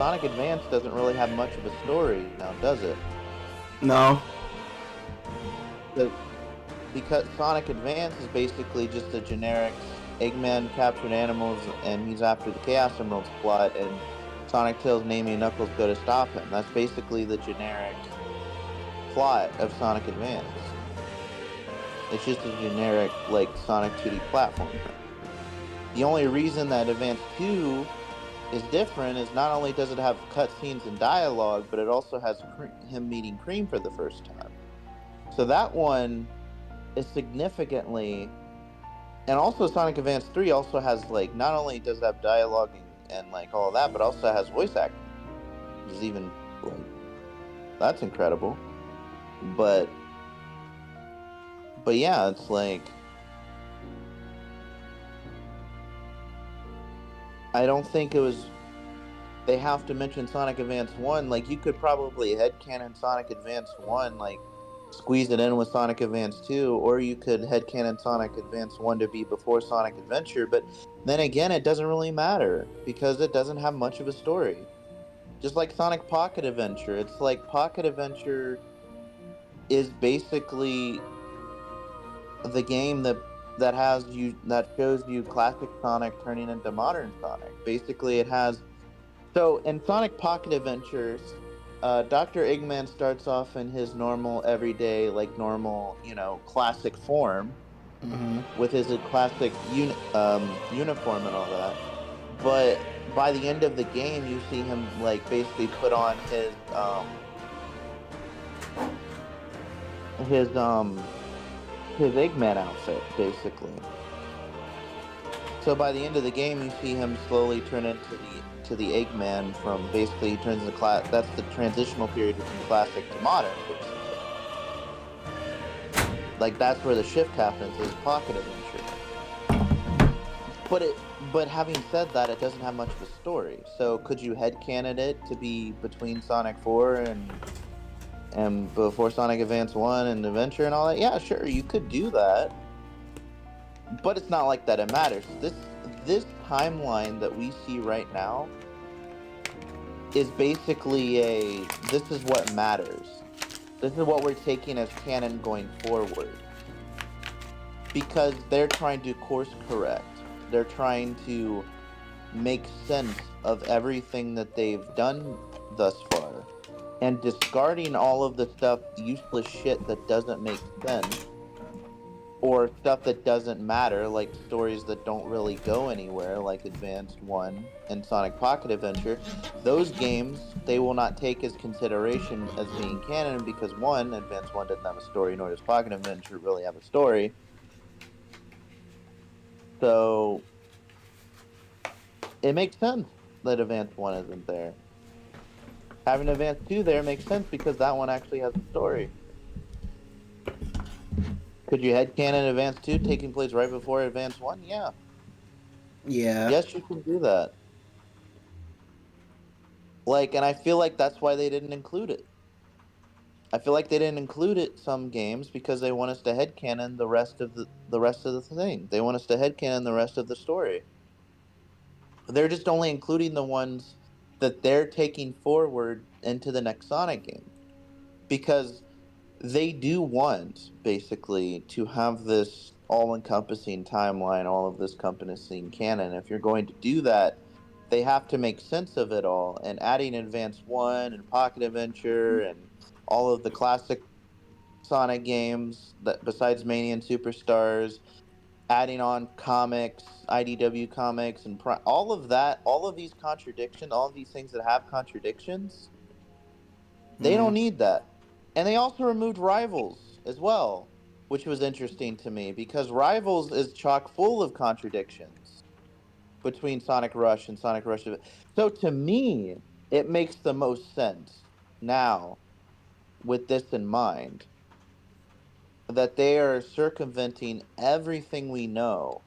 Sonic Advance doesn't really have much of a story now, does it? No. The, because Sonic Advance is basically just a generic Eggman captured animals and he's after the Chaos Emeralds plot, and Sonic tells Namie and Knuckles go to stop him. That's basically the generic plot of Sonic Advance. It's just a generic, like, Sonic 2D platformer. The only reason that Advance 2 is different is not only does it have cutscenes and dialogue, but it also has him meeting Cream for the first time. So that one is significantly, and also Sonic Advance 3 also has, like, not only does it have dialogue and like all of that, but also has voice acting, which is even, like, that's incredible. But yeah, it's like, I don't think it was, they have to mention Sonic Advance 1. Like, you could probably headcanon Sonic Advance 1, like, squeeze it in with Sonic Advance 2, or you could headcanon Sonic Advance 1 to be before Sonic Adventure, but then again, it doesn't really matter, because it doesn't have much of a story. Just like Sonic Pocket Adventure. It's like Pocket Adventure is basically the game that has you, that shows you classic Sonic turning into modern Sonic. Basically, it has, so in Sonic Pocket Adventures, Dr. Eggman starts off in his normal, everyday, like, normal, classic form Mm-hmm. with his classic uniform and all that. But by the end of the game, you see him, like, basically put on his his Eggman outfit, basically. So by the end of the game, you see him slowly turn into the Eggman, from basically he turns into class. That's the transitional period between classic to modern, basically. Like, that's where the shift happens, is Pocket Adventure. But having said that, it doesn't have much of a story. So could you headcanon it to be between Sonic 4 and before Sonic Advance 1 and Adventure and all that? Yeah, sure, you could do that. But it's not like that it matters. This timeline that we see right now is basically this is what matters. This is what we're taking as canon going forward. Because they're trying to course correct. They're trying to make sense of everything that they've done thus far, and discarding all of the stuff, useless shit that doesn't make sense, or stuff that doesn't matter, like stories that don't really go anywhere, like Advanced 1 and Sonic Pocket Adventure. Those games, they will not take as consideration as being canon, because, one, Advanced 1 doesn't have a story, nor does Pocket Adventure really have a story. So it makes sense that Advanced 1 isn't there. Having Advanced 2 there makes sense because that one actually has a story. Could you headcanon Advanced 2 taking place right before Advanced 1? Yeah. Yeah. Yes, you can do that. Like, and I feel like that's why they didn't include it. I feel like they didn't include it some games because they want us to headcanon the rest of the thing. They want us to headcanon the rest of the story. They're just only including the ones that they're taking forward into the next Sonic game. Because they do want, basically, to have this all-encompassing timeline, all of this encompassing canon. If you're going to do that, they have to make sense of it all. And adding Advance 1 and Pocket Adventure and all of the classic Sonic games, that besides Mania and Superstars, adding on comics, IDW comics, and all of that, all of these contradictions, all of these things that have contradictions, they Mm-hmm. don't need that. And they also removed Rivals as well, which was interesting to me because Rivals is chock full of contradictions between Sonic Rush and Sonic Rush. So to me, it makes the most sense now, with this in mind, that they are circumventing everything we know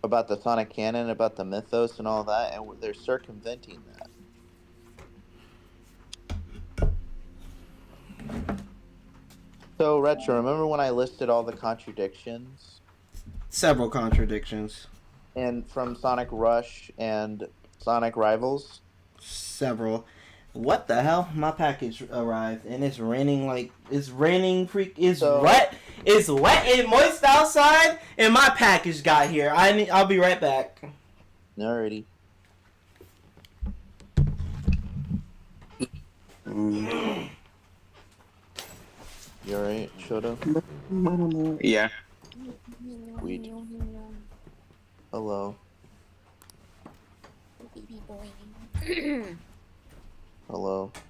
about the Sonic canon, about the mythos and all that, and they're circumventing that. So, Retro, remember when I listed all the contradictions Several contradictions. and from Sonic Rush and Sonic Rivals? Several. What the hell? My package arrived and it's raining like it's raining. It's wet. It's wet and moist outside, and my package got here. I'll be right back. Alrighty. You alright, Shoto? Yeah. Sweet. Hello. Baby boy. Hello. Oh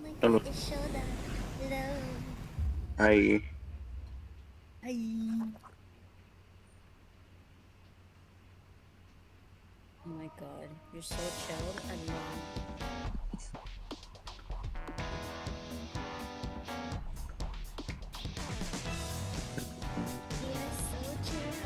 my Hello. god, it's Shoda. Hello. Hi. Hi. Oh my god, you're so chilled and long. You're so chilled.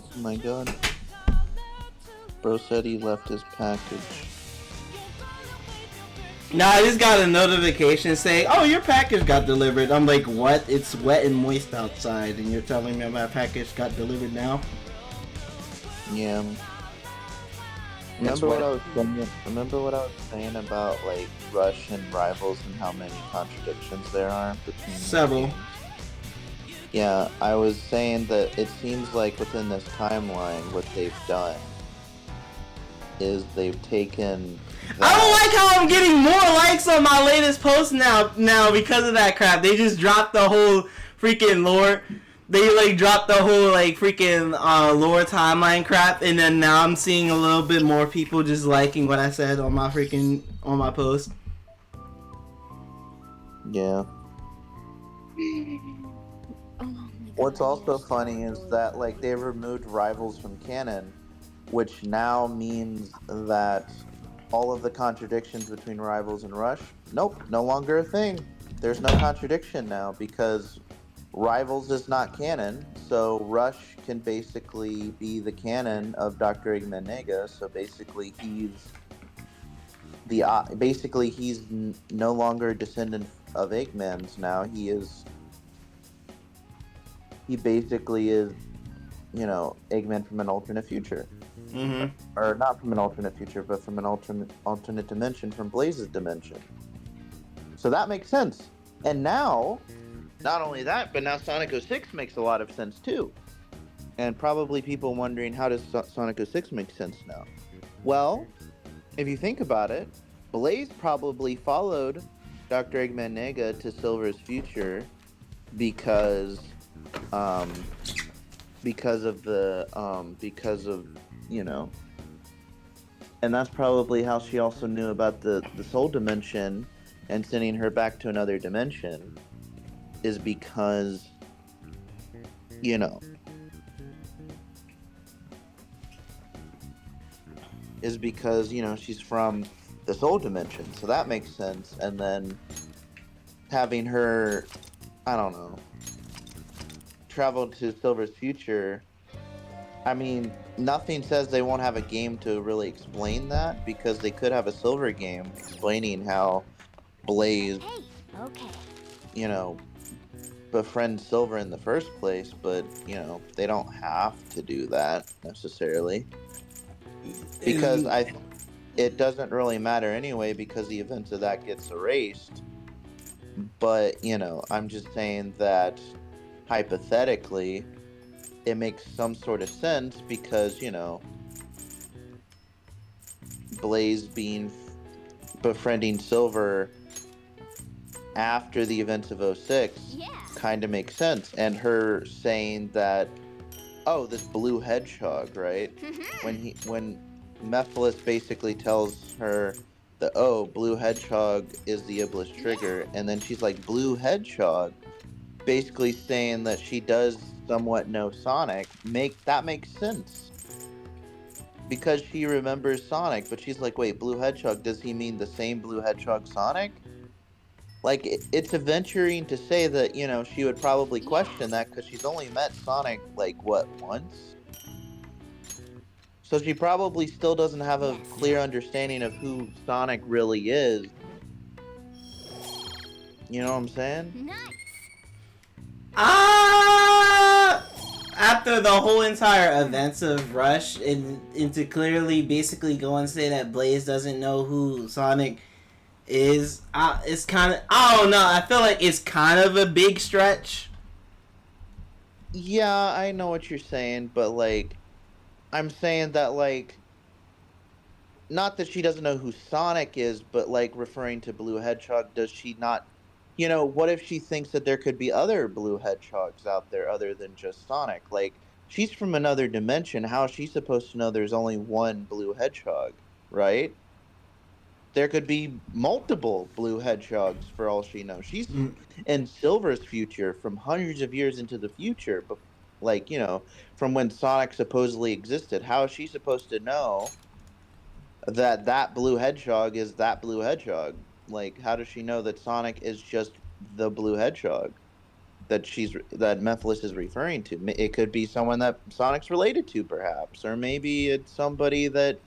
Oh my god. Bro said he left his package. Nah, I just got a notification saying, "Oh, your package got delivered." I'm like, "What? It's wet and moist outside, and you're telling me my package got delivered now?" Yeah. That's Remember wet. what I was saying about like Rush and Rivals and how many contradictions there are between these Several. games? Yeah, I was saying that it seems like within this timeline, what they've done is they've taken. I don't like how I'm getting more likes on my latest post now because of that crap. They just dropped the whole freaking lore. They like dropped the whole like freaking lore timeline crap, and then now I'm seeing a little bit more people just liking what I said on my post. Yeah. Oh my god. What's also you're so funny is cool. that like they've removed Rivals from canon, which now means that all of the contradictions between Rivals and Rush, nope, no longer a thing. There's no contradiction now because Rivals is not canon, so Rush can basically be the canon of Dr. Eggman Nega. So basically, he's no longer a descendant of Eggman's now. He basically is, Eggman from an alternate future. Mm-hmm. Or not from an alternate future, but from an alternate dimension, from Blaze's dimension. So that makes sense. And now, not only that, but now Sonic 06 makes a lot of sense too. And probably people wondering, how does Sonic 06 make sense now? Well, if you think about it, Blaze probably followed Dr. Eggman Nega to Silver's future because of and that's probably how she also knew about the soul dimension and sending her back to another dimension, is because she's from the soul dimension, so that makes sense. And then having her, I don't know, travel to Silver's future, I mean, nothing says they won't have a game to really explain that, because they could have a Silver game explaining how Blaze, befriends Silver in the first place, but, they don't have to do that necessarily. Because it doesn't really matter anyway, because the events of that gets erased. But, I'm just saying that hypothetically, it makes some sort of sense because, Blaze befriending Silver after the events of 06 kind of makes sense. And her saying that, oh, this blue hedgehog, right? When Mephiles basically tells her, the oh, Blue Hedgehog is the Iblis trigger, and then she's like Blue Hedgehog, basically saying that she does somewhat know Sonic. That makes sense because she remembers Sonic, but she's like, wait, Blue Hedgehog, does he mean the same Blue Hedgehog Sonic? Like, it's venturing to say that, she would probably question that because she's only met Sonic, like, what, once? So she probably still doesn't have a clear understanding of who Sonic really is. You know what I'm saying? Ah! After the whole entire events of Rush, and to clearly basically go and say that Blaze doesn't know who Sonic is, it's kind of, I don't know, I feel like it's kind of a big stretch. Yeah, I know what you're saying, but, like, I'm saying that, like, not that she doesn't know who Sonic is, but, like, referring to Blue Hedgehog, does she not, what if she thinks that there could be other Blue Hedgehogs out there other than just Sonic? Like, she's from another dimension. How is she supposed to know there's only one Blue Hedgehog, right? There could be multiple Blue Hedgehogs for all she knows. She's Mm. in Silver's future from hundreds of years into the future, but, like, from when Sonic supposedly existed. How is she supposed to know that Blue Hedgehog is that Blue Hedgehog? Like, how does she know that Sonic is just the Blue Hedgehog that Mephiles is referring to? It could be someone that Sonic's related to, perhaps, or maybe it's somebody that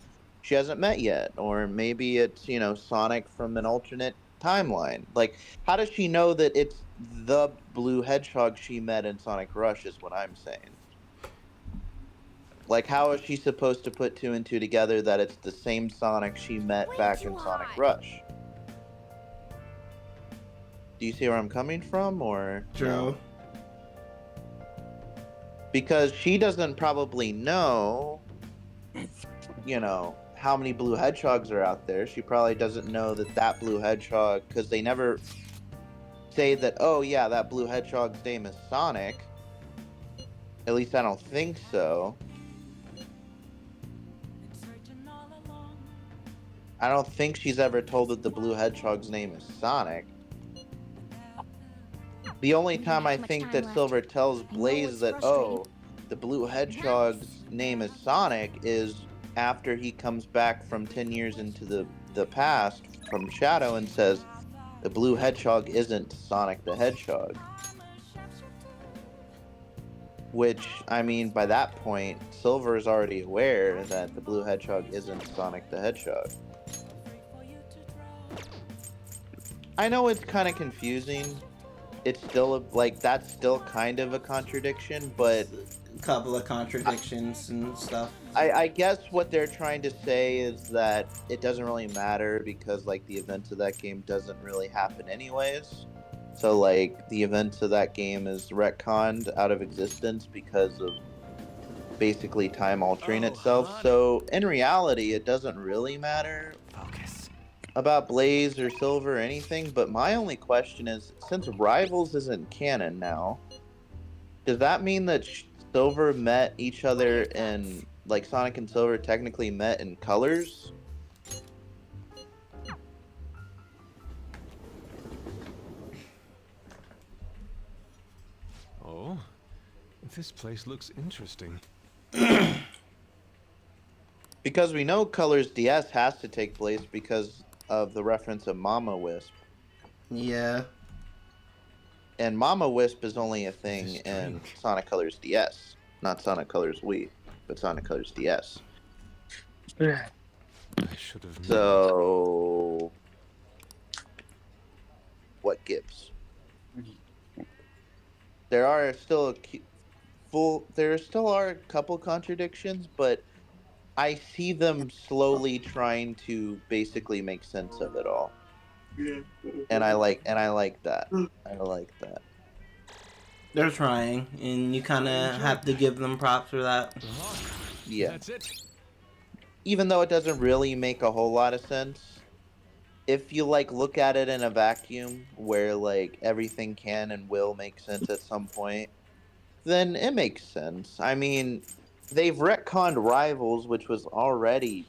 she hasn't met yet, or maybe it's Sonic from an alternate timeline. Like, how does she know that it's the Blue Hedgehog she met in Sonic Rush? Is what I'm saying. Like, how is she supposed to put two and two together that it's the same Sonic she met back in Sonic Rush? Do you see where I'm coming from, or True. no? Because she doesn't probably know, how many Blue Hedgehogs are out there. She probably doesn't know that Blue Hedgehog, because they never say that, oh yeah, that Blue Hedgehog's name is Sonic. At least I don't think so. I don't think she's ever told that the Blue Hedgehog's name is Sonic. The only time I think that Silver tells Blaze that, oh, the Blue Hedgehog's name is Sonic is after he comes back from 10 years into the past from Shadow and says, the Blue Hedgehog isn't Sonic the Hedgehog. Which, I mean, by that point, Silver is already aware that the Blue Hedgehog isn't Sonic the Hedgehog. I know it's kind of confusing. It's still, that's still kind of a contradiction, but A couple of contradictions and stuff. I guess what they're trying to say is that it doesn't really matter because, like, the events of that game doesn't really happen anyways. So, like, the events of that game is retconned out of existence because of basically time altering itself. So, in reality, it doesn't really matter about Blaze or Silver or anything, but my only question is, since Rivals isn't canon now, does that mean that Silver met each other in, like, Sonic and Silver technically met in Colors? Oh, this place looks interesting. Because we know Colors DS has to take place because of the reference of Mama Wisp. Yeah. And Mama Wisp is only a thing in Sonic Colors DS. Not Sonic Colors Wii, but Sonic Colors DS. I should have known. So, what gives? There are still a couple contradictions, but I see them slowly trying to basically make sense of it all. And I like that. I like that. They're trying, and you kind of have to give them props for that. Yeah. That's it. Even though it doesn't really make a whole lot of sense, if you, like, look at it in a vacuum where, like, everything can and will make sense at some point, then it makes sense. I mean, they've retconned Rivals, which was already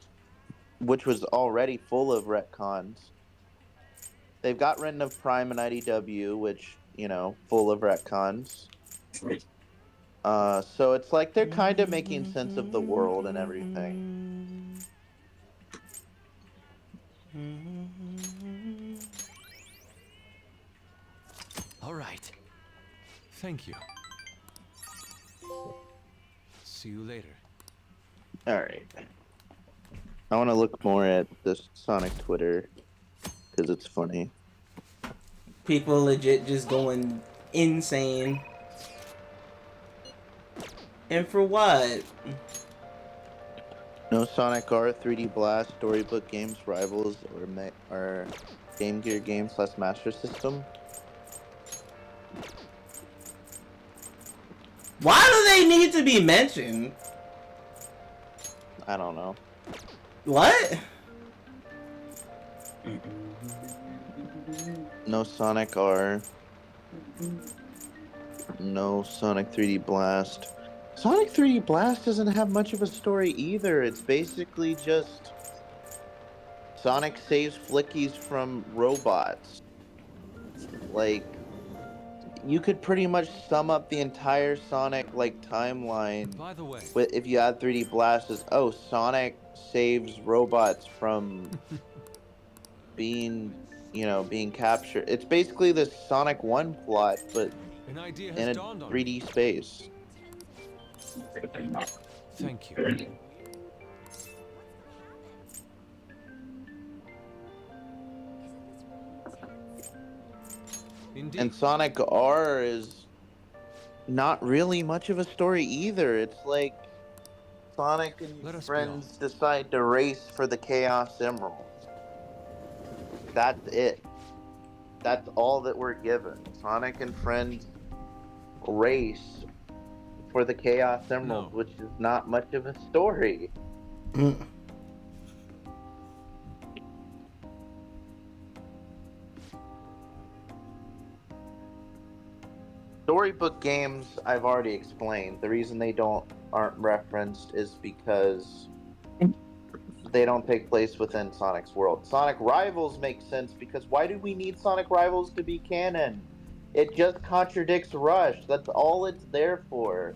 which was already full of retcons. They've got rid of Prime and IDW, which, full of retcons. So it's like they're kind of making sense of the world and everything. All right. Thank you. See you later. Alright. I want to look more at this Sonic Twitter, because it's funny. People legit just going insane. And for what? No Sonic R, 3D Blast, Storybook Games, Rivals, or Game Gear Games / Master System. Why do they need to be mentioned? I don't know. What? No Sonic R. No Sonic 3D Blast. Sonic 3D Blast doesn't have much of a story either. It's basically just Sonic saves Flickies from robots. Like, you could pretty much sum up the entire Sonic timeline By the way, with, if you add 3D Blast, as Sonic saves robots from being captured. It's basically the Sonic 1 plot, but an idea in has a dawned on 3D me. space. Thank you. Indeed. And Sonic R is not really much of a story either. It's like Sonic and Let his us be friends honest. decide to race for the Chaos Emerald. That's it. That's all that we're given. Sonic and friends race for the Chaos Emerald, No. which is not much of a story. Storybook games, I've already explained. The reason they aren't referenced is because they don't take place within Sonic's world. Sonic Rivals makes sense because why do we need Sonic Rivals to be canon? It just contradicts Rush. That's all it's there for.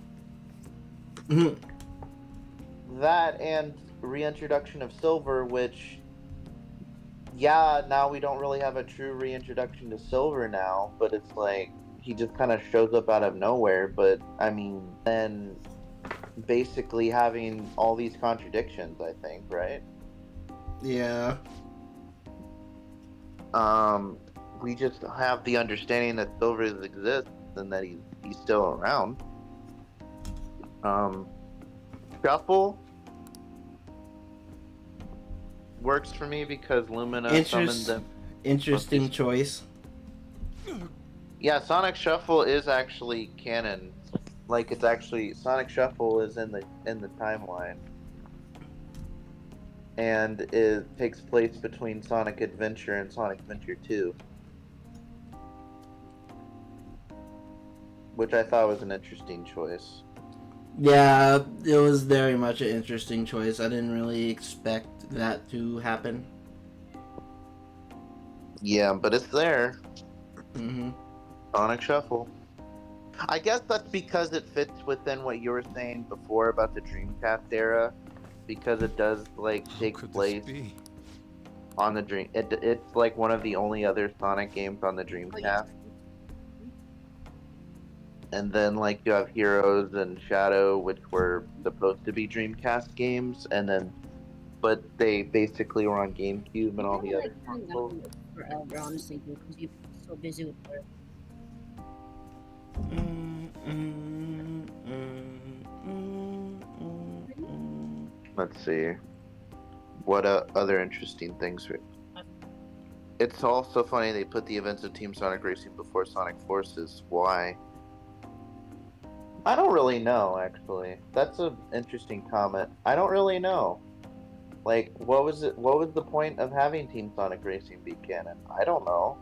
That and reintroduction of Silver, which, yeah, now we don't really have a true reintroduction to Silver now, but it's like he just kind of shows up out of nowhere. But I mean, then basically having all these contradictions, I think, right? Yeah. We just have the understanding that Silver exists and that he's still around. Shuffle works for me because Lumina summoned them. Interesting choice. Yeah, Sonic Shuffle is actually canon. Like, it's actually Sonic Shuffle is in the timeline, and it takes place between Sonic Adventure and Sonic Adventure 2, which I thought was an interesting choice. Yeah, it was very much an interesting choice. I didn't really expect that to happen. Yeah, but it's there. Mm-hmm. Sonic Shuffle. I guess that's because it fits within what you were saying before about the Dreamcast era, because it does take place on the Dream. It's like one of the only other Sonic games on the Dreamcast. And then you have Heroes and Shadow, which were supposed to be Dreamcast games, but they basically were on GameCube and all the other consoles. Forever, honestly, dude, because you're so busy with work. Let's see. What other interesting things? It's also funny they put the events of Team Sonic Racing before Sonic Forces. Why? I don't really know, actually. That's an interesting comment. I don't really know. What was the point of having Team Sonic Racing be canon? I don't know.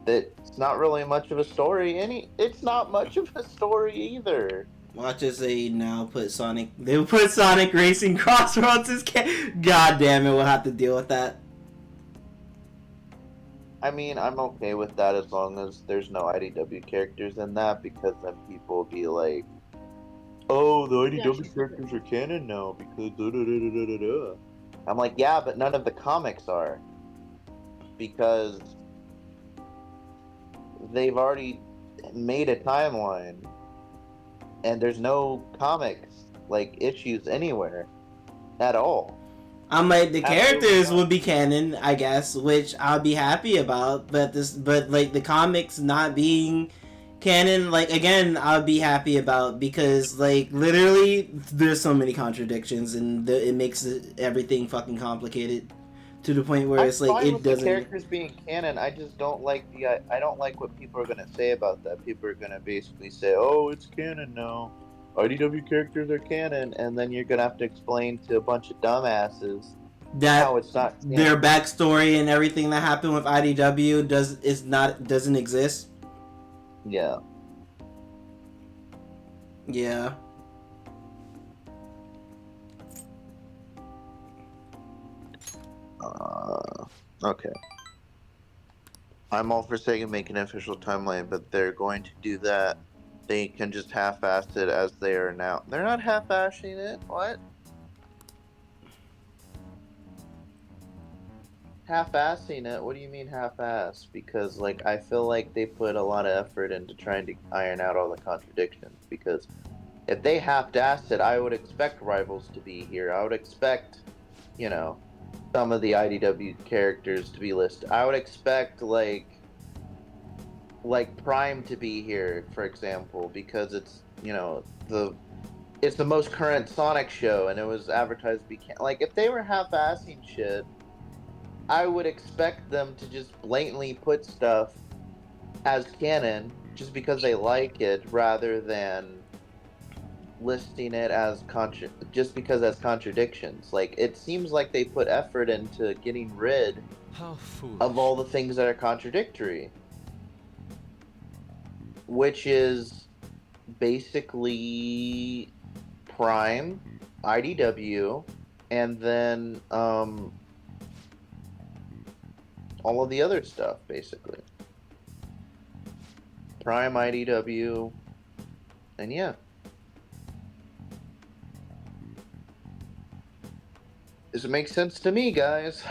It's not really much of a story. It's not much of a story either. Watch as they now put Sonic. They will put Sonic Racing Crossroads as God damn it, we'll have to deal with that. I mean, I'm okay with that as long as there's no IDW characters in that, because then people will be like, "Oh, the IDW characters are canon now because da da da da da da." I'm like, yeah, but none of the comics are, because they've already made a timeline, and there's no comics like issues anywhere at all. I'm like the Absolutely characters not. would be canon, I guess, which I'll be happy about. But like the comics not being canon, like again, I'll be happy about because like literally, there's so many contradictions and it makes everything fucking complicated to the point where I'm it's like fine it with the doesn't. characters being canon. I just don't like I don't like what people are gonna say about that. People are gonna basically say, "Oh, it's canon now. IDW characters are canon," and then you're gonna have to explain to a bunch of dumbasses That how it's not their canon. backstory and everything that happened with IDW doesn't exist. Yeah. Yeah. Okay. I'm all for Sega making an official timeline, but they're going to do that. They can just half-ass it as they are now. They're not half-assing it. What? Half-assing it? What do you mean half-ass? Because like I feel like they put a lot of effort into trying to iron out all the contradictions. Because if they half-assed it, I would expect rivals to be here. I would expect, you know, some of the IDW characters to be listed. I would expect like Prime to be here, for example, because it's it's the most current Sonic show, and it was advertised to be like if they were half-assing shit, I would expect them to just blatantly put stuff as canon just because they like it, rather than listing it as just because as contradictions. Like it seems like they put effort into getting rid How foolish. of all the things that are contradictory, which is basically Prime, IDW, and then all of the other stuff, basically. Prime, IDW, and yeah. Does it make sense to me, guys?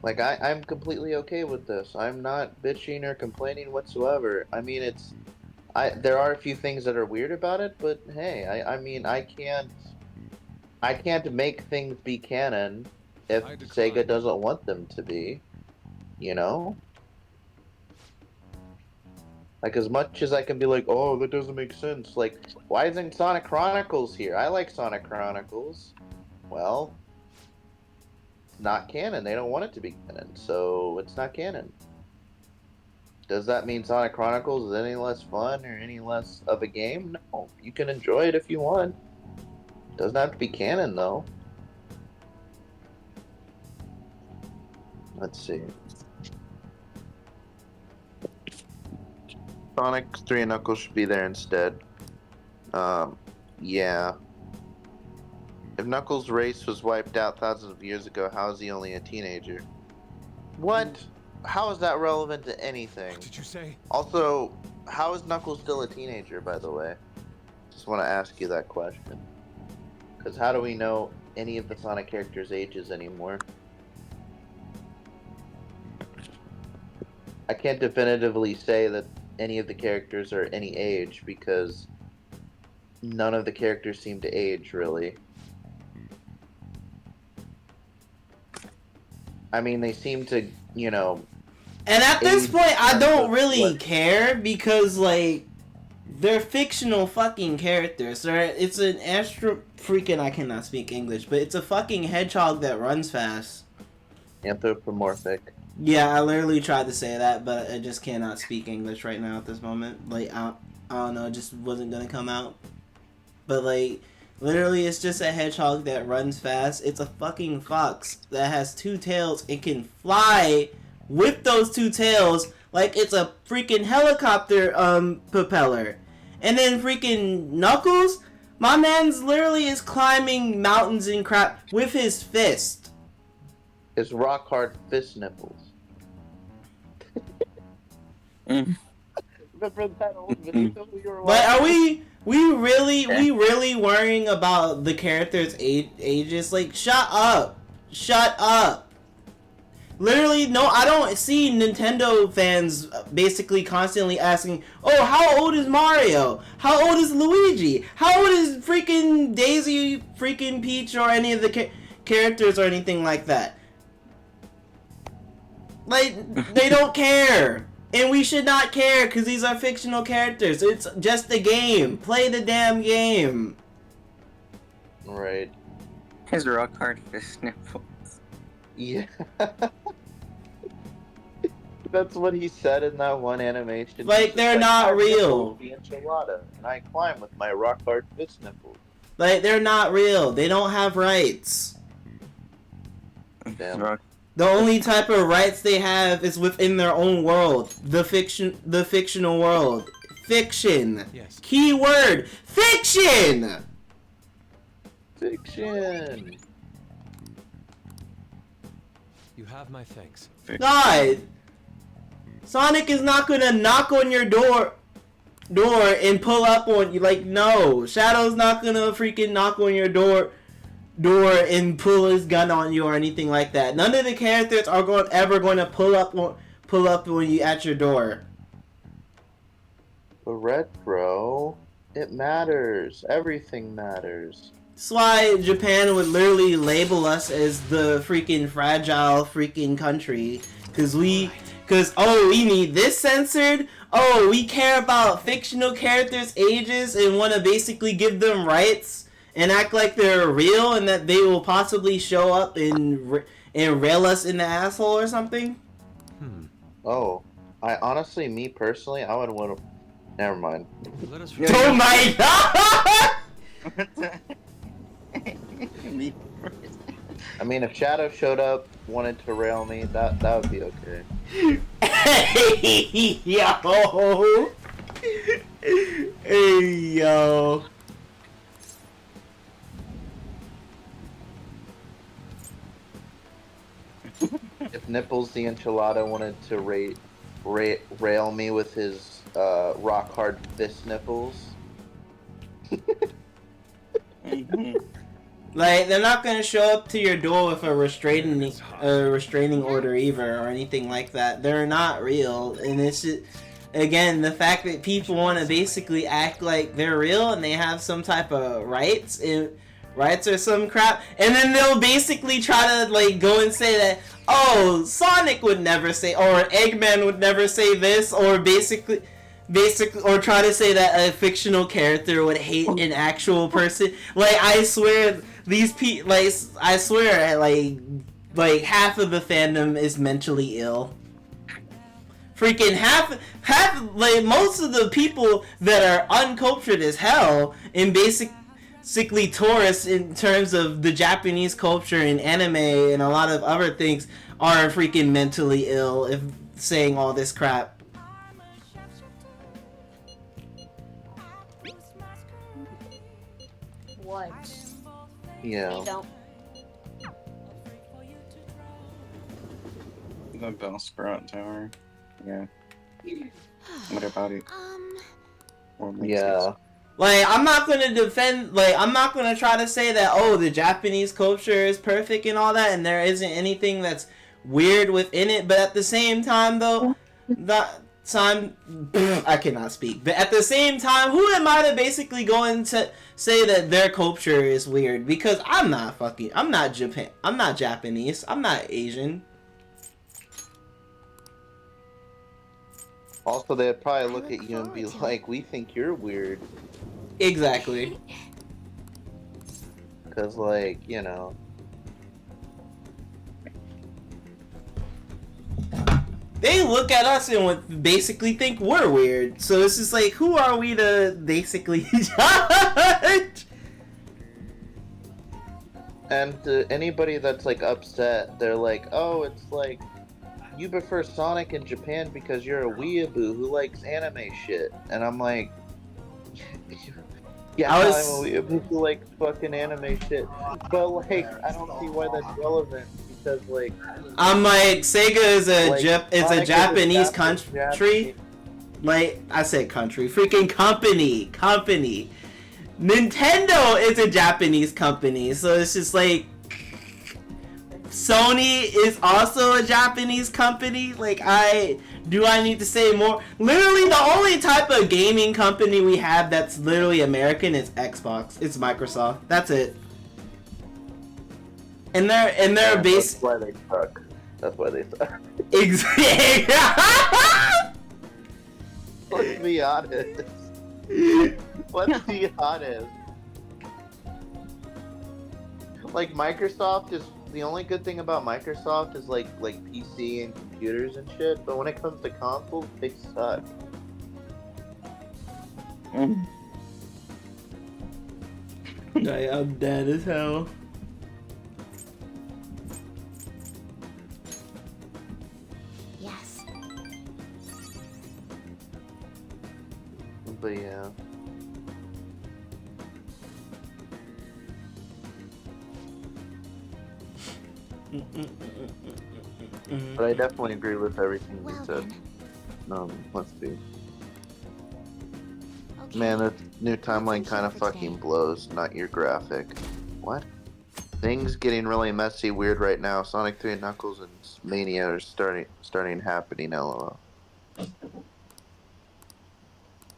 Like, I'm completely okay with this. I'm not bitching or complaining whatsoever. I mean, there are a few things that are weird about it, but hey, I mean, I can't make things be canon if I decline. Sega doesn't want them to be, you know? Like, as much as I can be like, oh, that doesn't make sense, like, why isn't Sonic Chronicles here? I like Sonic Chronicles. Well, not canon. They don't want it to be canon, so it's not canon. Does that mean Sonic Chronicles is any less fun or any less of a game? No. You can enjoy it if you want. Doesn't have to be canon, though. Let's see. Sonic 3 and Knuckles should be there instead. Yeah. If Knuckles' race was wiped out thousands of years ago, how is he only a teenager? What? How is that relevant to anything? What did you say? Also, how is Knuckles still a teenager, by the way? Just want to ask you that question. Because how do we know any of the Sonic characters' ages anymore? I can't definitively say that any of the characters are any age, because none of the characters seem to age, really. I mean, they seem to, And at this age point, I in terms don't of really what- care because, like, they're fictional fucking characters. It's an I cannot speak English, but it's a fucking hedgehog that runs fast. Anthropomorphic. Yeah, I literally tried to say that, but I just cannot speak English right now at this moment. Like, I don't know, it just wasn't gonna come out. But, like, literally, it's just a hedgehog that runs fast. It's a fucking fox that has two tails and can fly with those two tails like it's a freaking helicopter propeller. And then freaking Knuckles, my man's literally is climbing mountains and crap with his fist. His rock hard fist nipples. Remember that old video we were But watching? are we really worrying about the characters' ages? Like, shut up. Shut up. Literally, no, I don't see Nintendo fans basically constantly asking, oh, how old is Mario? How old is Luigi? How old is freaking Daisy, freaking Peach, or any of the characters or anything like that? Like, they don't care. And we should not care, because these are fictional characters. It's just a game. Play the damn game. Right. His rock hard fist nipples. Yeah. That's what he said in that one animation. Like, He's they're just not "I real." nibble the enchilada, and I climb with my rock hard fist nipples. Like, they're not real. They don't have rights. Damn. Rock. The only type of rights they have is within their own world. The fictional world. Fiction. Yes. Keyword. Fiction! Fiction. You have my thanks. God! Sonic is not gonna knock on your door and pull up on you. Like, no. Shadow's not gonna freaking knock on your door and pull his gun on you or anything like that. None of the characters are ever going to pull up on you at your door. But retro, it matters. Everything matters. That's why Japan would literally label us as the freaking fragile freaking country. Cause we need this censored. Oh, we care about fictional characters' ages and want to basically give them rights and act like they're real and that they will possibly show up and rail us in the asshole or something. Oh, me personally, I would want to. Never mind. Let us. Oh my god! I mean, if Shadow showed up, wanted to rail me, that would be okay. Hey yo! Hey yo! If Nipples the Enchilada wanted to rail me with his rock hard fist nipples. Like, they're not gonna show up to your door with a restraining order either or anything like that. They're not real, and it's just, again, the fact that people want to basically act like they're real and they have some type of rights or some crap, and then they'll basically try to like go and say that, oh, Sonic would never say, or Eggman would never say this, or basically, or try to say that a fictional character would hate an actual person. Like, I swear, these people, like, I swear, like half of the fandom is mentally ill. Freaking half, like, most of the people that are uncultured as hell and basically tourists in terms of the Japanese culture and anime and a lot of other things are freaking mentally ill if saying all this crap. What? Yeah. You don't. The Bell Sprout Tower. Yeah. What about it? What makes Yeah. it- Like, I'm not gonna defend, like, I'm not gonna try to say that, oh, the Japanese culture is perfect and all that, and there isn't anything that's weird within it, but at the same time, though, I cannot speak, but at the same time, who am I to basically go and say that their culture is weird? Because I'm not Japanese, I'm not Asian. Also, they'd probably look at you and be like, we think you're weird. Exactly. Because, like, you know. They look at us and would basically think we're weird. So it's just like, who are we to basically judge? And to anybody that's, like, upset, they're like, oh, it's like, you prefer Sonic in Japan because you're a weeaboo who likes anime shit. And I'm like, Yeah, I I was. mean, people like fucking anime shit, but like, I don't see why that's relevant because I'm like, Sega is a Sonic is Japanese adapted country. Japanese. Like I said, country, freaking company. Nintendo is a Japanese company, so it's just like Sony is also a Japanese company. Like I need to say more? Literally, the only type of gaming company we have that's literally American is Xbox. It's Microsoft. That's it. And they're That's base. why they suck. That's why they suck. Let's be honest. Let's be honest. Like Microsoft is the only good thing about Microsoft is like PC and computers and shit. But when it comes to consoles, they suck. I'm dead as hell. Yes. But yeah. But I definitely agree with everything you said. Let's see. Okay. Man, this new timeline What's in kind of store for fucking today? blows. Not your graphic. What? Things getting really messy, weird right now. Sonic 3 and Knuckles and Mania are starting happening. LOL.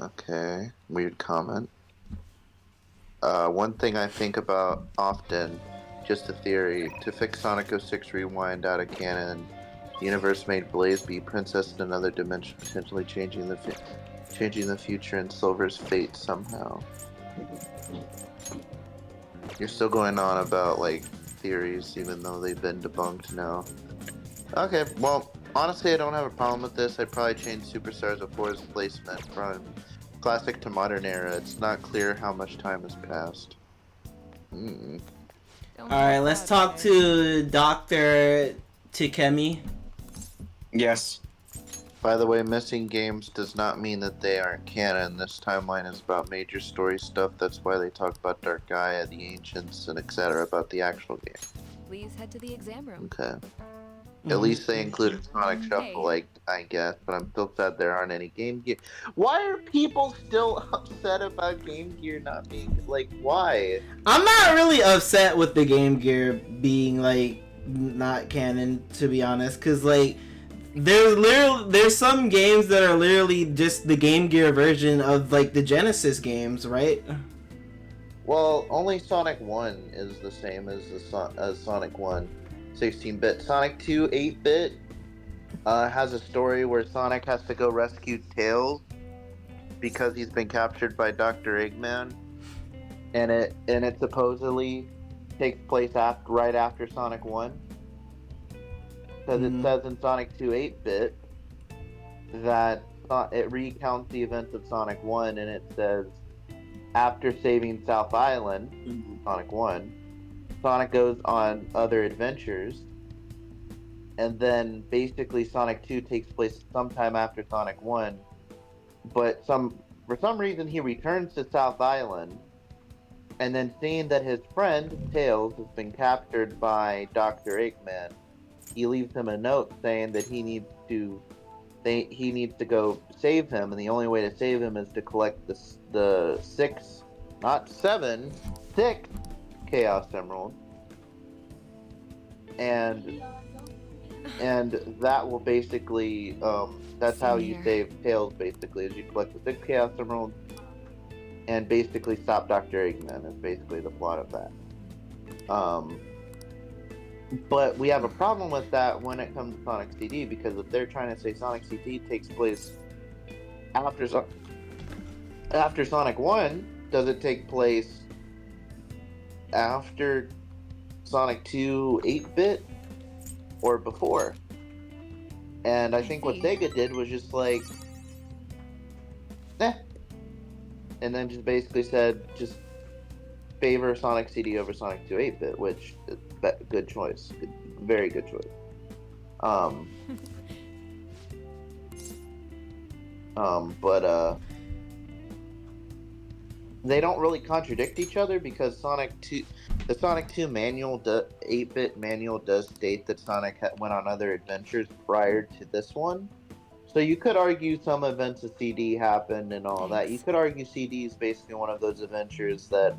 Okay, weird comment. One thing I think about often, just a theory, to fix Sonic 06 Rewind out of canon, the universe made Blaze be princess in another dimension, potentially changing the future and Silver's fate somehow. You're still going on about like theories, even though they've been debunked now. Okay, well, honestly, I don't have a problem with this. I'd probably change Superstars of 4's placement from classic to modern era. It's not clear how much time has passed. Don't Alright, let's talk to Dr. Takemi. Yes. By the way, missing games does not mean that they aren't canon. This timeline is about major story stuff. That's why they talk about Dark Gaia, the Ancients, and etc. about the actual game. Please head to the exam room. Okay. At least they included Sonic Shuffle, I guess, but I'm still sad there aren't any Game Gear. Why are people still upset about Game Gear not being why? I'm not really upset with the Game Gear being like not canon, to be honest, because like there's some games that are literally just the Game Gear version of like the Genesis games, right? Well, only Sonic 1 is the same as Sonic 1 16-bit. Sonic 2 8-bit has a story where Sonic has to go rescue Tails because he's been captured by Dr. Eggman, and it supposedly takes place right after Sonic 1, because it says in Sonic 2 8-bit that it recounts the events of Sonic 1, and it says after saving South Island, Sonic 1, Sonic goes on other adventures, and then basically Sonic 2 takes place sometime after Sonic 1, but for some reason he returns to South Island, and then seeing that his friend Tails has been captured by Dr. Eggman, he leaves him a note saying that he needs to go save him, and the only way to save him is to collect the 6, not 7, 6 Chaos Emeralds, and that will basically that's how you save Tails. Basically, is you collect the 6 Chaos Emeralds and basically stop Dr. Eggman. Is basically the plot of that. But we have a problem with that when it comes to Sonic CD, because if they're trying to say Sonic CD takes place after Sonic 1, does it take place after Sonic 2 8-bit or before? And I think what Sega did was just like, and then just basically said just favor Sonic CD over Sonic 2 8-bit, which is good choice, very good choice. they don't really contradict each other because the Sonic 2 manual, 8-bit manual does state that Sonic went on other adventures prior to this one. So you could argue some events of CD happened and all that. You Thanks. could argue CD is basically one of those adventures that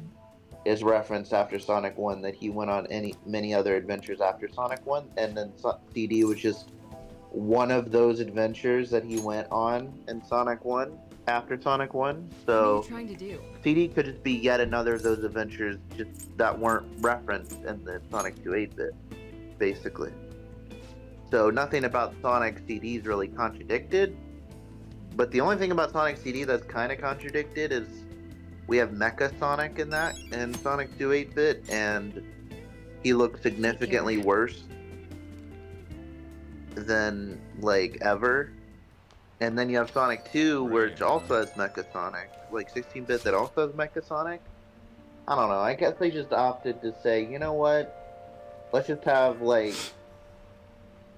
is referenced after Sonic 1, that he went on many other adventures after Sonic 1, and then CD was just one of those adventures that he went on in Sonic 1 after Sonic 1. What are you So trying to do? CD could just be yet another of those adventures just that weren't referenced in the Sonic 2 8-bit, basically. So nothing about Sonic CD is really contradicted. But the only thing about Sonic CD that's kind of contradicted is we have Mecha Sonic in Sonic 2 8-bit, and he looks significantly worse than like ever. And then you have Sonic 2, which also has Mecha Sonic, like 16-bit that also has Mecha Sonic. I don't know. I guess they just opted to say, you know what? Let's just have like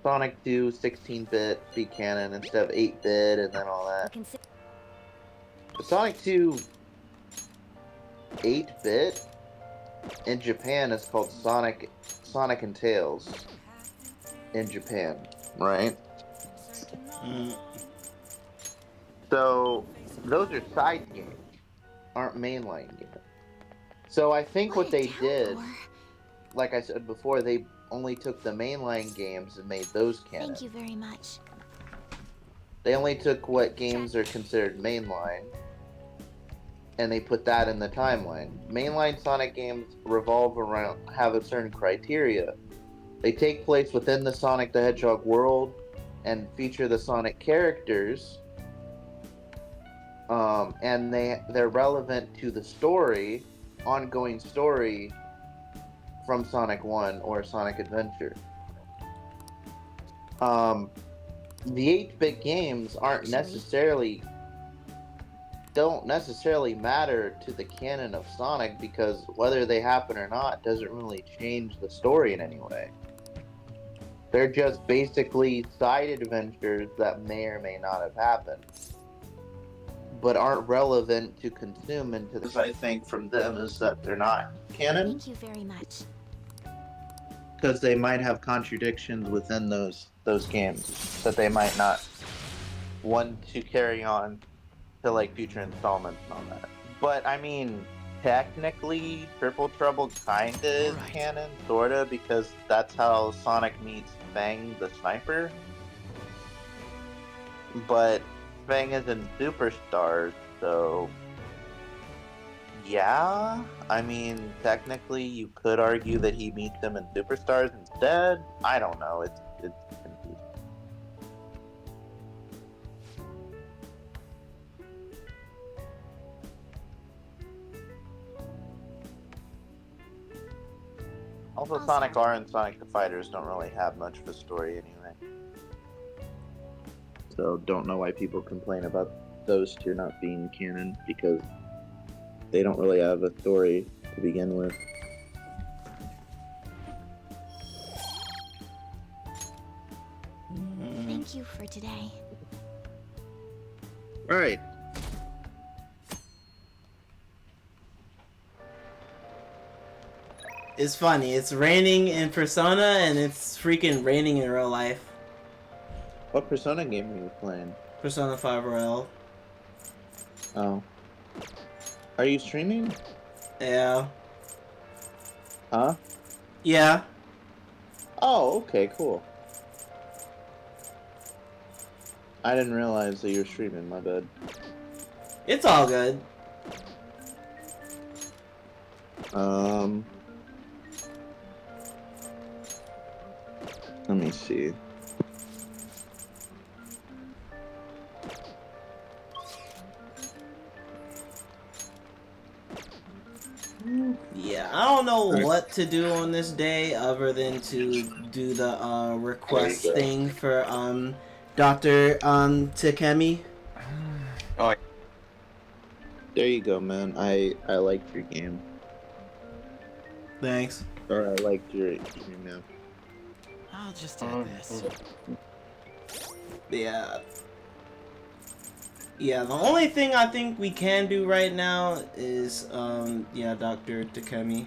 Sonic 2 16-bit be canon instead of 8-bit and then all that. Sonic 2 8-bit in Japan is called Sonic and Tails in Japan, right? So those are side games, aren't mainline games. So I think what they did, like I said before, they only took the mainline games and made those canon. Thank you very much. They only took what games are considered mainline, and they put that in the timeline. Mainline Sonic games have a certain criteria. They take place within the Sonic the Hedgehog world and feature the Sonic characters, and they're relevant to the story, ongoing story from Sonic 1 or Sonic Adventure. The 8-bit games don't necessarily matter to the canon of Sonic, because whether they happen or not doesn't really change the story in any way. They're just basically side adventures that may or may not have happened, but aren't relevant to consume into the. I think from them is that they're not canon. Thank you very much. Because they might have contradictions within those games that they might not want to carry on to like future installments and all that. But I mean, technically, Triple Trouble kinda is canon, sorta, because that's how Sonic meets Fang the Sniper. But Fang is in Superstars, so yeah. I mean, technically, you could argue that he meets them in Superstars instead. I don't know. It's confusing. Also, Sonic R and Sonic the Fighters don't really have much of a story anyway. So, don't know why people complain about those two not being canon, because they don't really have a story to begin with. Thank you for today. Alright. It's funny. It's raining in Persona, and it's freaking raining in real life. What Persona game are you playing? Persona 5 Royal. Oh. Are you streaming? Yeah. Huh? Yeah. Oh, okay, cool. I didn't realize that you were streaming, my bad. It's all good. Let me see. Yeah, I don't know what to do on this day other than to do the request thing for Dr. Takemi. Oh, There you go, man. I liked your game. Thanks. Or I liked your map. I'll just add this. Yeah. Yeah, the only thing I think we can do right now is, yeah, Dr. Takemi.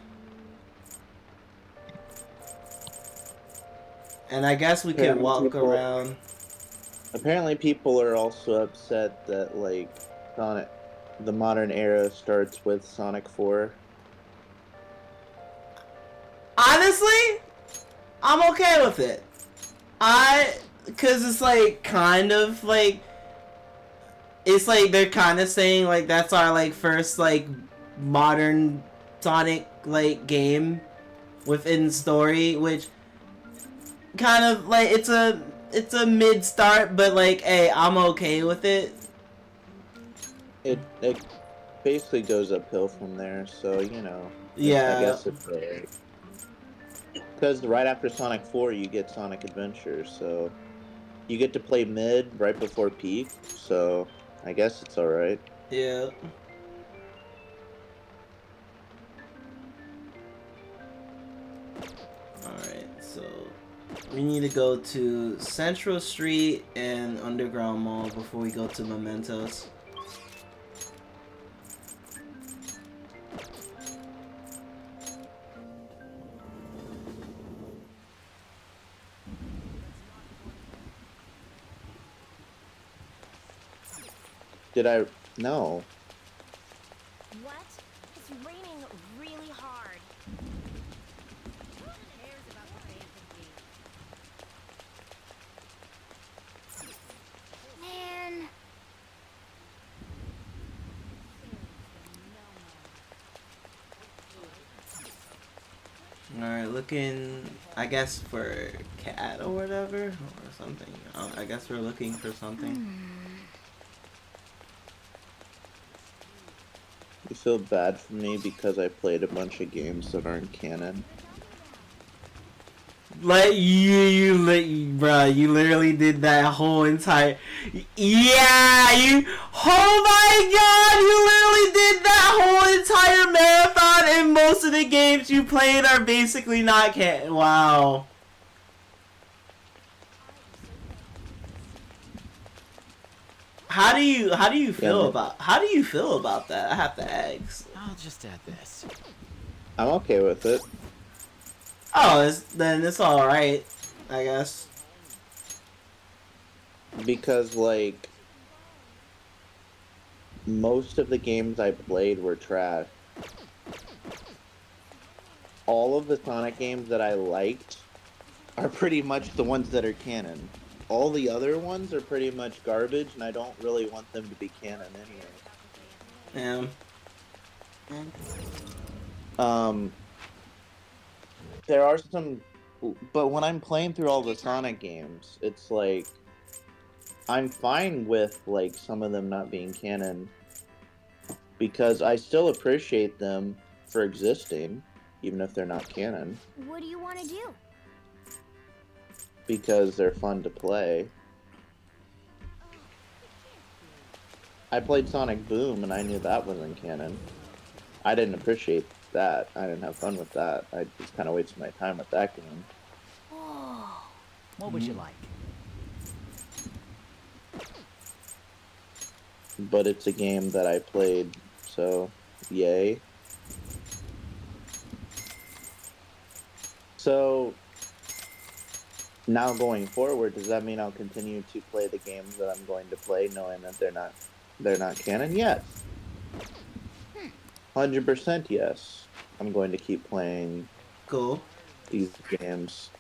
And I guess we could Apparently walk people around. apparently people are also upset that like Sonic the modern era starts with Sonic 4. Honestly, I'm okay with it. Cause it's like kind of like it's like they're kind of saying like that's our like first like modern Sonic like game within story, which kind of like it's a mid start, but like hey, I'm okay with it. It basically goes uphill from there, so you know, I Yeah, guess it's alright. Because right after Sonic 4, you get Sonic Adventure, so you get to play mid right before peak, so I guess it's alright. yeah. Alright, so we need to go to Central Street and Underground Mall before we go to Mementos. Did I? No. What? It's raining really hard. Who cares about the rain, man? Alright, looking, I guess, for cat or whatever, or something. I guess we're looking for something. You feel bad for me because I played a bunch of games that aren't canon. Like, bruh, you literally did that whole entire, yeah, oh my god, you literally did that whole entire marathon, and most of the games you played are basically not canon. Wow. How do you feel about that? I have to ask. I'll just add this. I'm okay with it. Oh, then it's all right, I guess. Because, like, most of the games I played were trash. All of the Sonic games that I liked are pretty much the ones that are canon. All the other ones are pretty much garbage, and I don't really want them to be canon anyway. Yeah. There are some, but when I'm playing through all the Sonic games, it's like I'm fine with like some of them not being canon because I still appreciate them for existing, even if they're not canon, What do you want to do? because they're fun to play. I played Sonic Boom and I knew that wasn't canon. I didn't appreciate that. I didn't have fun with that. I just kind of wasted my time with that game. Oh, What would you like? But it's a game that I played, so yay. So now going forward, does that mean I'll continue to play the games that I'm going to play, knowing that they're not canon? Yes. 100% yes. I'm going to keep playing Cool. these games,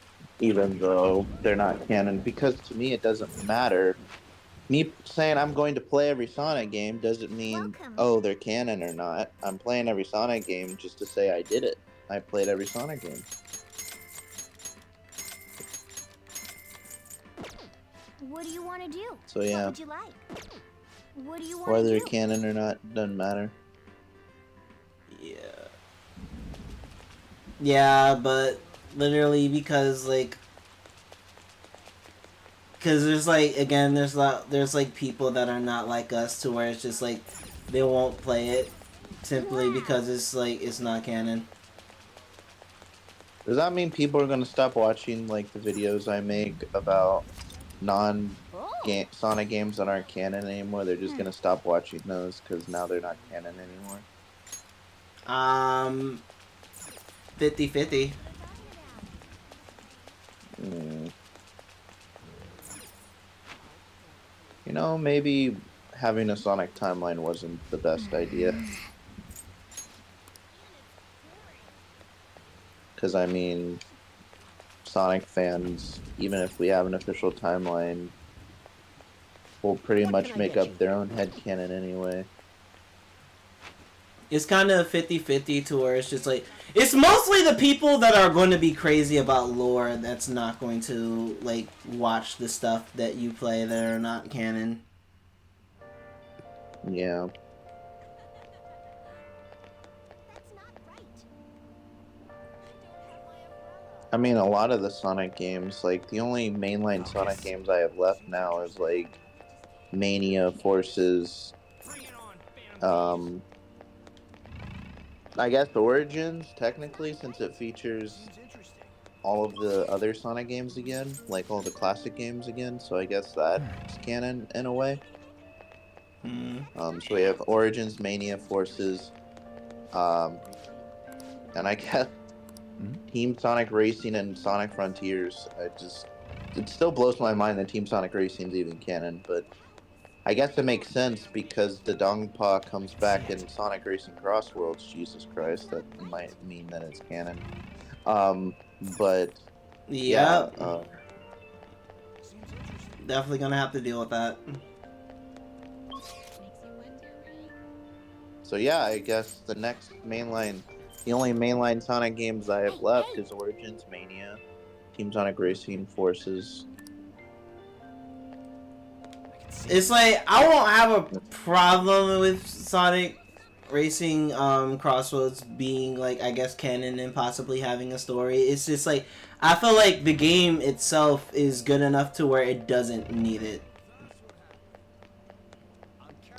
even though they're not canon, because to me it doesn't matter. Me saying I'm going to play every Sonic game doesn't mean, Welcome. oh, they're canon or not. I'm playing every Sonic game just to say I did it. I played every Sonic game. what do you want to do? So yeah, What would you like? What do you want whether to they're do? canon or not doesn't matter. Yeah. Yeah, but literally because like, because there's like again there's like people that are not like us to where it's just like they won't play it simply because it's like it's not canon. Does that mean people are going to stop watching like the videos I make about Oh, Sonic games that aren't canon anymore, they're just gonna stop watching those because now they're not canon anymore. 50-50. You know, maybe having a Sonic timeline wasn't the best idea. Because, I mean, Sonic fans, even if we have an official timeline, will pretty much make up their own headcanon anyway. It's kind of 50-50 to where it's just like, it's mostly the people that are going to be crazy about lore that's not going to, like, watch the stuff that you play that are not canon. Yeah. I mean, a lot of the Sonic games, like, the only mainline Sonic games I have left now is, like, Mania, Forces, I guess Origins, technically, since it features all of the other Sonic games again, like all the classic games again, so I guess that's canon in a way. So we have Origins, Mania, Forces, and I guess Team Sonic Racing and Sonic Frontiers. It still blows my mind that Team Sonic Racing is even canon, but I guess it makes sense because the Dongpa comes back in Sonic Racing Cross Worlds. Jesus Christ, that might mean that it's canon. But Yep. yeah, Definitely gonna have to deal with that. so yeah, I guess the only mainline Sonic games I have left is Origins, Mania, Team Sonic Racing, Forces. It's like, I won't have a problem with Sonic Racing Crossroads being, like, I guess canon and possibly having a story. It's just like, I feel like the game itself is good enough to where it doesn't need it.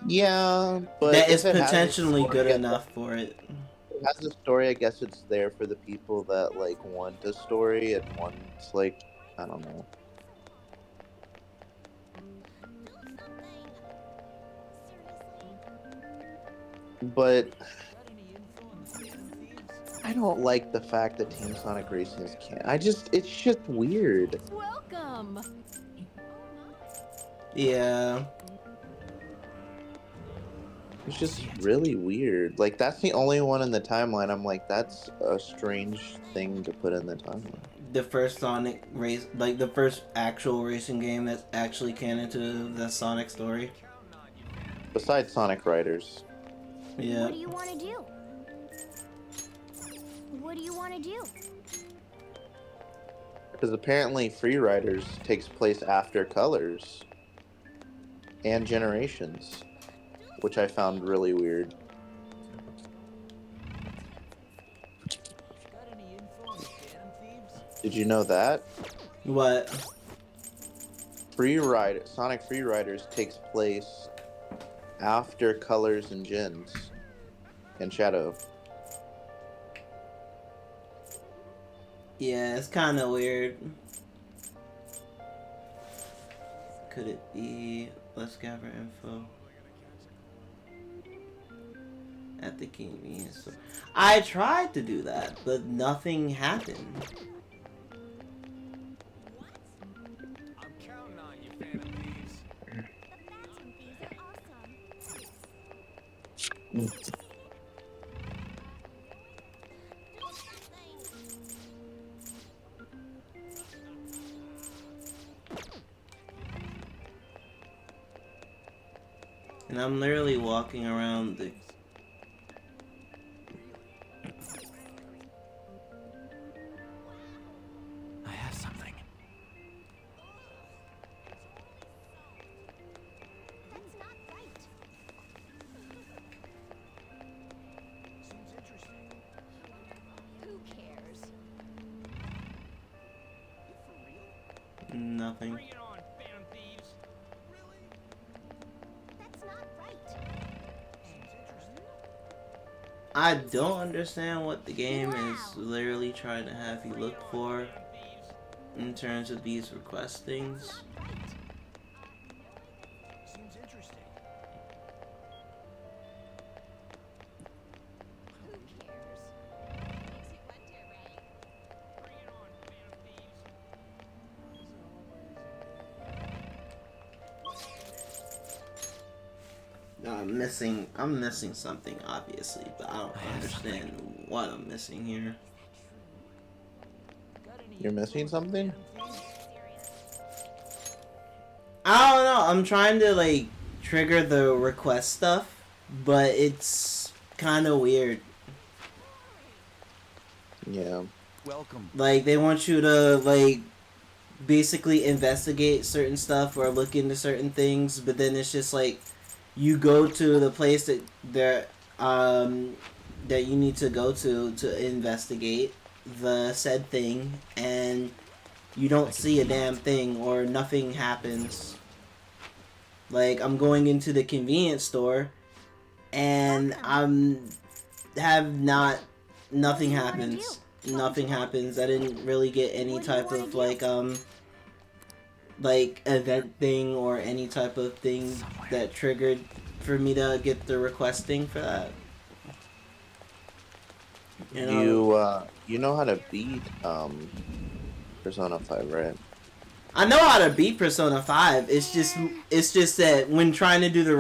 Yeah, but That is if it has a potentially story, good enough for it. If it has a story, I guess it's there for the people that like want a story and wants like, I don't know. But I don't like the fact that Team Sonic Racing is it's just weird. Welcome. Yeah. It's just really weird. Like, that's the only one in the timeline. I'm like, that's a strange thing to put in the timeline. The first Sonic race, like the first actual racing game that's actually canon to the Sonic story. Besides Sonic Riders. Yeah. What do you want to do? What do you want to do? Because apparently Free Riders takes place after Colors and Generations, which I found really weird. Did you know that? What? Sonic Free Riders takes place after Colors and Gens and Shadow. Yeah, it's kind of weird. Could it be? Let's gather info. At the convenience store. I tried to do that, but nothing happened. I'm counting on you, fan of Thieves. And I'm literally walking around the... I have something. That's not right. Seems interesting. Who cares? Nothing. Bring it on, fan of Thieves. Really? That's not right. Seems interesting. I don't understand what the game is literally trying to have you look for in terms of these request things. I'm missing something obviously, but I don't understand what I'm missing here. You're missing something? I don't know. I'm trying to like trigger the request stuff, but it's kind of weird. Yeah. Welcome. Like they want you to like basically investigate certain stuff or look into certain things, but then it's just like you go to the place that you need to go to investigate the said thing, and you don't see a damn thing or nothing happens. Like I'm going into the convenience store and nothing happens. Nothing happens. I didn't really get any type of like event thing or any type of thing that triggered for me to get the requesting for that. You know, You know how to beat Persona 5, right? I know how to beat Persona 5. It's just that when trying to do the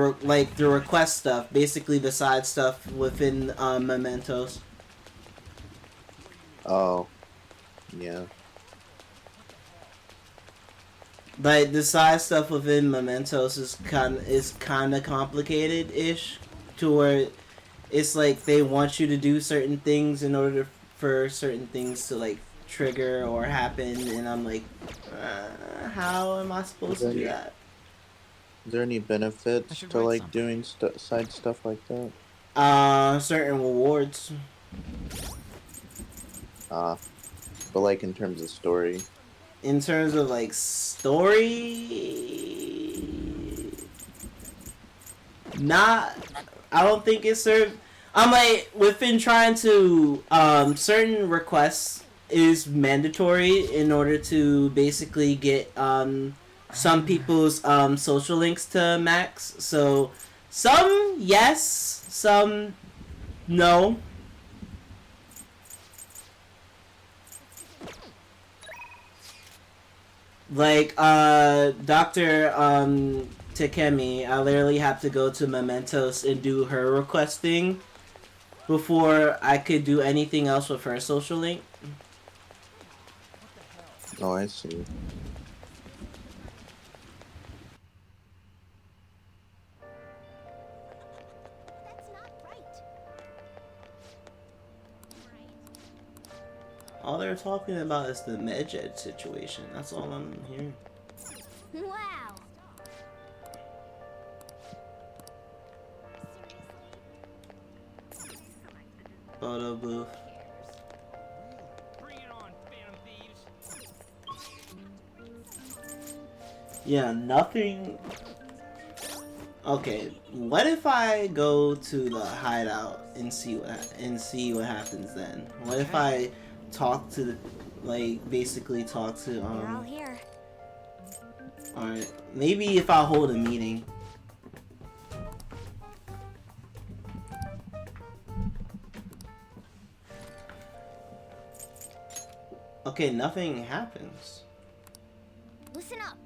request stuff, basically the side stuff within Mementos. Oh, yeah. Like the side stuff within Mementos is kind of complicated ish, to where it's like they want you to do certain things in order for certain things to like trigger or happen, and I'm like, how am I supposed to do that? Is there any benefits to like doing side stuff like that? Certain rewards. But like in terms of story. In terms of like story, not. I don't think it served. I'm like within trying to certain requests is mandatory in order to basically get some people's social links to max. So some yes, some no. Like Dr. Takemi, I literally have to go to Mementos and do her requesting before I could do anything else with her social link. Oh, I see. That's not right. All they're talking about is the Medjed situation. That's all I'm hearing. Wow. Photo booth. Bring it on, Phantom Thieves. Yeah, nothing. Okay, what if I go to the hideout and see what happens then? What if I talk to the, like, basically talk to You're all here. Alright, maybe if I hold a meeting. Okay, nothing happens. Listen up.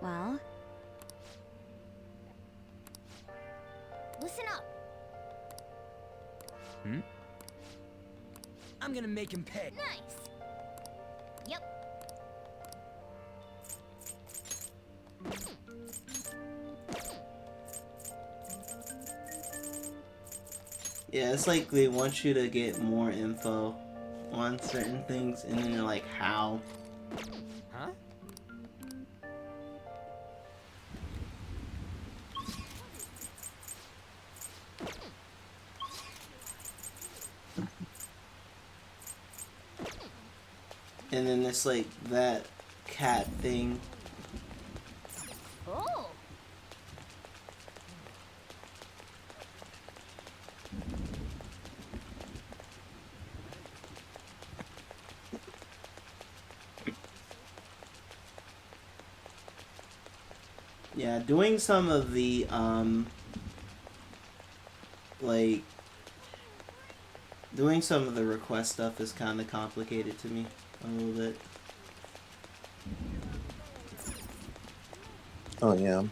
Well, listen up. I'm gonna make him pay. Nice. Yep. Yeah, it's like they want you to get more info on certain things, and then they're like, how? Huh? And then it's like that cat thing. Oh. Yeah, doing some of the like doing some of the request stuff is kind of complicated to me a little bit. Oh yeah.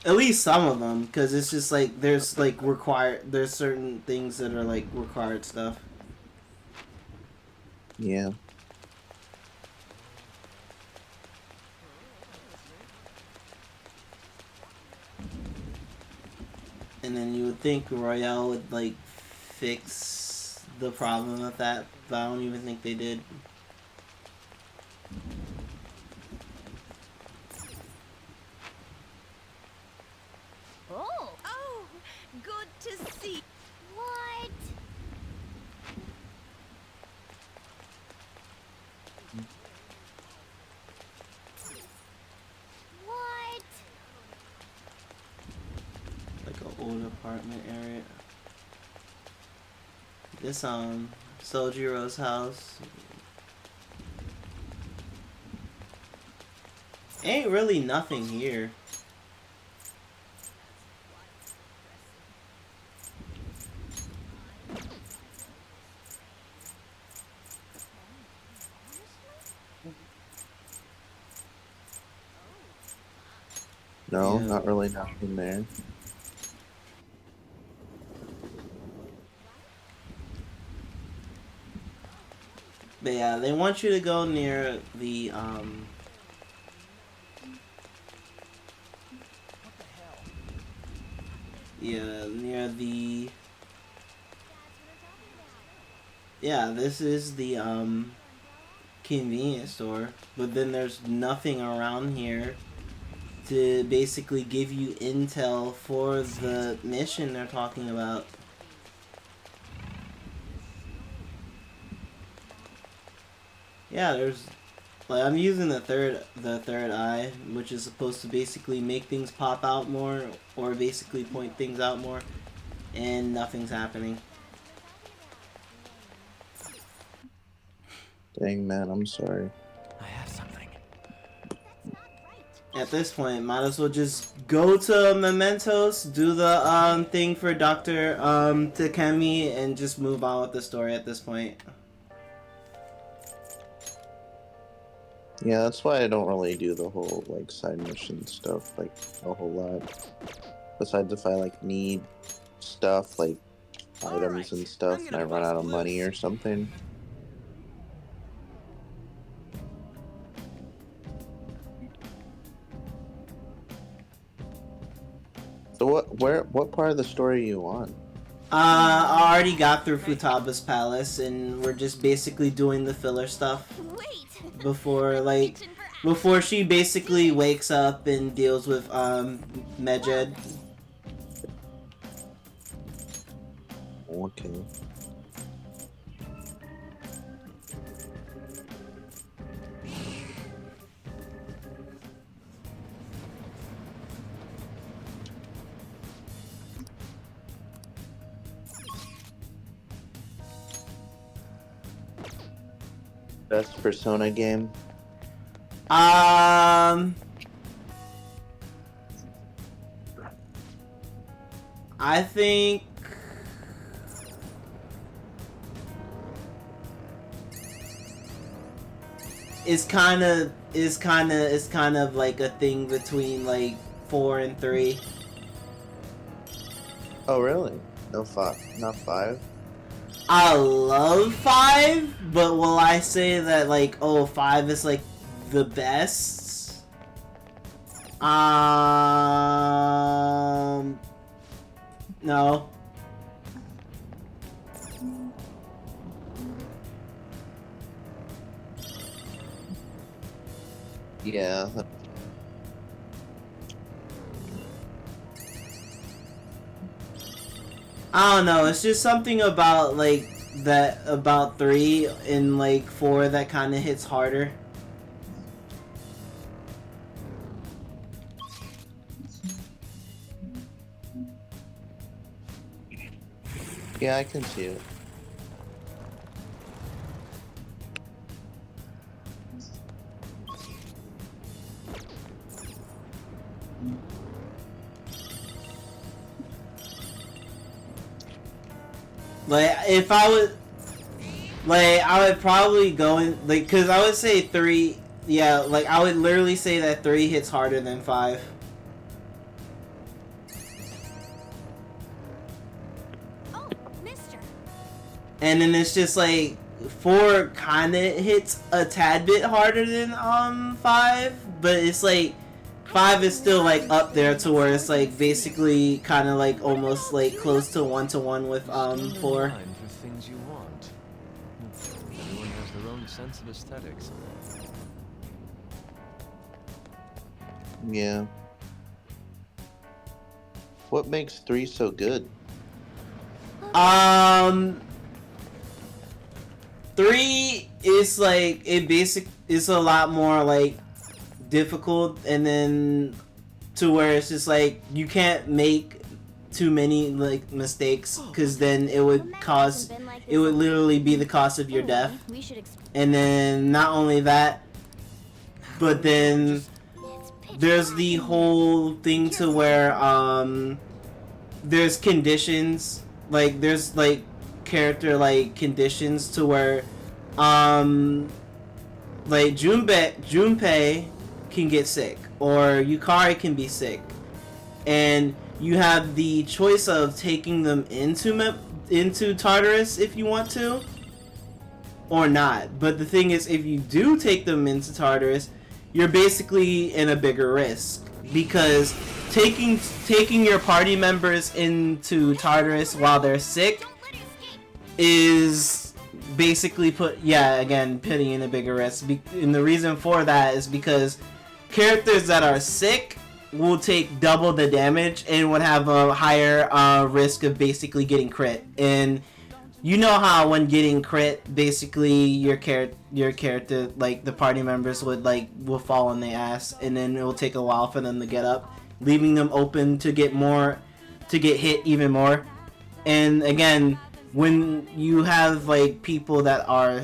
At least some of them, because it's just like there's like required. There's certain things that are like required stuff. Yeah. And then you would think Royale would like fix the problem with that, but I don't even think they did. Oh. Oh, good to see. What? What? Like an old apartment area. This Sojiro's house. Ain't really nothing here. No, Yeah. not really nothing there. But yeah, they want you to go near the yeah, near the yeah, this is the convenience store, but then there's nothing around here to basically give you intel for the mission they're talking about. Yeah, there's like I'm using the third eye, which is supposed to basically make things pop out more or basically point things out more, and nothing's happening. Dang man, I'm sorry. I have something. At this point, might as well just go to Mementos, do the thing for Dr. Takemi, and just move on with the story at this point. Yeah, that's why I don't really do the whole like side mission stuff like a whole lot. Besides if I like need stuff like items and stuff and I run out of money or something. So what part of the story are you on? I already got through Futaba's palace, and we're just basically doing the filler stuff Wait. before she basically wakes up and deals with Medjed. Okay. Best Persona game? I think it's kind of like a thing between like 4 and 3. Oh really? No five, not 5? I love 5, but will I say that like 5 is like the best? No. Yeah. I don't know, it's just something about like that about 3 and like 4 that kind of hits harder. Yeah, I can see it. Like I would probably go in like, cause I would say 3 Yeah, like I would literally say that 3 hits harder than 5. Oh, mister. And then it's just like 4 kind of hits a tad bit harder than 5, but it's like 5 is still like up there to where it's like basically kind of like almost like close to 1-to-1 with 4. Line for things you want. Everyone has their own sense of aesthetics. Yeah. What makes 3 so good? 3 is like it's a lot more like difficult, and then to where it's just like you can't make too many like mistakes, because then it would literally be the cost of your death. We should And then not only that, but then there's the whole thing to where there's conditions, like there's like character like conditions to where like Junpei can get sick, or Yukari can be sick, and you have the choice of taking them into Tartarus if you want to, or not. But the thing is, if you do take them into Tartarus, you're basically in a bigger risk, because taking your party members into Tartarus while they're sick is basically putting in a bigger risk. And the reason for that is because characters that are sick will take double the damage and would have a higher risk of basically getting crit. And you know how when getting crit, basically your character, like the party members will fall on their ass, and then it will take a while for them to get up, leaving them open to get hit even more. And again, when you have like people that are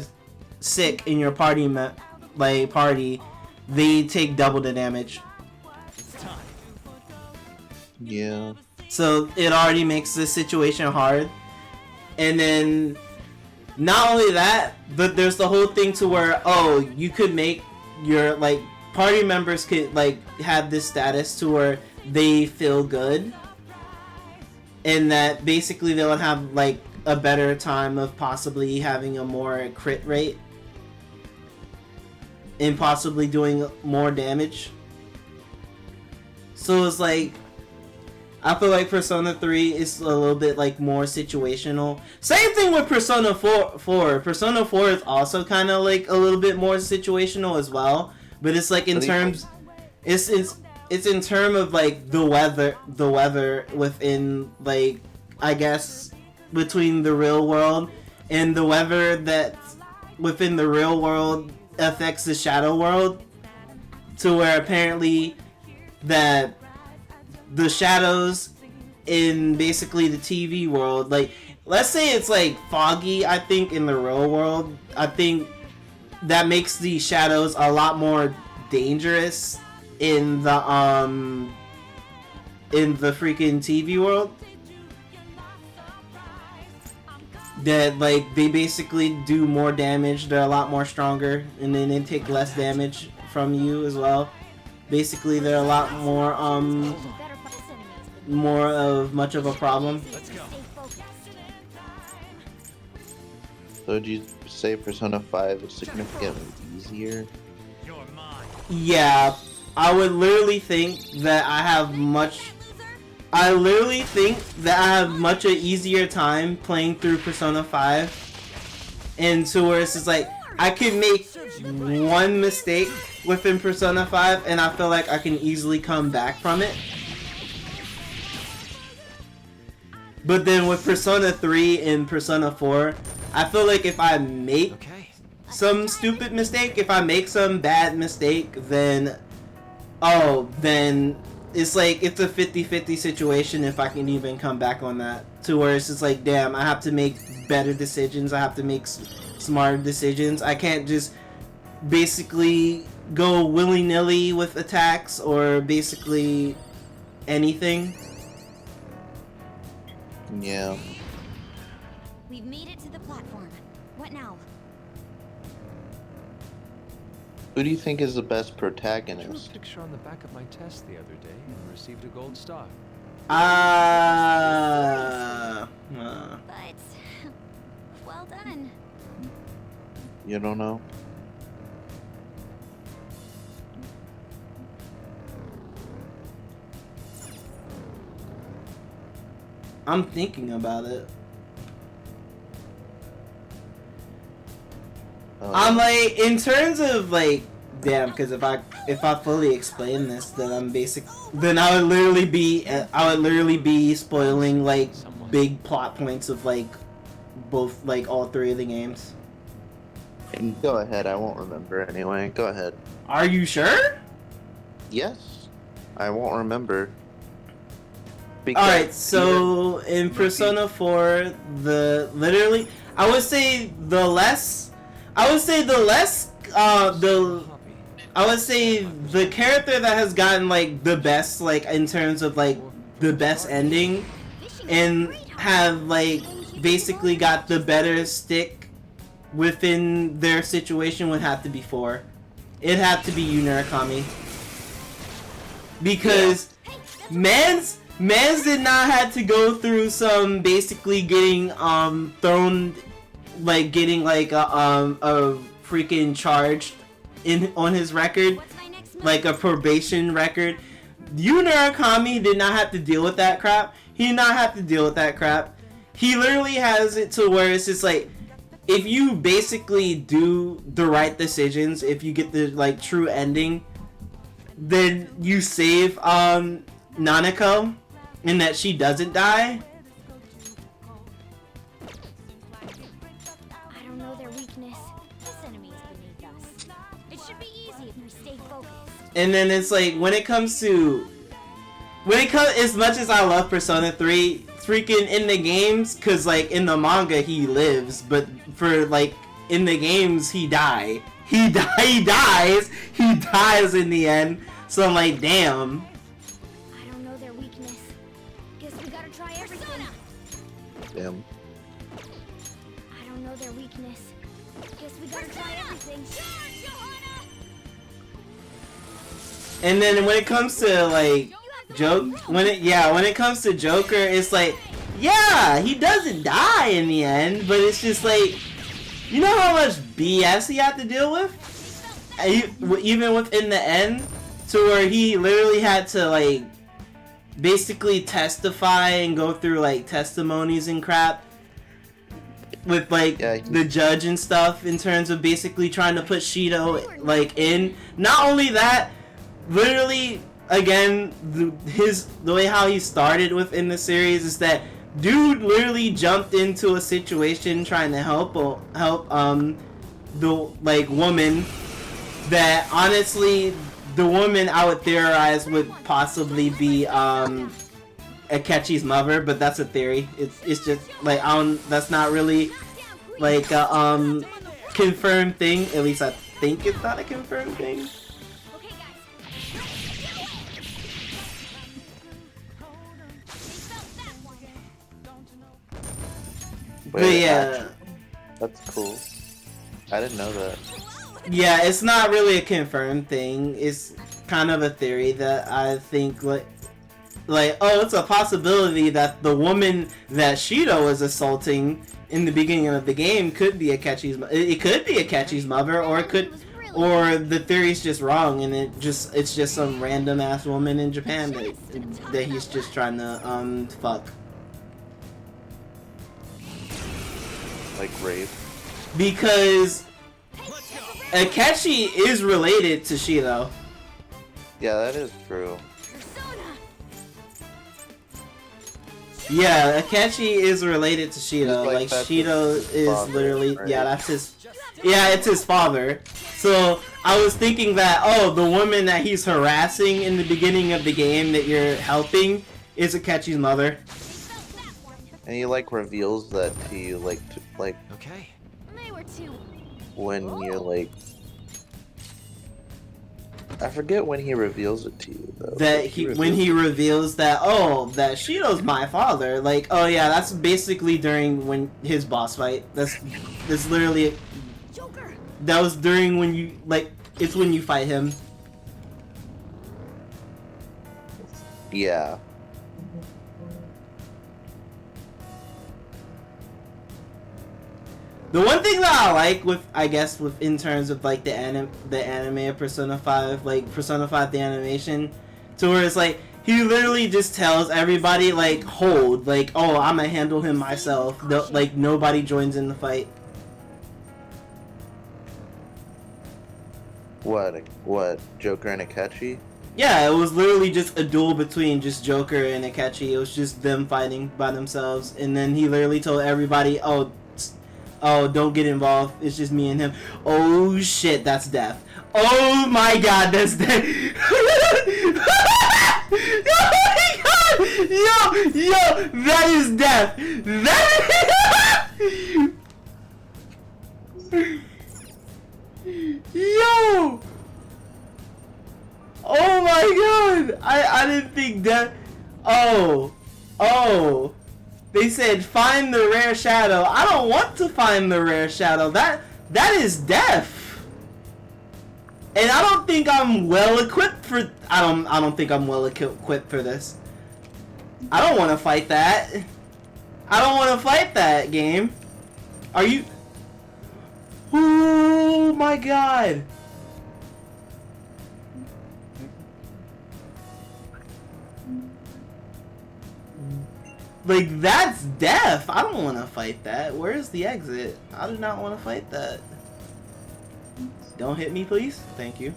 sick in your party, they take double the damage. Yeah. So it already makes the situation hard. And then not only that, but there's the whole thing to where you could make your like party members could like have this status to where they feel good, and that basically they'll have like a better time of possibly having a more crit rate and possibly doing more damage. So it's like, I feel like Persona 3 is a little bit like more situational. Same thing with Persona 4. Persona 4 is also kind of like a little bit more situational as well, but it's like in terms, it's in term of like the weather within, like, I guess between the real world, and the weather that within the real world affects the shadow world, to where apparently that the shadows in basically the TV world, like, let's say it's like foggy, I think in the real world, I think that makes the shadows a lot more dangerous in the freaking TV world. That like they basically do more damage, they're a lot more stronger, and then they take less damage from you as well. Basically they're a lot more of much of a problem. Let's go. So would you say Persona 5 is significantly easier? You're mine. Yeah, I would literally think that I have much a easier time playing through Persona 5, and to where it's just like I could make one mistake within Persona 5 and I feel like I can easily come back from it. But then with Persona 3 and Persona 4, I feel like if I make some stupid mistake, if I make some bad mistake, then it's like it's a 50-50 situation if I can even come back on that. To where it's just like, damn, I have to make better decisions, I have to make smarter decisions. I can't just basically go willy-nilly with attacks or basically anything. Yeah. We've made it to the platform. What now? Who do you think is the best I drew a protagonist? picture on the back of my test the other day and received a gold star. But well done. You don't know? I'm thinking about it. I'm like, in terms of like, damn, because if I fully explain this, then then I would literally be spoiling like big plot points of like both, like all three of the games. Go ahead, I won't remember anyway. Go ahead. Are you sure? Yes, I won't remember. Alright, so in Persona 4, I would say the character that has gotten like the best, like in terms of like the best ending and have like basically got the better stick within their situation would have to be 4. It'd have to be Yu Murakami. Because Mans did not have to go through some basically getting thrown, like getting like a freaking charge on his record, like a probation record. Yu Murakami did not have to deal with that crap. He did not have to deal with that crap. He literally has it to where it's just like, if you basically do the right decisions, if you get the like true ending, then you save Nanako, and that she doesn't die. I don't know their weakness. This enemy's beneath us. It should be easy if we stay focused. And then it's like, when it comes, as much as I love Persona 3, freaking in the games, cause like in the manga he lives, but for like in the games he dies in the end. So I'm like, damn. I don't know their weakness. Guess we gotta try everything. Damn. I don't know their weakness. Guess we gotta try everything. And then when it comes to like when it comes to Joker, it's like, yeah, he doesn't die in the end, but it's just like, you know how much BS he had to deal with, even within the end, to where he literally had to like basically testify and go through like testimonies and crap with like the judge and stuff, in terms of basically trying to put Shido like in. Not only that, literally, again, the way how he started within the series is that dude literally jumped into a situation trying to help the like woman that honestly, the woman I would theorize would possibly be Akechi's mother, but that's a theory. It's just like, that's not really like a confirmed thing. At least I think it's not a confirmed thing. But yeah, that's cool. I didn't know that. Yeah, it's not really a confirmed thing. It's kind of a theory that I think like oh, it's a possibility that the woman that Shido was assaulting in the beginning of the game could be Akechi's. It could be Akechi's mother, or or the theory's just wrong, and it's just some random ass woman in Japan that he's just trying to fuck. Like rape. Because Akechi is related to Shido. Yeah, that is true. Yeah, Akechi is related to Shido. Like Shido is father, literally, right? yeah, that's his. Yeah, it's his father. So I was thinking that, oh, the woman that he's harassing in the beginning of the game that you're helping is Akechi's mother. And he like reveals that to you, like Okay. They were too. when you're like, I forget when he reveals it to you though. That when he reveals that, oh, that Shido's my father. Like, oh yeah, that's basically during when his boss fight. That's literally. Joker. That was during when you like It's when you fight him. Yeah. The one thing that I like with, I guess, with in terms of like the anime of Persona 5, like Persona 5 the animation, to where it's like he literally just tells everybody like hold, like, oh, I'm gonna handle him myself. Like nobody joins in the fight. What? Joker and Akechi? Yeah, it was literally just a duel between just Joker and Akechi. It was just them fighting by themselves, and then he literally told everybody, oh, don't get involved. It's just me and him. Oh shit, that's death. Oh my god, that's death. Oh my god! Yo, that is death. That is... Yo! Oh my god! I didn't think that... Oh. They said find the rare shadow. I don't want to find the rare shadow. That is death. And I don't think I'm well equipped for... I don't think I'm well equipped for this. I don't want to fight that. I don't want to fight that game. Are you... Oh my god. Like, that's death. I don't want to fight that. Where's the exit? I do not want to fight that. Don't hit me, please. Thank you.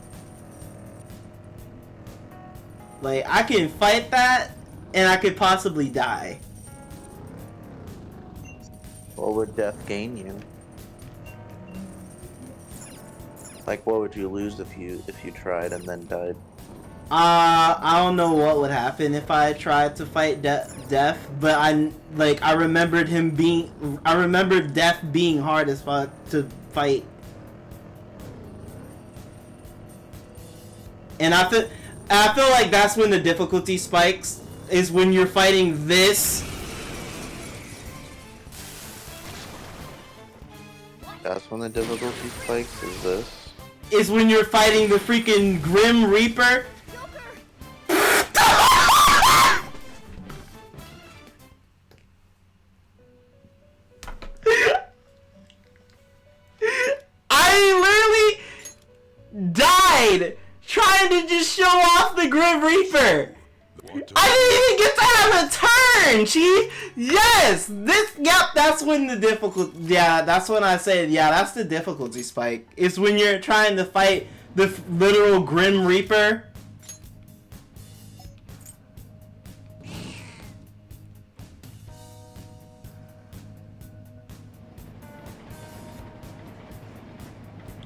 Like, I can fight that, and I could possibly die. What would death gain you? Like, what would you lose if you tried and then died? I don't know what would happen if I tried to fight death, but I remembered death being hard as fuck to fight. And I feel like that's when the difficulty spikes, is when you're fighting this. That's when the difficulty spikes, is this? Is when you're fighting the freaking Grim Reaper. I literally died trying to just show off the Grim Reaper. I didn't even get to have a turn, chief. Yes, that's when the difficulty. Yeah, that's when I said, yeah, that's the difficulty spike. It's when you're trying to fight the literal Grim Reaper.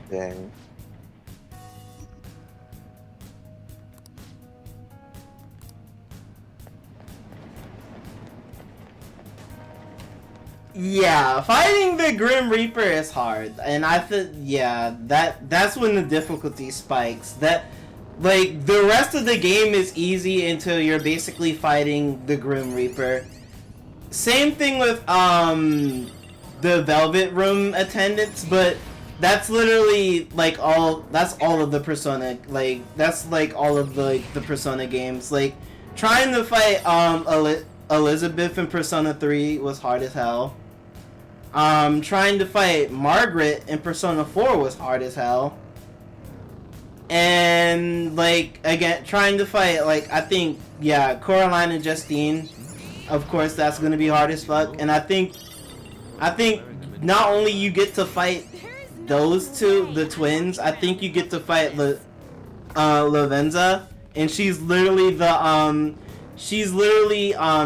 Dang. Yeah, fighting the Grim Reaper is hard, and I think, yeah, that's when the difficulty spikes. That, like, the rest of the game is easy until you're basically fighting the Grim Reaper. Same thing with the Velvet Room attendants, but that's literally like that's all of the Persona, like that's like all of the Persona games. Like trying to fight Elizabeth in Persona 3 was hard as hell. Trying to fight Margaret in Persona 4 was hard as hell. And like again, trying to fight, like, I think, yeah, Coraline and Justine, of course that's gonna be hard as fuck. And I think not only you get to fight those two, the twins, I think you get to fight Lavenza, and she's literally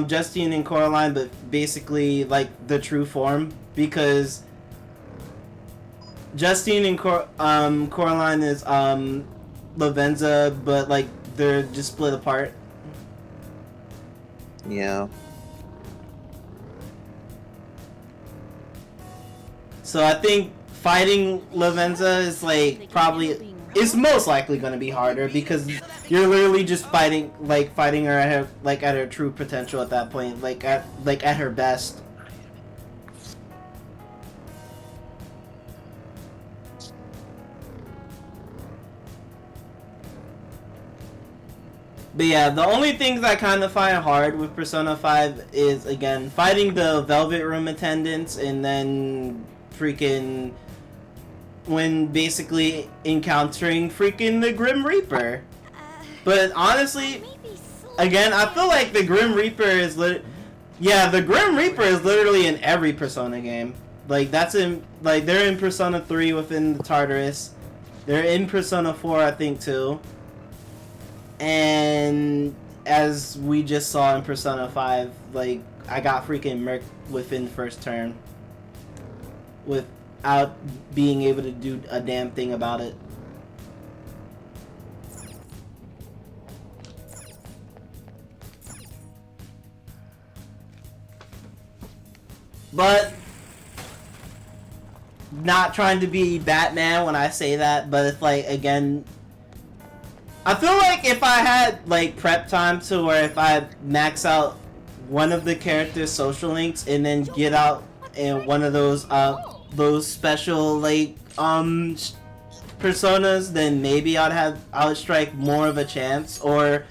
Justine and Coraline, but basically like the true form, because Justine and Coraline is Lavenza, but like they're just split apart. Yeah. So I think fighting Lavenza is like probably, it's most likely going to be harder, because you're literally just fighting her at her true potential at that point, like at her best. But yeah, the only things I kind of find hard with Persona 5 is, again, fighting the Velvet Room attendants and then freaking when basically encountering freaking the Grim Reaper. But honestly, again, I feel like the Grim Reaper is the Grim Reaper is literally in every Persona game. Like, that's in, like, they're in Persona 3 within the Tartarus. They're in Persona 4, I think, too. And as we just saw in Persona 5, like, I got freaking murked within first turn without being able to do a damn thing about it. But not trying to be Batman when I say that, but it's like, again, I feel like if I had like prep time to where if I max out one of the characters' social links and then get out in one of those special like personas, then maybe I would strike more of a chance. Or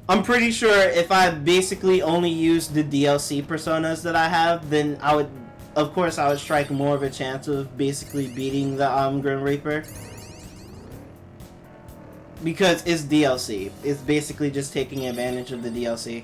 I'm pretty sure if I basically only use the DLC personas that I have, then I would strike more of a chance of basically beating the Grim Reaper. Because it's DLC. It's basically just taking advantage of the DLC.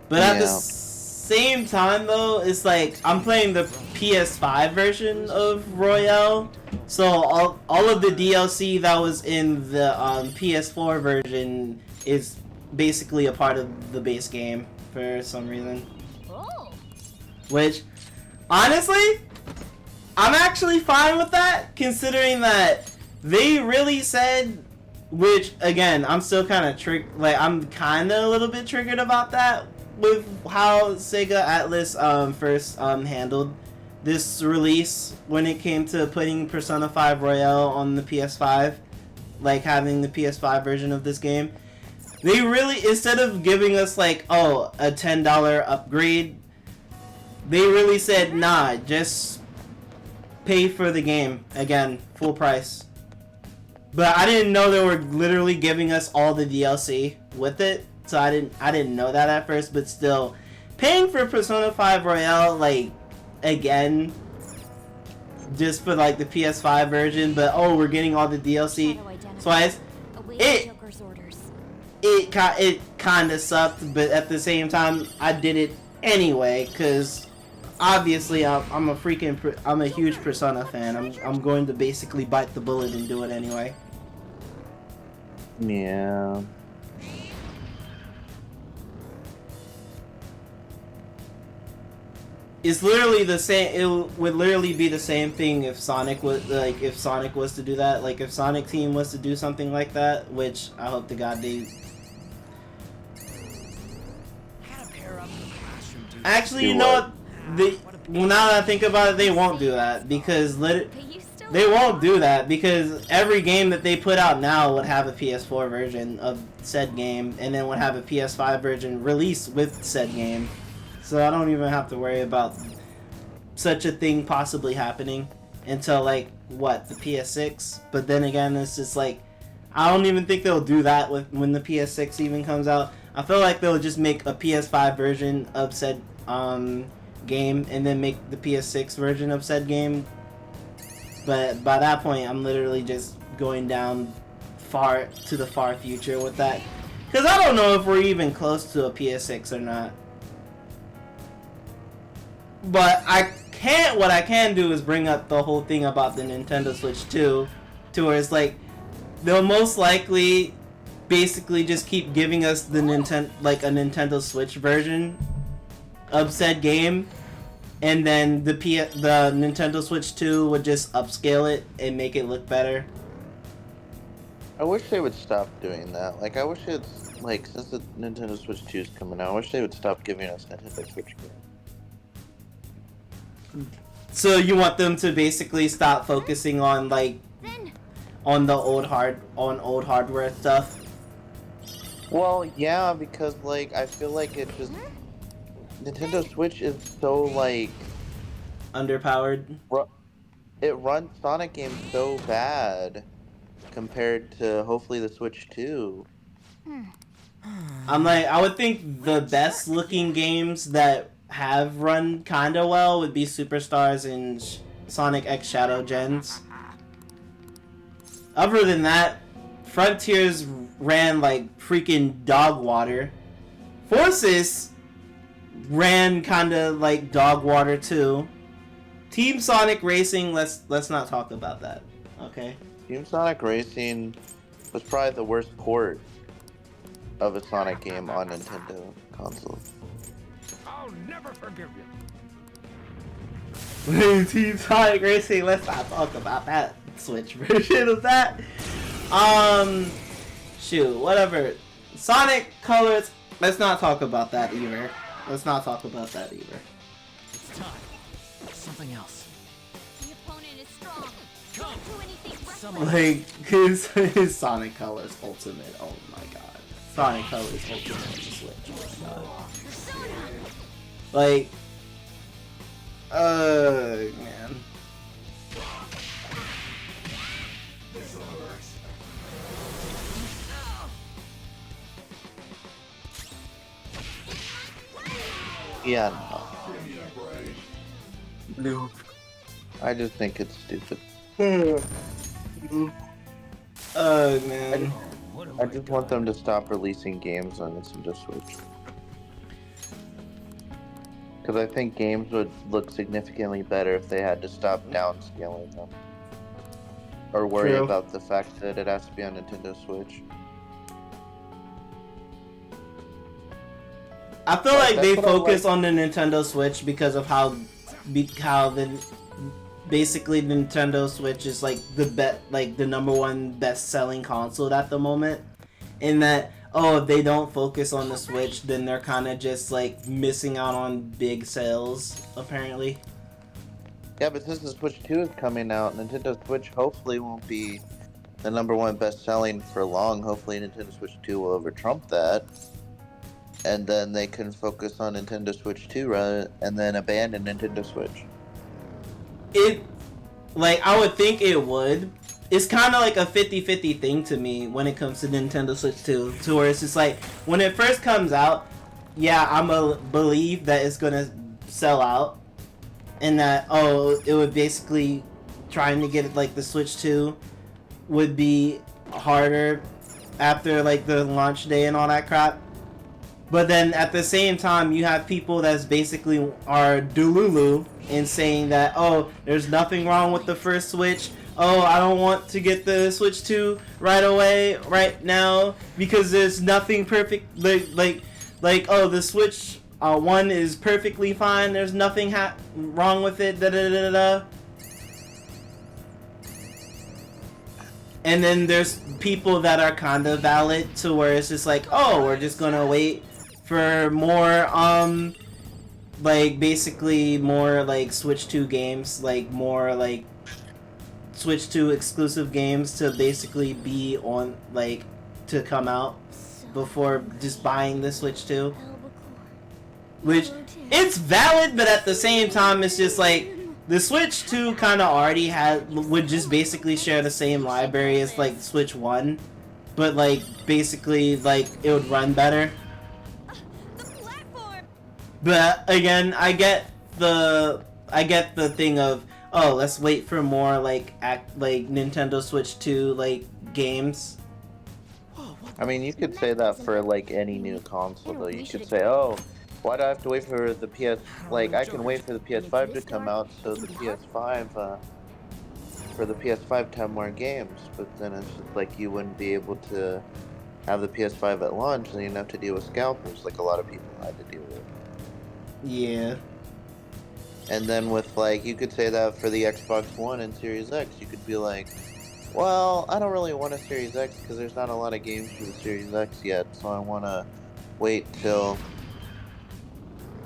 But at the same time, though, it's like I'm playing the PS5 version of Royale, so all of the DLC that was in the PS4 version is basically a part of the base game for some reason. Which, honestly, I'm actually fine with that, considering that they really said, which, again, I'm still kind of I'm kind of a little bit triggered about that with how Sega Atlas first handled this release when it came to putting Persona 5 Royale on the PS5, like having the PS5 version of this game. They really, instead of giving us like, oh, a $10 upgrade, they really said, nah, just pay for the game again, full price. But I didn't know they were literally giving us all the DLC with it, so I didn't know that at first. But still, paying for Persona 5 Royale, like, again, just for like the PS5 version, but oh, we're getting all the DLC. So it kind of sucked, but at the same time, I did it anyway, because obviously I'm a huge Persona fan. I'm going to basically bite the bullet and do it anyway. Yeah. It's literally the same. It would literally be the same thing if Sonic was to do that. Like if Sonic Team was to do something like that, which I hope to God they. Actually, you know what? Now that I think about it, they won't do that because they won't do that because every game that they put out now would have a PS4 version of said game, and then would have a PS5 version released with said game. So I don't even have to worry about such a thing possibly happening until like what, the PS6. But then again, it's just like I don't even think they'll do that when the PS6 even comes out. I feel like they'll just make a PS5 version of said game and then make the PS6 version of said game. But by that point, I'm literally just going down far to the far future with that, because I don't know if we're even close to a PS6 or not. But what I can do is bring up the whole thing about the Nintendo Switch 2, to where it's like they'll most likely basically just keep giving us the Nintendo Switch version of said game, and then the Nintendo Switch 2 would just upscale it and make it look better. I wish they would stop doing that. Like, I wish it's like, since the Nintendo Switch 2 is coming out, I wish they would stop giving us Nintendo Switch games. So you want them to basically stop focusing on like on old hardware stuff? Well, yeah, because like I feel like it just Nintendo Switch is so like underpowered. It runs Sonic games so bad compared to hopefully the Switch 2. I'm like, I would think the best looking games that have run kinda well would be Superstars and Sonic X Shadow Gens. Other than that, Frontiers ran like freaking dog water. Forces ran kinda like dog water too. Team Sonic Racing, let's not talk about that. Okay. Team Sonic Racing was probably the worst port of a Sonic game on Nintendo console. I'll never forgive you. Team Sonic Racing, let's not talk about that Switch version of that. Shoot, whatever. Sonic Colors, let's not talk about that either. Let's not talk about that either. It's time. Something else. The opponent is strong. Don't do anything reckless. Someone. Like, his Sonic Colors Ultimate, oh my god. Sonic Colors Ultimate on the Switch, oh my god. Persona. Like, man. Yeah, no. I just think it's stupid. Man. I just want them to stop releasing games on Nintendo Switch. Because I think games would look significantly better if they had to stop downscaling them. Or worry True. about the fact that it has to be on Nintendo Switch. I feel like That's they what I focus like. on the Nintendo Switch because of how basically Nintendo Switch is like the number one best selling console at the moment. In that, if they don't focus on the Switch, then they're kind of just like missing out on big sales apparently. Yeah, but since the Switch 2 is coming out, Nintendo Switch hopefully won't be the number one best selling for long. Hopefully Nintendo Switch 2 will over trump that. And then they can focus on Nintendo Switch 2 and then abandon Nintendo Switch. I would think it would. It's kind of like a 50-50 thing to me when it comes to Nintendo Switch 2. To where it's just like, when it first comes out, yeah, I'm a believe that it's going to sell out. And that, it would basically, trying to get like the Switch 2 would be harder after like the launch day and all that crap. But then at the same time, you have people that's basically are Delulu in saying that, there's nothing wrong with the first Switch. I don't want to get the Switch 2 right away, right now, because there's nothing perfect. The Switch 1 is perfectly fine. There's nothing wrong with it. Da da da da. And then there's people that are kind of valid to where it's just like, we're just gonna wait for more, basically more, Switch 2 games, more, Switch 2 exclusive games to basically be on, to come out before just buying the Switch 2. Which, it's valid, but at the same time, it's just the Switch 2 kind of already would just basically share the same library as, Switch 1. But, basically, it would run better. But again, I get the thing of let's wait for more Nintendo Switch 2 games. I mean, you could say that for any new console though. You could say, why do I have to wait for the PS? I can wait for the PS5 to come out, so the PS5 for the PS5 to have more games. But then it's just you wouldn't be able to have the PS5 at launch, and you'd have to deal with scalpers, like a lot of people had to deal with. Yeah. And then with you could say that for the Xbox One and Series X, you could be like, well, I don't really want a Series X because there's not a lot of games for the Series X yet, so I want to wait till...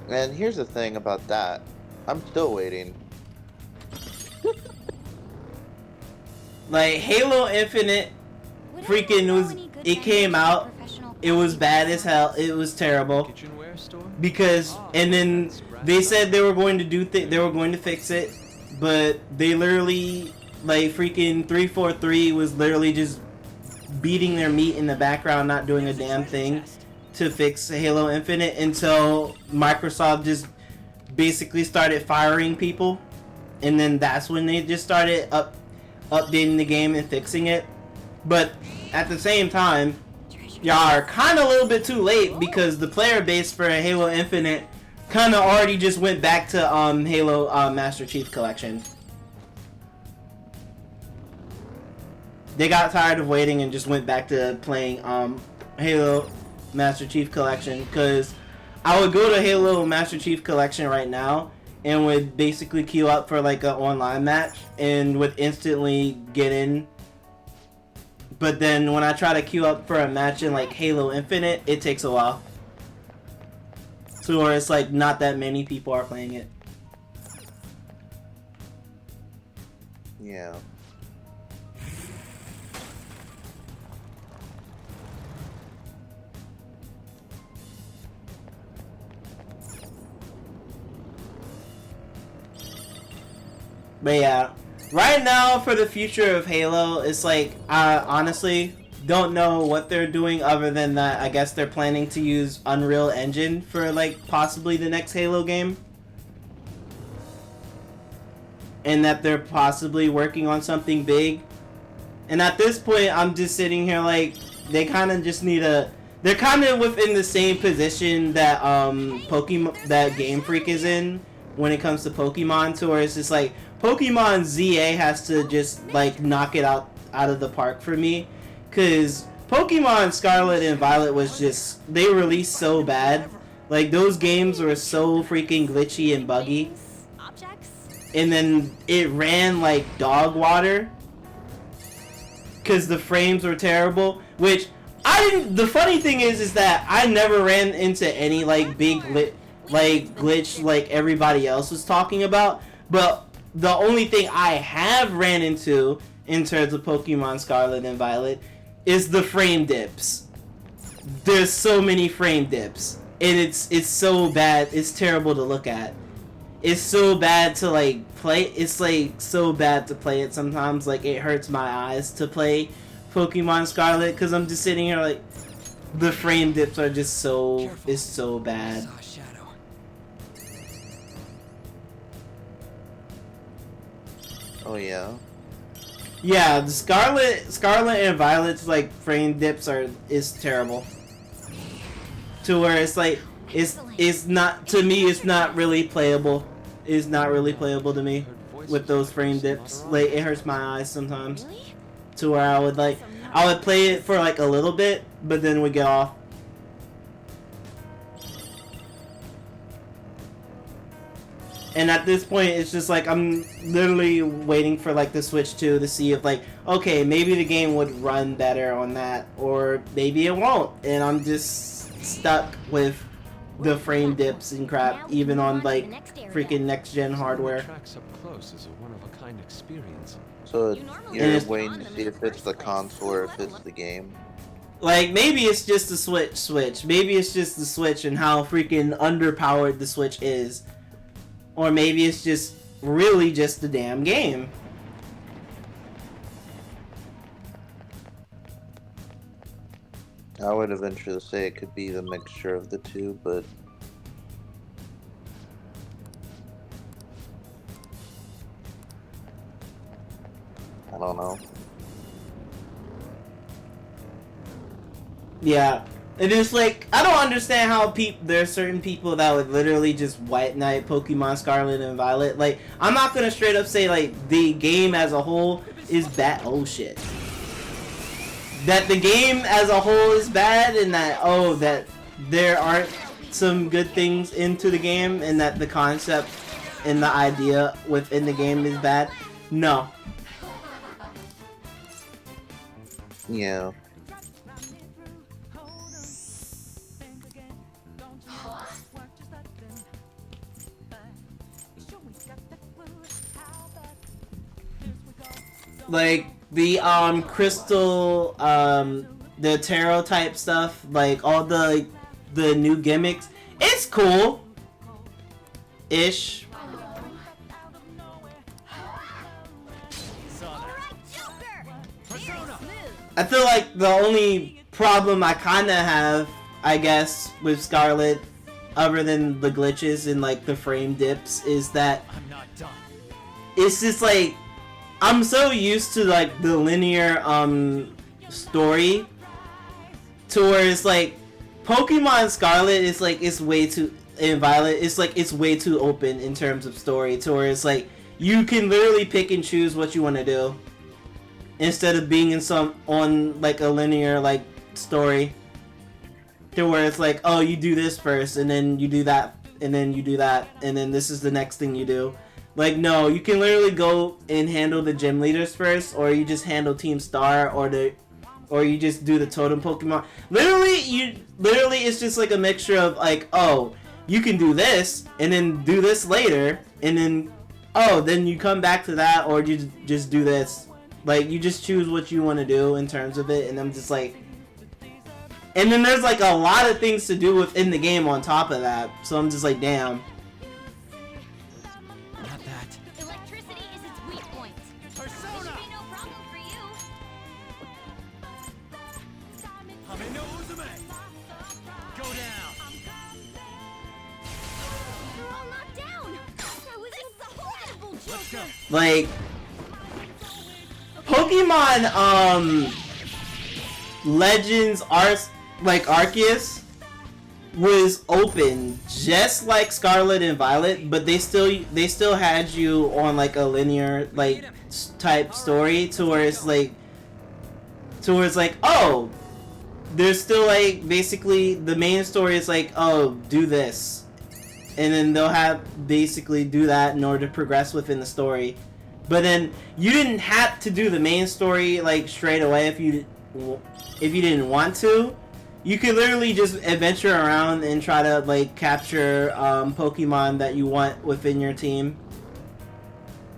And here's the thing about that. I'm still waiting. Halo Infinite, it came out, it was bad as hell, it was terrible. Kitchenware store? Because, and then They said they were going to they were going to fix it, but they literally, like, freaking 343 was literally just beating their meat in the background, not doing a damn thing to fix Halo Infinite until Microsoft just basically started firing people, and then that's when they just started updating the game and fixing it. But at the same time, y'all are kind of a little bit too late, because the player base for Halo Infinite kind of already just went back to Halo Master Chief Collection. They got tired of waiting and just went back to playing Halo Master Chief Collection, because I would go to Halo Master Chief Collection right now and would basically queue up for like an online match and would instantly get in. But then when I try to queue up for a match in like Halo Infinite, it takes a while. So where it's like not that many people are playing it. Yeah. But yeah, right now for the future of Halo, it's like, I honestly don't know what they're doing other than that I guess they're planning to use Unreal Engine for like possibly the next Halo game. And that they're possibly working on something big. And at this point, I'm just sitting here like, they kind of just need a... They're kind of within the same position that that Game Freak is in when it comes to Pokemon, to where it's just like, Pokemon ZA has to just like knock it out of the park for me, because Pokemon Scarlet and Violet was just, they released so bad. Like, those games were so freaking glitchy and buggy, and then it ran like dog water because the frames were terrible. Which I didn't. The funny thing is that I never ran into any like big glitch like everybody else was talking about, but the only thing I have ran into in terms of Pokemon Scarlet and Violet is the frame dips. There's so many frame dips, and it's so bad. It's terrible to look at. It's so bad to like play. It's like so bad to play it sometimes. Like, it hurts my eyes to play Pokemon Scarlet, because I'm just sitting here like, the frame dips are just so, it's so bad. Oh yeah. Yeah, the Scarlet and Violet's like frame dips is terrible. To where it's like, it's not, to me, it's not really playable. It's not really playable to me with those frame dips. Like, it hurts my eyes sometimes. To where I would play it for like a little bit, but then would get off. And at this point, it's just like, I'm literally waiting for like the Switch 2 to see if like, okay, maybe the game would run better on that, or maybe it won't. And I'm just stuck with the frame dips and crap, even on like freaking next gen hardware. Tracks up close is a one-of-a-kind experience. So you're waiting to see if it's the console or if it's the game. Like, maybe it's just the Switch. Maybe it's just the Switch and how freaking underpowered the Switch is. Or maybe it's just really just the damn game. I would eventually say it could be the mixture of the two, but I don't know. Yeah. It is like, I don't understand how there's certain people that would literally just white knight Pokemon Scarlet and Violet. Like, I'm not gonna straight up say like the game as a whole is bad. Oh shit. That the game as a whole is bad, and that that there aren't some good things into the game, and that the concept and the idea within the game is bad. No. Yeah. Like the crystal, the tarot type stuff, like all the new gimmicks, it's cool. ish. I feel like the only problem I kind of have, I guess, with Scarlet, other than the glitches and like the frame dips, is that it's just like I'm so used to like the linear story to where it's like Pokemon Scarlet is like it's way too, and Violet it's like it's way too open in terms of story to where it's like you can literally pick and choose what you want to do instead of being in some on like a linear like story to where it's like, oh, you do this first and then you do that and then you do that and then this is the next thing you do. Like, no, you can literally go and handle the gym leaders first, or you just handle Team Star, or you just do the totem Pokemon. Literally it's just like a mixture of like, oh, you can do this and then do this later and then oh, then you come back to that, or you just do this. Like, you just choose what you want to do in terms of it, and I'm just like... And then there's, like, a lot of things to do within the game on top of that, so I'm just like, damn. Not that. Electricity is its weak point. There should be no problem for you. Go down. You're all knocked down. That was incredible, Joker. Like... Pokemon, Legends Arceus was open just like Scarlet and Violet, but they still had you on like a linear like type story to where it's like oh, there's still like basically the main story is like, oh, do this, and then they'll have basically do that in order to progress within the story. But then you didn't have to do the main story like straight away if you didn't want to. You could literally just adventure around and try to like capture Pokemon that you want within your team,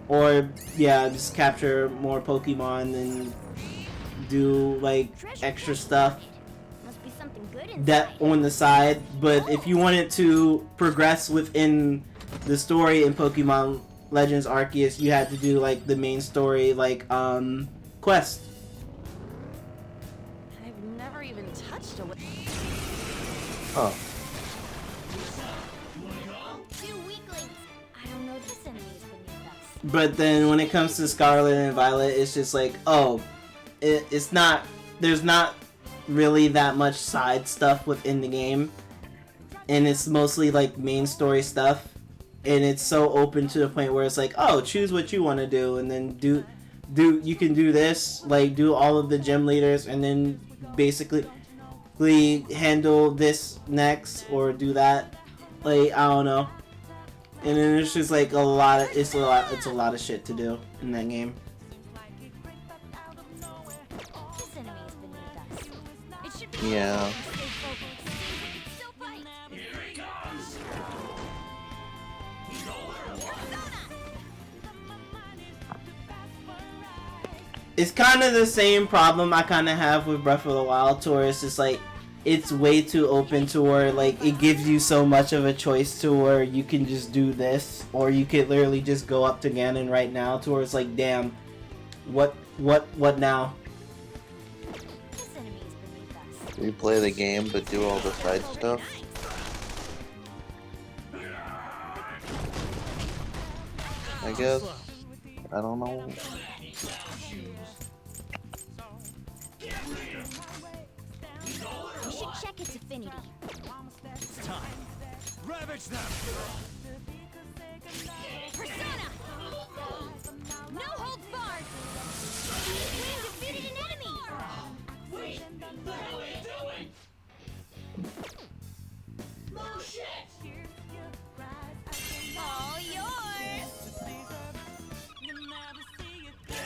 or yeah, just capture more Pokemon and do like extra stuff Must be something good inside. that on the side. But if you wanted to progress within the story in Pokemon Legends Arceus, you had to do like the main story like quest. I've never even touched a Oh. Two weaklings. I don't know this enemy's beneath us. But then when it comes to Scarlet and Violet, it's just like, oh, it's not, there's not really that much side stuff within the game, and it's mostly like main story stuff. And it's so open to the point where it's like, oh, choose what you want to do, and then do you can do this, like do all of the gym leaders, and then basically handle this next or do that. Like, I don't know. And then it's just like it's a lot of shit to do in that game. This enemy is beneath us. It should be Yeah. stay focused. Still fight. It's kind of the same problem I kind of have with Breath of the Wild, to where it's just like, it's way too open to where like it gives you so much of a choice to where you can just do this, or you could literally just go up to Ganon right now, to where it's like, damn, what now? This enemy is beneath us. You play the game but do all the side stuff? I guess. I don't know. We should check its affinity. It's time. Ravage them. Persona! No holds barred! Flame defeated an enemy! All yours!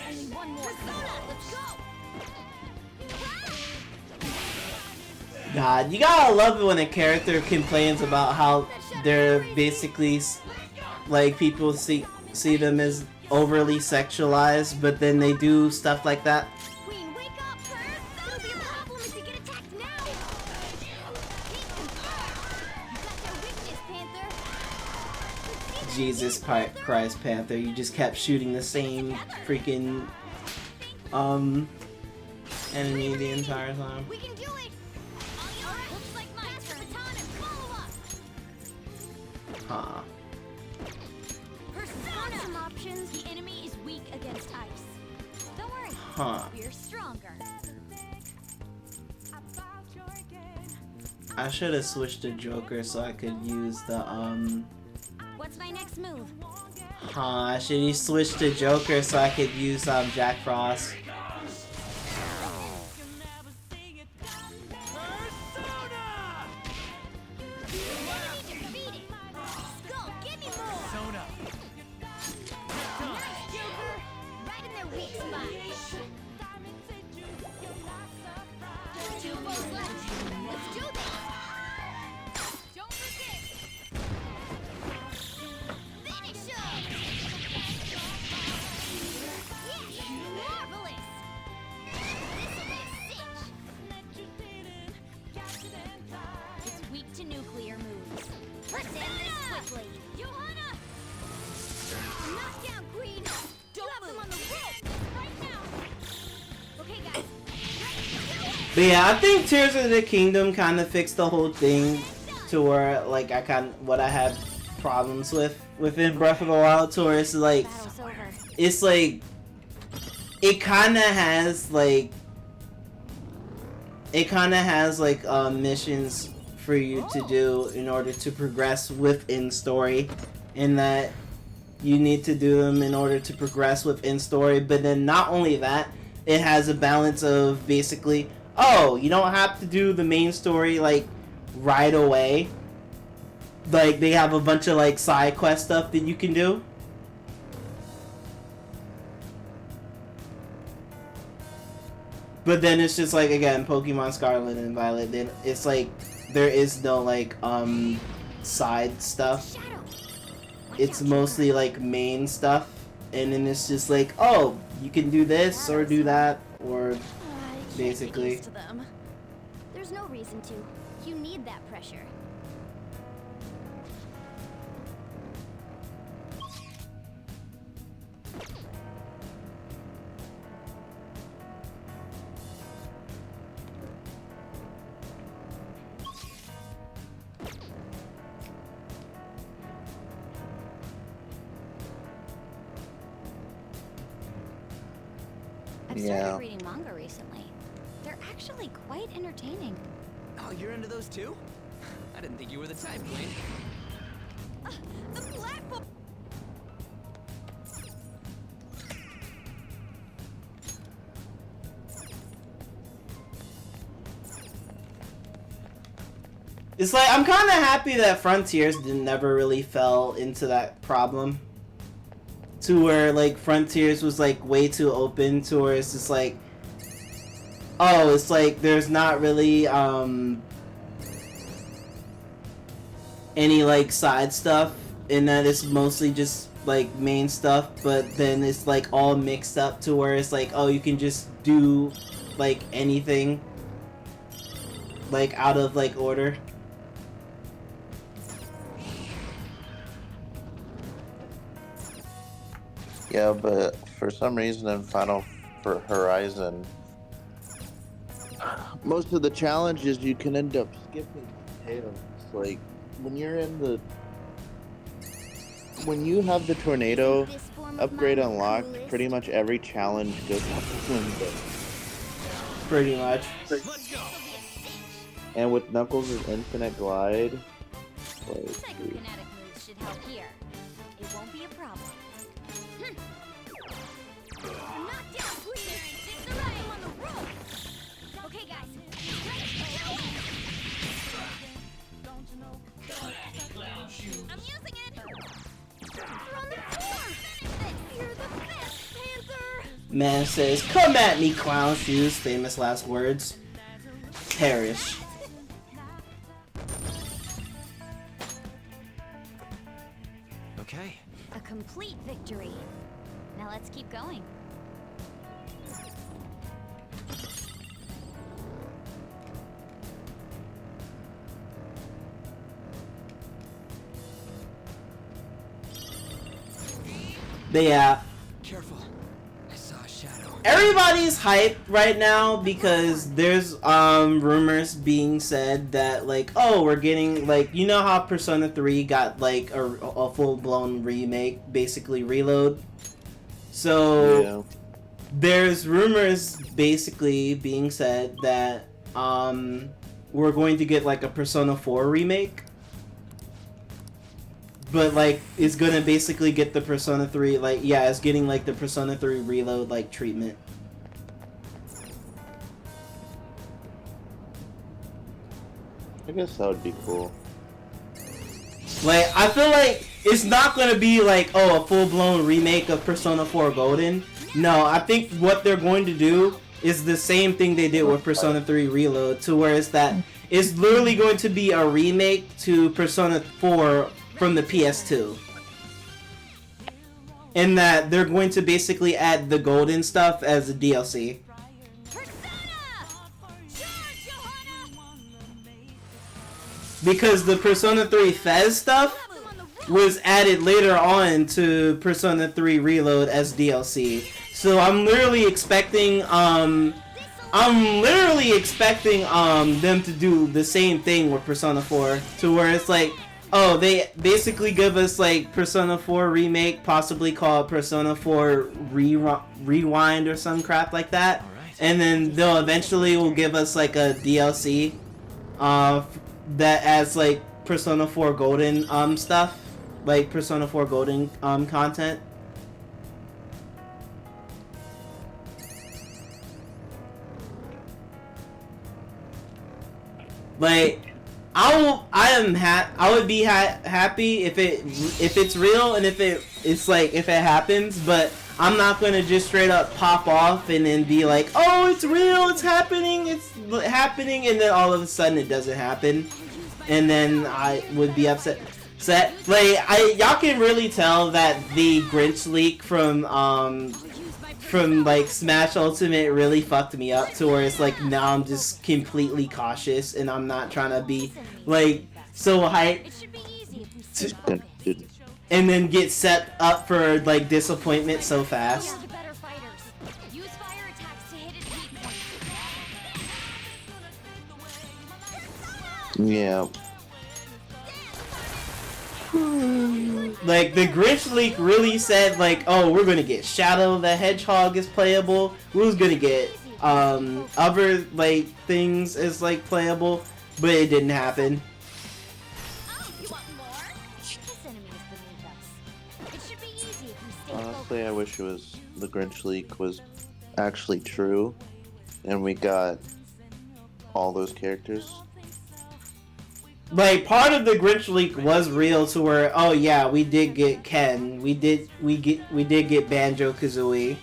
Only one more. Persona, let's go! God, you gotta love it when a character complains about how they're basically like people see them as overly sexualized, but then they do stuff like that. Queen, wake up! It'll be a problem if you get attacked now! You got their weakness, Panther! Jesus Christ, Panther. You just kept shooting the same freaking enemy the entire time. We can do it! Alright, looks like my turn. Baton and follow up! Huh. Persona! Some options. The enemy is weak against ice. Don't worry. Huh. We're stronger. I should have switched to Joker so I could use the What's my next move? Huh, I should have switched to Joker so I could use Jack Frost. But yeah, I think Tears of the Kingdom kind of fixed the whole thing to where, like, what I had problems with within Breath of the Wild, to where it's like, it kind of has missions for you to do in order to progress within story, in that you need to do them in order to progress within story. But then not only that, it has a balance of basically, oh, you don't have to do the main story like right away. Like, they have a bunch of like side quest stuff that you can do. But then it's just like, again, Pokemon Scarlet and Violet, then it's like there is no like side stuff. It's mostly like main stuff, and then it's just like, oh, you can do this or do that, or basically. To them. There's no reason to. You need that pressure. I've started reading manga recently. They're actually quite entertaining. Oh, you're into those too? I didn't think you were the type, Queen. The platform. It's like, I'm kind of happy that Frontiers never really fell into that problem. To where, like, Frontiers was, like, way too open, to where it's just like, oh, it's like, there's not really, any, like, side stuff, and that it's mostly just, like, main stuff, but then it's, like, all mixed up to where it's like, oh, you can just do, like, anything, like, out of, like, order. Yeah, but for some reason in for Horizon, most of the challenges you can end up skipping potatoes. Like, when you have the tornado upgrade unlocked, pretty much every challenge goes out the window. Pretty much. And with Knuckles' infinite glide, like, Psychokinetic moves should help here. It won't be a problem. Knock down Queen and hit the right on the rope. Okay, guys. I'm using it. You're on the floor. You're the best, Panther. Man says, "Come at me, clown shoes." Famous last words. Perish. Okay. A complete victory. Now let's keep going. But yeah, Careful. I saw a shadow. everybody's hyped right now because there's rumors being said that like, oh, we're getting like, you know how Persona 3 got like a full-blown remake, basically Reload. So Yeah. there's rumors basically being said that we're going to get like a Persona 4 remake. But like it's gonna basically get the Persona 3 like, yeah, it's getting like the Persona 3 Reload like treatment. I guess that would be cool. Like, I feel like it's not gonna be like, oh, a full-blown remake of Persona 4 Golden. No, I think what they're going to do is the same thing they did with Persona 3 Reload, to where it's literally going to be a remake to Persona 4 from the PS2. In that they're going to basically add the Golden stuff as a DLC. Because the Persona 3 Fez stuff was added later on to Persona 3 Reload as DLC. So I'm literally expecting them to do the same thing with Persona 4, to where it's like, oh, they basically give us like Persona 4 remake, possibly called Persona 4 Rewind or some crap like that, and then they'll eventually will give us like a DLC that adds like Persona 4 Golden stuff, like Persona 4 Golden content. Like, I would be happy if it's real and if it happens, but I'm not gonna just straight up pop off and then be like, oh, it's real, it's happening, and then all of a sudden it doesn't happen, and then I would be upset. Like, y'all can really tell that the Grinch leak from like Smash Ultimate really fucked me up, to where it's like now I'm just completely cautious and I'm not trying to be like so hyped and then get set up for like disappointment so fast. Yeah. Like, the Grinch leak really said like, oh, we're gonna get Shadow the Hedgehog is playable, we was gonna get other like things as like playable, but it didn't happen. Honestly, I wish the Grinch leak was actually true, and we got all those characters. Like, part of the Grinch leak was real, to where, oh yeah, we did get Ken, we did get Banjo-Kazooie.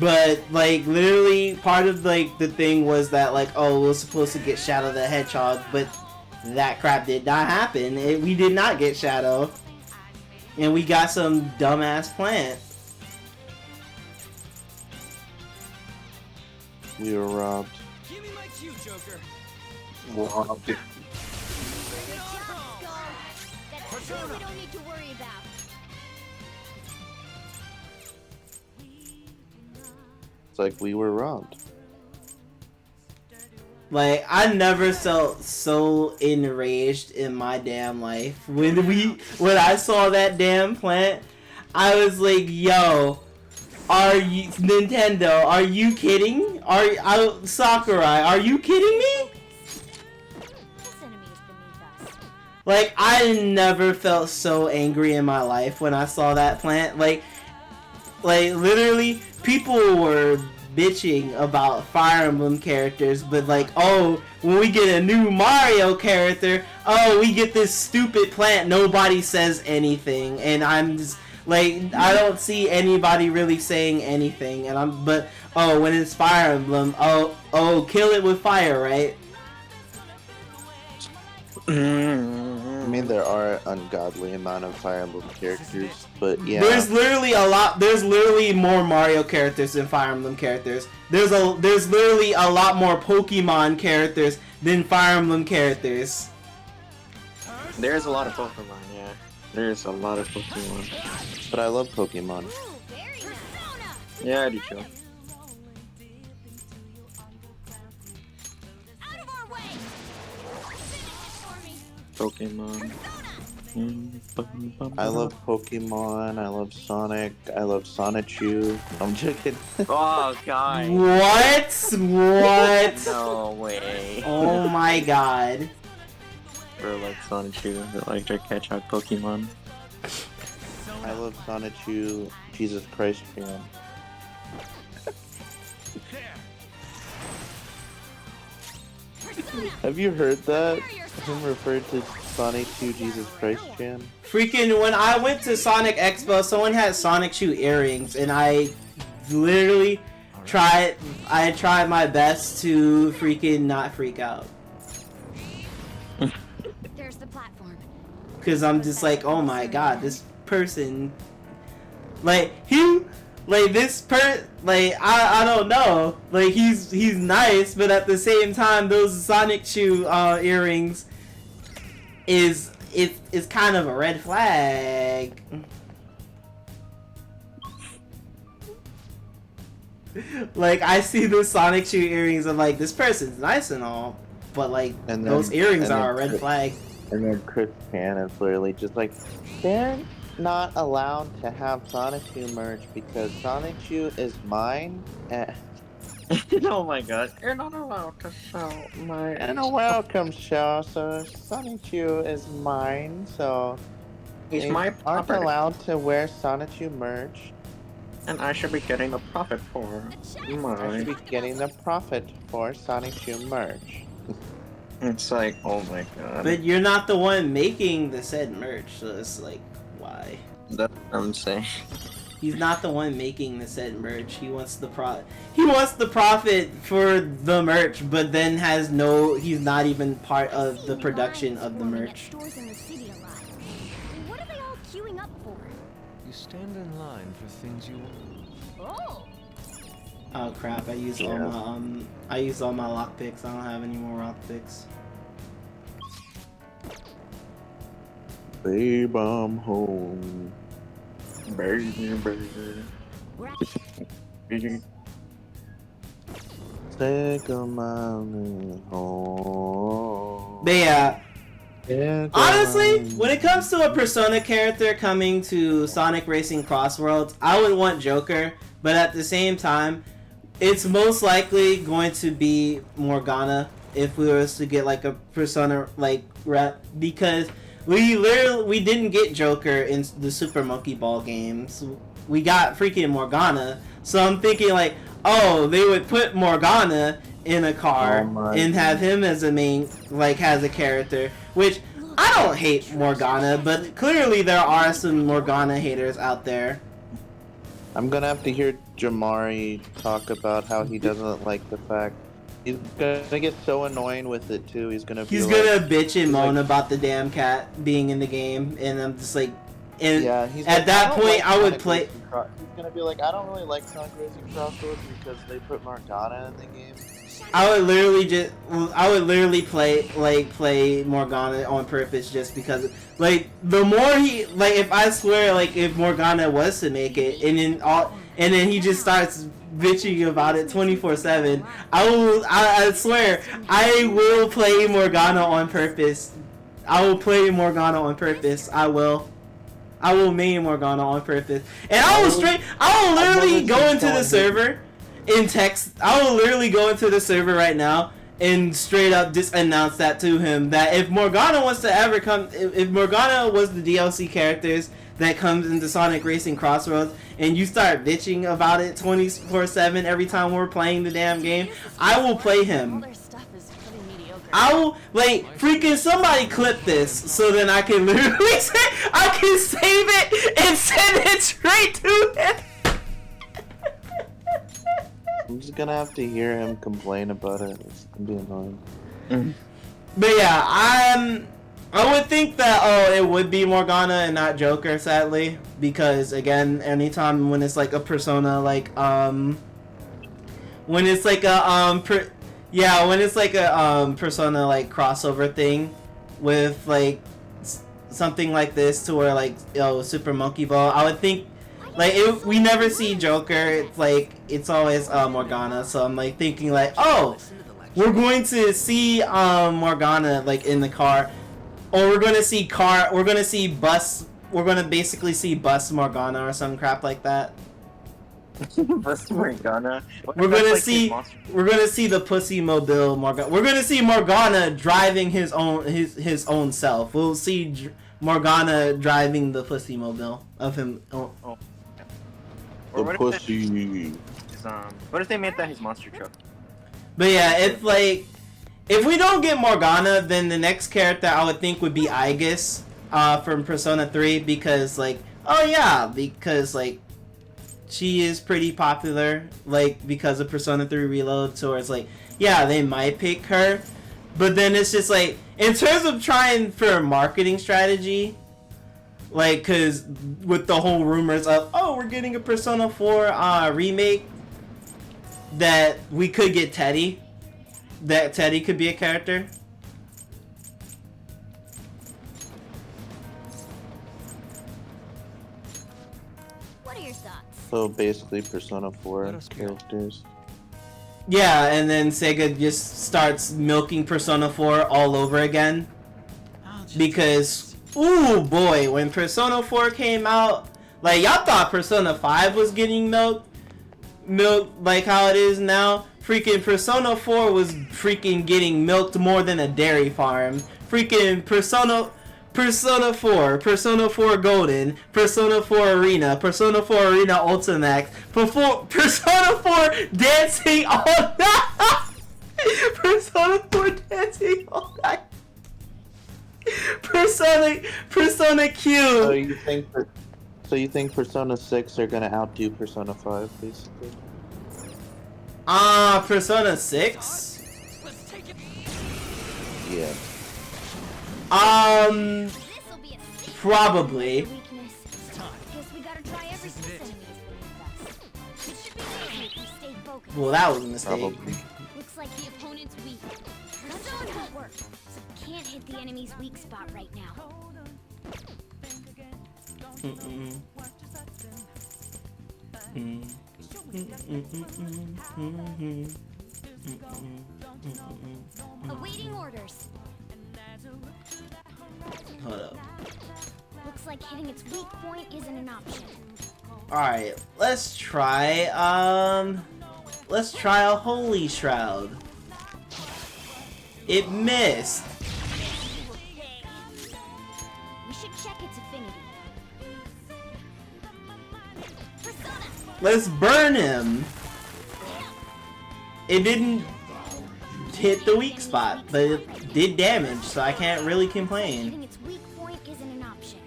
But like, literally part of like the thing was that like, oh, we were supposed to get Shadow the Hedgehog, but that crap did not happen. We did not get Shadow, and we got some dumbass plant. We were robbed. Give me my cue, Joker. Robbed. We don't need to worry about. It's like we were robbed. Like, I never felt so enraged in my damn life. When I saw that damn plant, I was like, yo, Nintendo, are you kidding? Sakurai, are you kidding me? Like, I never felt so angry in my life when I saw that plant. Like literally, people were bitching about Fire Emblem characters, but like, oh, when we get a new Mario character, oh, we get this stupid plant, nobody says anything, and I'm just like, I don't see anybody really saying anything, but oh, when it's Fire Emblem, oh, kill it with fire, right? I mean, there are ungodly amount of Fire Emblem characters, but yeah. There's literally more Mario characters than Fire Emblem characters. There's literally a lot more Pokemon characters than Fire Emblem characters. There's a lot of Pokemon, yeah. There's a lot of Pokemon. But I love Pokemon. Ooh, very nice. Yeah, I do too. Out of our way. Finish it for me. Pokemon. I love Pokemon. I love Sonic. I love Sonichu. I'm joking. Oh god. What? What? No way. Oh my god. Bro, like Sonichu, the electric hedgehog Pokemon. I love Sonichu. Jesus Christ, man. Have you heard that? Him referred to Sonichu Jesus Christ Jam? Freaking when I went to Sonic Expo, someone had Sonic Shoe earrings, and I literally tried my best to freaking not freak out. There's the platform. Cause I'm just like, oh my god, this person, like I don't know, like he's nice, but at the same time, those Sonic Shoe earrings is kind of a red flag. Like I see the Sonic Shoe earrings, I'm like, this person's nice and all, but like those earrings are a red flag. And then Chris Pan is literally just like, they're not allowed to have Sonichu merch because Sonichu is mine. Oh my god. You're not allowed to sell my... And a welcome show, so Sonichu is mine, so He's they my aren't property. allowed to wear Sonichu merch. And I should be getting the profit for I should mine. be getting the profit for Sonichu merch. It's like, oh my god. But you're not the one making the said merch, so it's like, why? That's what I'm saying. He's not the one making the said merch. He wants the profit for the merch, but then he's not even part of the production of the merch. What are they all queuing up for? You stand in line for things you want. Oh. Oh crap! I used all my lockpicks. I don't have any more lockpicks. Babe, I'm home. Baby. Take a mile home. But yeah, Take a honestly, mile- when it comes to a Persona character coming to Sonic Racing Crossworlds, I would want Joker, but at the same time, it's most likely going to be Morgana if we were to get like a Persona like rep, because we didn't get Joker in the Super Monkey Ball games. We got freaking Morgana, so I'm thinking like, oh, they would put Morgana in a car and have him as a main, like, as a character, which I don't hate Morgana, but clearly there are some Morgana haters out there. I'm gonna have to hear Jamari talk about how he doesn't like the fact he's gonna get so annoying with it too. He's gonna Bitch and moan like- about the damn cat being in the game, and I'm just like, and Yeah, he's at like, that don't point like I would Sonic play. Racing He's gonna be like, I don't really like Sonic Racing Crossroads because they put Morgana in the game. I would literally play Morgana on purpose just because, like, the more he, like, if I swear, like, if Morgana was to make it, and then he just starts bitching about it 24/7, I swear, I will play Morgana on purpose. I will play Morgana on purpose. I will main Morgana on purpose, and I will literally go into the server. I will literally go into the server right now and straight up just announce that to him, that if Morgana wants to ever come, if Morgana was the DLC characters that comes into Sonic Racing Crossroads, and you start bitching about it 24/7 every time we're playing the damn game, I will play All him. their stuff is pretty mediocre. I will, like, freaking somebody clip this so then I can literally say, I can save it and send it straight to him. I'm just gonna have to hear him complain about it. It's gonna be annoying. But yeah, I would think that it would be Morgana and not Joker, sadly, because again, anytime when it's like a Persona, like when it's like a Persona like crossover thing with like something like this to where like Super Monkey Ball, I would think like we never see Joker. It's like it's always Morgana. So I'm like thinking like, oh, we're going to see Morgana like in the car, or we're gonna see basically see Bus Morgana or some crap like that. Bust Morgana. We're gonna see the Pussy Mobile Morgana. We're gonna see Morgana driving his own self. We'll see Morgana driving the Pussy Mobile of him. Or The what pussy. what if they made that his monster truck? But yeah, it's like if we don't get Morgana, then the next character I would think would be Aegis from Persona 3 because like she is pretty popular, like, because of Persona 3 Reload, so it's like, yeah, they might pick her, but then it's just like, in terms of trying for a marketing strategy, like, because with the whole rumors of, oh, we're getting a Persona 4 remake, that we could get Teddy, that Teddy could be a character. What are your thoughts? So basically, Persona 4 characters. Yeah, and then Sega just starts milking Persona 4 all over again. Because, ooh boy, when Persona 4 came out, like, y'all thought Persona 5 was getting milked like how it is now. Freaking Persona 4 was freaking getting milked more than a dairy farm. Freaking Persona 4, Persona 4 Golden, Persona 4 Arena, Persona 4 Arena Ultimax, Persona 4 Dancing All Night, Persona 4 Dancing All Night, Persona Q. So you think Persona 6 are gonna outdo Persona 5, basically? Persona 6? Yeah. Probably. Well, that was a mistake. Probably. Looks like the opponent's weak. Persona won't work. Can't hit the enemy's weak spot right now. Awaiting orders. Hold up. Looks like hitting its weak point isn't an option. Alright, let's try a Holy Shroud. It missed. We should check its affinity. Persona. Let's burn him. It didn't hit the weak spot, but it did damage, so I can't really complain. Hitting its weak point isn't an option.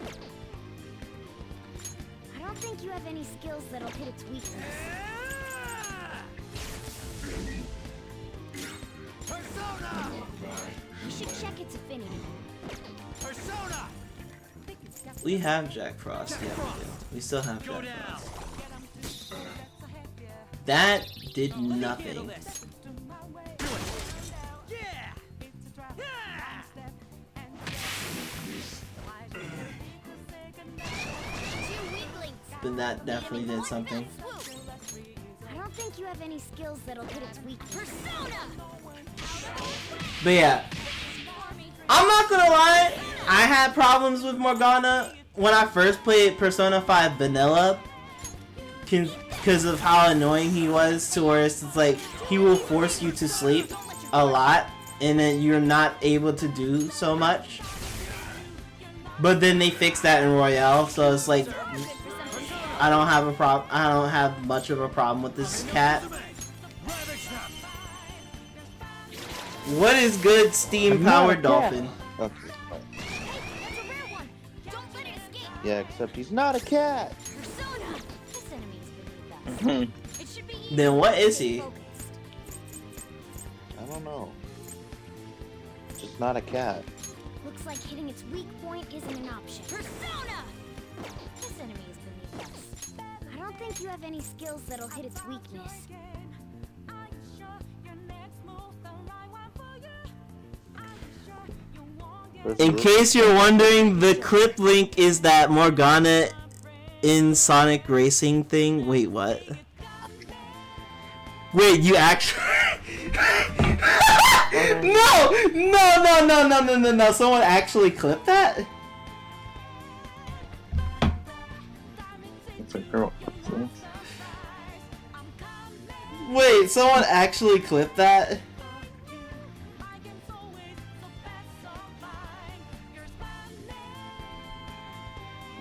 I don't think you have any skills that'll hit its weakness. Persona! We should check its affinity. Persona! We have Jack Frost, yeah we do. We still have Jack Frost. That did nothing. Then that definitely did something. I don't think you have any skills that'll hit its weakness. Persona! But yeah, I'm not gonna lie, I had problems with Morgana when I first played Persona 5 Vanilla because of how annoying he was, to where it's like he will force you to sleep a lot and then you're not able to do so much. But then they fixed that in Royale, so it's like I don't have much of a problem with this cat. What is good steam powered dolphin? Okay. That's a rare one. Don't let it escape. Yeah, except he's not a cat. Persona! This enemy is beneath us. It should be easy Then what to is stay he? focused. I don't know. Just not a cat. Looks like hitting its weak point isn't an option. Persona! This enemy is beneath us. I don't think you have any skills that'll hit its weakness. In case you're wondering, the clip link is that Morgana in Sonic Racing thing. Wait, what? Wait, you actually? No! Someone actually clipped that? It's a girl. Wait, someone actually clipped that?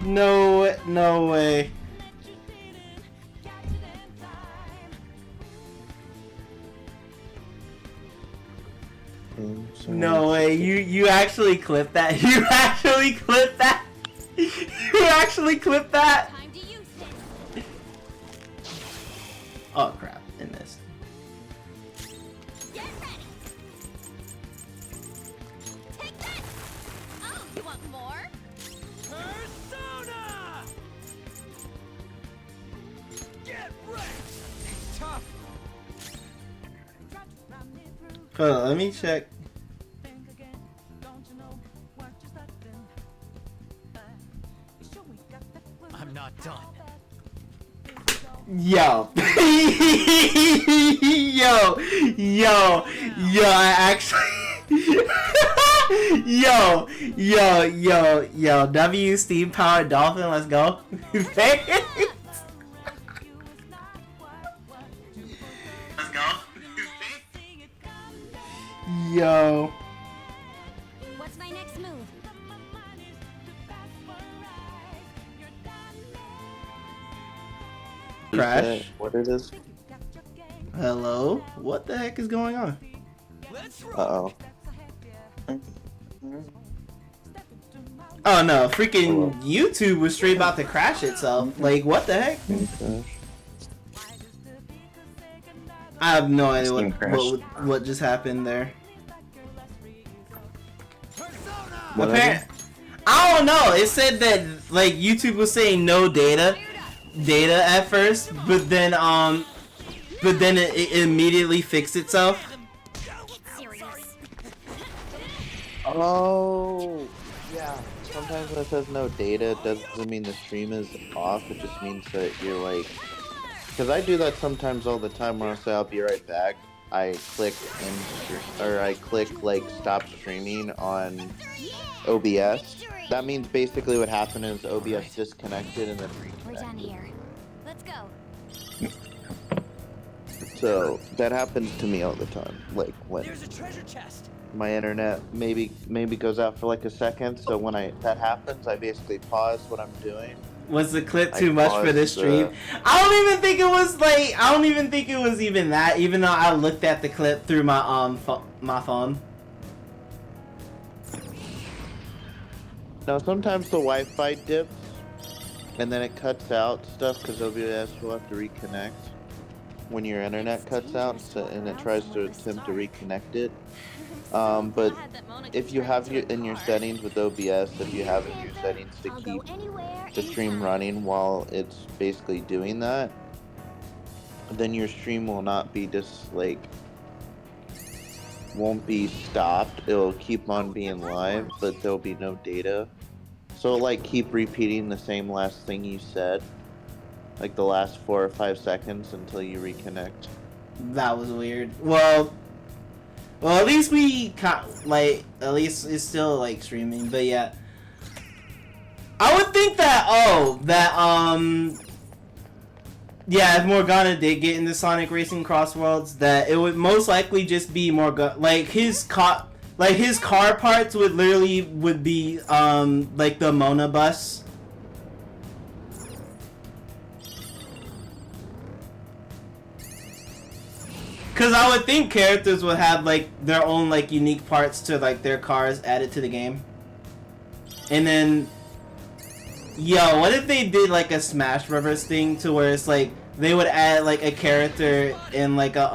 No way. No way, you actually clipped that? You actually clipped that? You actually clipped that? Time to use this. Oh crap, I missed. Get ready. Take that. Oh, you want more? Persona! Get wrecked! Tough! Hold on, let me check. I'm not done. Yo. Yo, I actually Yo, W Steam Powered Dolphin, let's go. Let's go. Yo. What's my next move? Crash. What it is? Hello? What the heck is going on? Let's Uh oh. Oh no, freaking YouTube was straight about to crash itself. Like, what the heck? I have no idea what just happened there. Persona! I don't know. It said that like YouTube was saying no data at first, but then it immediately fixed itself. Get serious. Oh, yeah. Sometimes when it says no data, it doesn't mean the stream is off. It just means that you're like, because I do that sometimes all the time where I say I'll be right back. I click I click like stop streaming on OBS. That means basically what happened is OBS disconnected and then We're done reconnected. here. Let's go. So that happens to me all the time. Like when There's a treasure chest. my internet maybe goes out for like a second. So when that happens, I basically pause what I'm doing. Was the clip I too much for this paused, stream? I don't even think it was even that. Even though I looked at the clip through my my phone. Now sometimes the Wi-Fi dips, and then it cuts out stuff because OBS will have to reconnect when your internet cuts out, and it tries to attempt to reconnect it. But if you have in your settings with OBS, if you have in your settings to I'll keep go anywhere, the stream anytime. running while it's basically doing that, then your stream will not be just like won't be stopped. It'll keep on being live, but there'll be no data. So like keep repeating the same last thing you said, like the last 4 or 5 seconds until you reconnect. That was weird. Well, at least at least it's still like streaming. But yeah, I would think that yeah, if Morgana did get into Sonic Racing Cross Worlds, that it would most likely just be Morgana. Like his car parts would be like the Mona bus. Cause I would think characters would have like their own like unique parts to like their cars added to the game. And then, yo, what if they did like a Smash Brothers thing to where it's like they would add like a character in like a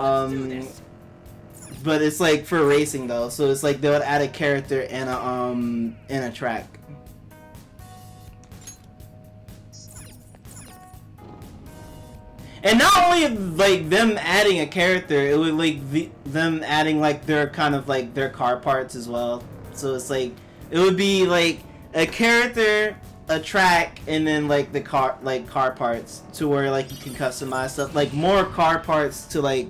but it's like for racing though, so it's like they would add a character in a track. And not only like them adding a character, it would like them adding like their kind of like their car parts as well. So it's like It would be like a character, a track, and then like the car parts to where like you can customize stuff, like more car parts to like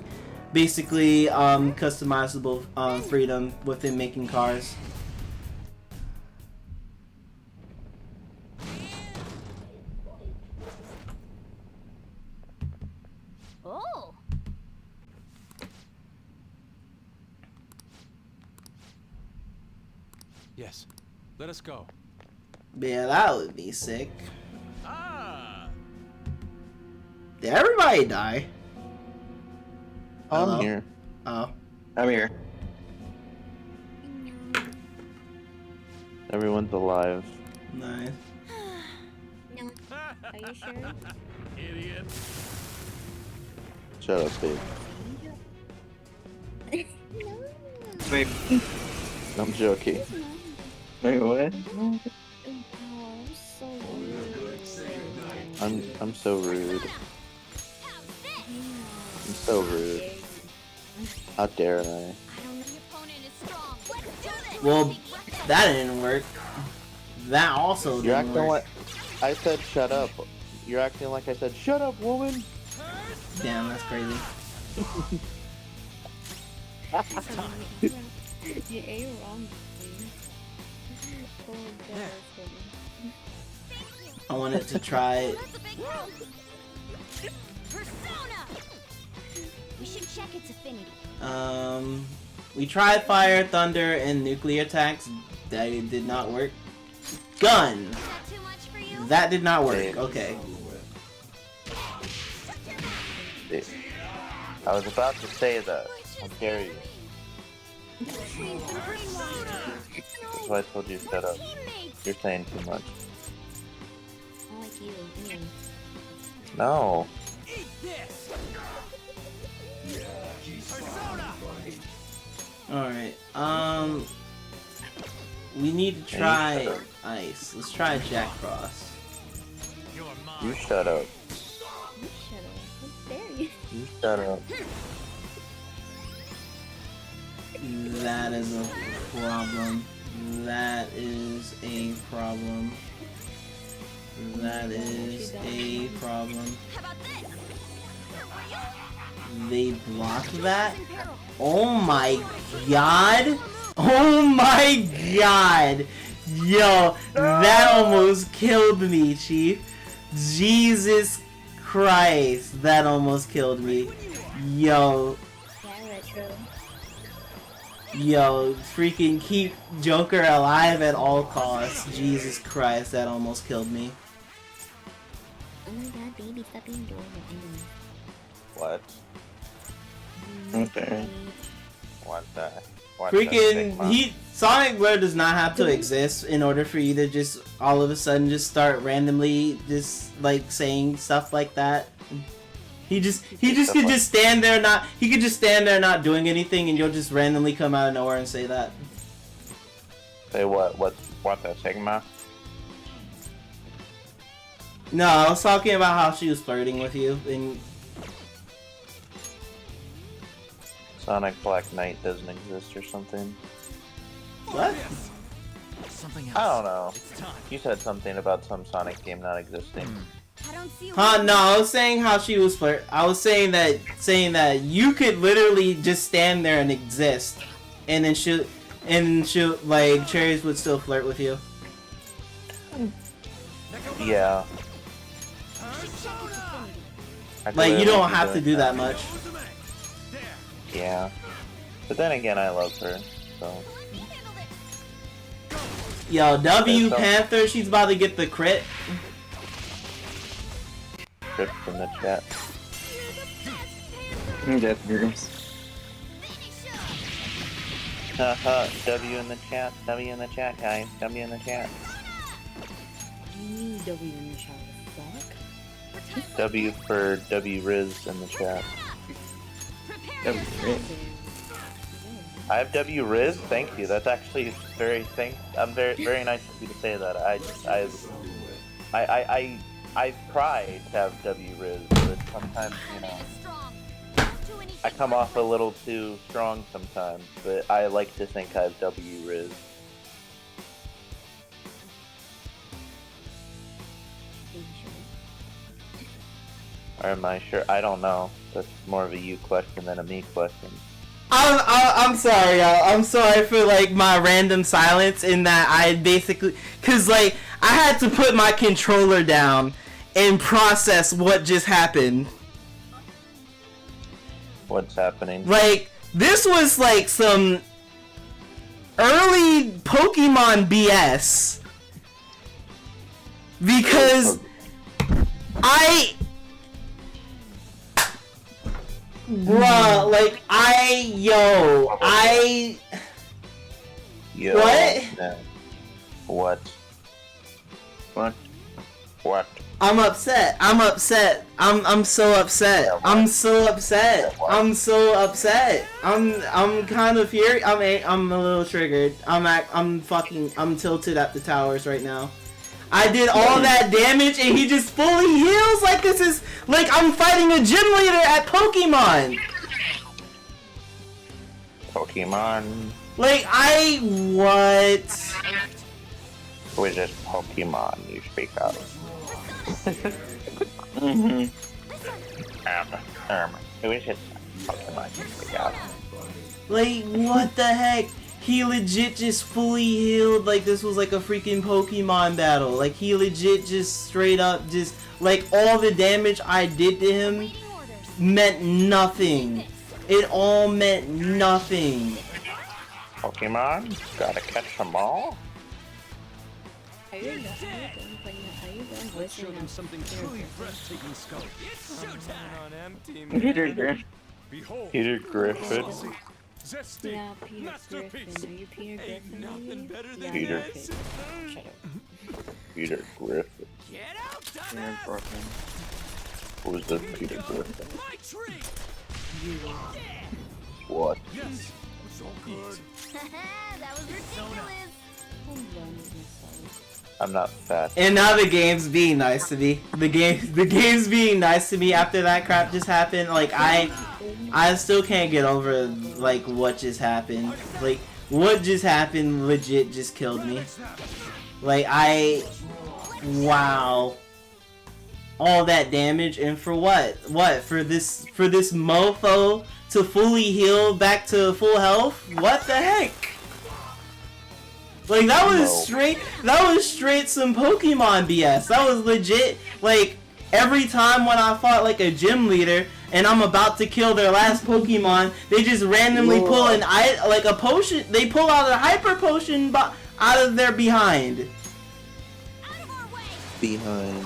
basically customizable freedom within making cars. Oh. Yes. Let us go. Yeah, that would be sick. Ah. Did everybody die? I'm Hello? here. Oh. I'm here. Everyone's alive. Nice. No. Are you sure? Idiot. Shut up, Dave. No. Wait, I'm joking. wait, what? Oh, I'm so rude. I'm so rude. I'm so rude. How dare I? I don't know. Your opponent is strong. Let's do this. Well, that didn't work. That also You're didn't acting work. like I said shut up. You're acting like I said shut up, woman. Damn, that's crazy. You ate wrong. Oh, God, that's funny. I wanted to try. That's a big rope. Persona. We should check its affinity. We tried fire, thunder, and nuclear attacks. That did not work. Gun. Is that too much for you? That did not work. Dave. Okay. I was about to say that. How dare you? That's why I told you shut up. Teammates. You're saying too much. I like you. Anyway. No. Eat this. Persona. Alright. We need to try ice. Let's try Jack Frost. You're You mine. shut up. You shut up. How dare you? You shut up. That is a problem. That is a problem. That is a problem. How about this? They blocked that? Oh my god! Oh my god! Yo, that almost killed me, Chief. Jesus Christ, that almost killed me. Yo, Yeah, retro. yo, freaking keep Joker alive at all costs. Jesus Christ, that almost killed me. Oh my god, baby, stop being adorable. Anyway. What? Okay. What the? What Freaking Sonic Blur does not have to exist in order for you to just all of a sudden just start randomly just like saying stuff like that. He could just stand there not doing anything, and you'll just randomly come out of nowhere and say that. Say what? What the Sigma? No, I was talking about how she was flirting with you, and Sonic Black Knight doesn't exist or something. what? Something else. I don't know. It's time. You said something about some Sonic game not existing. I don't see Huh? No, I was saying how she was I was saying that you could literally just stand there and exist, and then she'll like Cherries would still flirt with you. Yeah. I could Like you literally don't be have to doing do that much. Yeah. But then again, I love her, so. Yo, W Okay, so- Panther, she's about to get the crit. Crypt in the chat. Death Grooms. Haha, W in the chat. W in the chat, guys. W in the chat. You W in the shower. Fuck. W for W Riz in the chat. That was great. I have W Riz. Thank you. That's actually very very nice of you to say that. I try to have W Riz, but sometimes I come off a little too strong sometimes. But I like to think I have W Riz. Or am I sure? I don't know. That's more of a you question than a me question. I'm sorry, y'all. I'm sorry for like my random silence in that I basically, cause like I had to put my controller down and process what just happened. What's happening? Like this was like some early Pokemon BS because bruh, like Yo. What? No. What? I'm upset. I'm so upset. I'm so upset. I'm so upset. I'm kind of furious. I'm a little triggered. I'm tilted at the towers right now. I did all that damage and he just fully heals like this is like I'm fighting a gym leader at Pokemon. Like what? Who is this Pokemon you speak of? Who is this Pokemon you speak of? Like what the heck? He legit just fully healed like this was like a freaking Pokemon battle. Like he legit just straight up just like all the damage I did to him meant nothing. It all meant nothing. Pokemon? Gotta catch them all? Are you done Let's show them voicing something truly breathtaking, Skull. It's showtime! Peter Griffin. Behold, Peter Griffin. zesty Yeah, Peter masterpiece. Griffin. Are you Peter Griffin? nothing maybe? better than Yeah, Peter. okay. Shut up. Peter Griffin. Get out, Peter dumbass! Griffin. Who's this Peter Griffin? My tree! What? Yes, so good. That was ridiculous. I'm done with myself. I'm not fat. And now the game's being nice to me. The game's being nice to me after that crap just happened. Like I still can't get over like what just happened. Like what just happened legit just killed me. Like wow. All that damage and for what? What? For this mofo to fully heal back to full health? What the heck? Like that was straight some Pokemon BS. That was legit. Like every time when I fought like a gym leader and I'm about to kill their last Pokemon, they just randomly pull a potion. They pull out a hyper potion out of their behind. Out of our way. Behind.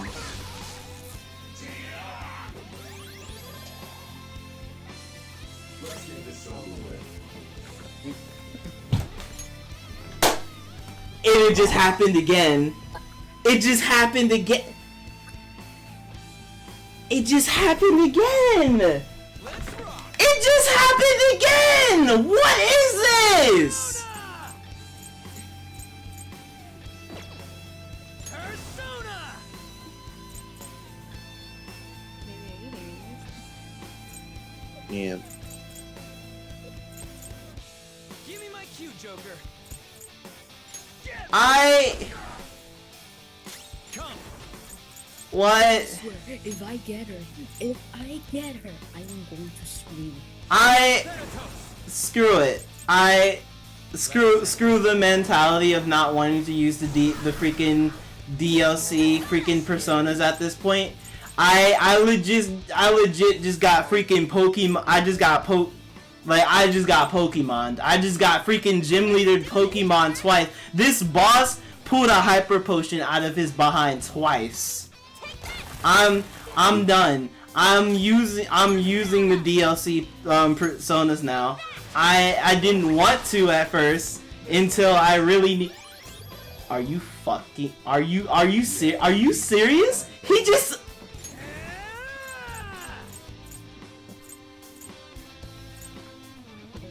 And it just happened again. It just happened again. It just happened again. It just happened again. What is this? Persona! Maybe are you hearing this? Yeah. Give me my cue, Joker. What? I swear, if I get her, I am going to scream. Screw it. Screw the mentality of not wanting to use the freaking DLC freaking personas at this point. I legit just got freaking Pokemon. I just got Pokemon. I just got freaking gym leader Pokemon twice. This boss pulled a hyper potion out of his behind twice. I'm done. I'm using the DLC personas now. I didn't want to at first until I really need. Are you serious? He just. Is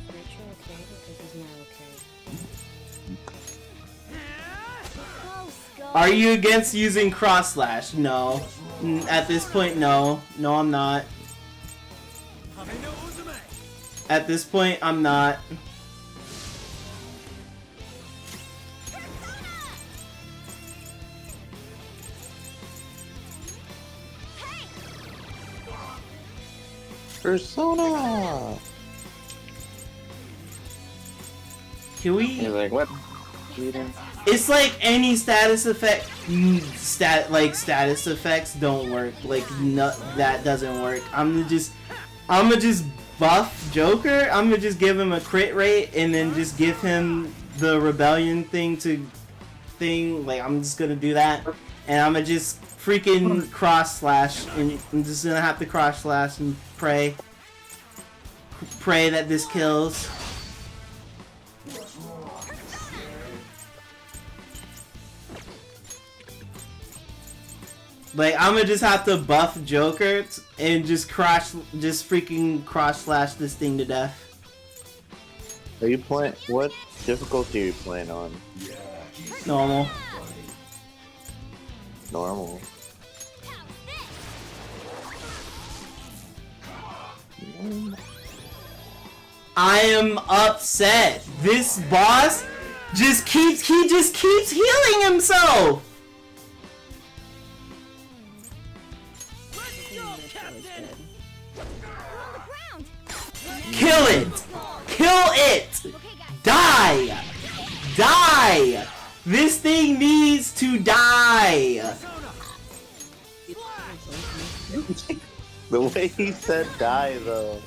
Retro okay? Because he's not okay. Close, go. Are you against using cross slash? No. At this point, no. No, I'm not. At this point, I'm not. Persona. Can we? He's like, what? Cheating? It's like any status effect. Status effects don't work. Like no, that doesn't work. I'm gonna just buff Joker. I'm gonna just give him a crit rate and then just give him the rebellion thing. Like I'm just gonna do that, and I'm gonna just freaking cross slash, and I'm just gonna have to cross slash and pray that this kills. Like I'm gonna just have to buff Joker and just freaking cross slash this thing to death. Are you playing? What difficulty are you playing on? Normal. Normal. I am upset. This boss just keeps healing himself. Kill it! Kill it! Die! Die! This thing needs to die! The way he said die, though.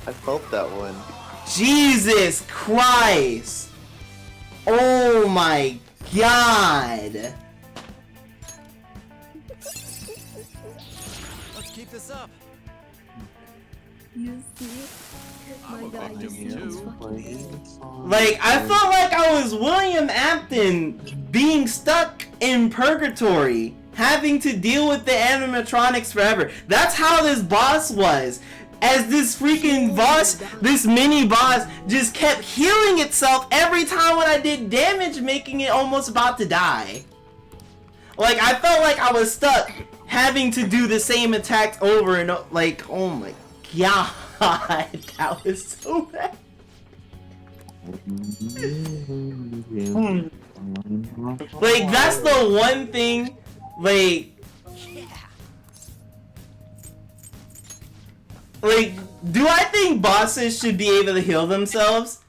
I felt that one. Jesus Christ! Oh my god! Let's keep this up. You see? My god, you see this fucking Like, I felt like I was William Afton being stuck in purgatory, having to deal with the animatronics forever. That's how this boss was. As this freaking boss, this mini boss, just kept healing itself every time when I did damage, making it almost about to die. Like, I felt like I was stuck having to do the same attack over and over. Like, oh my god, that was so bad. Like, that's the one thing, like, do I think bosses should be able to heal themselves?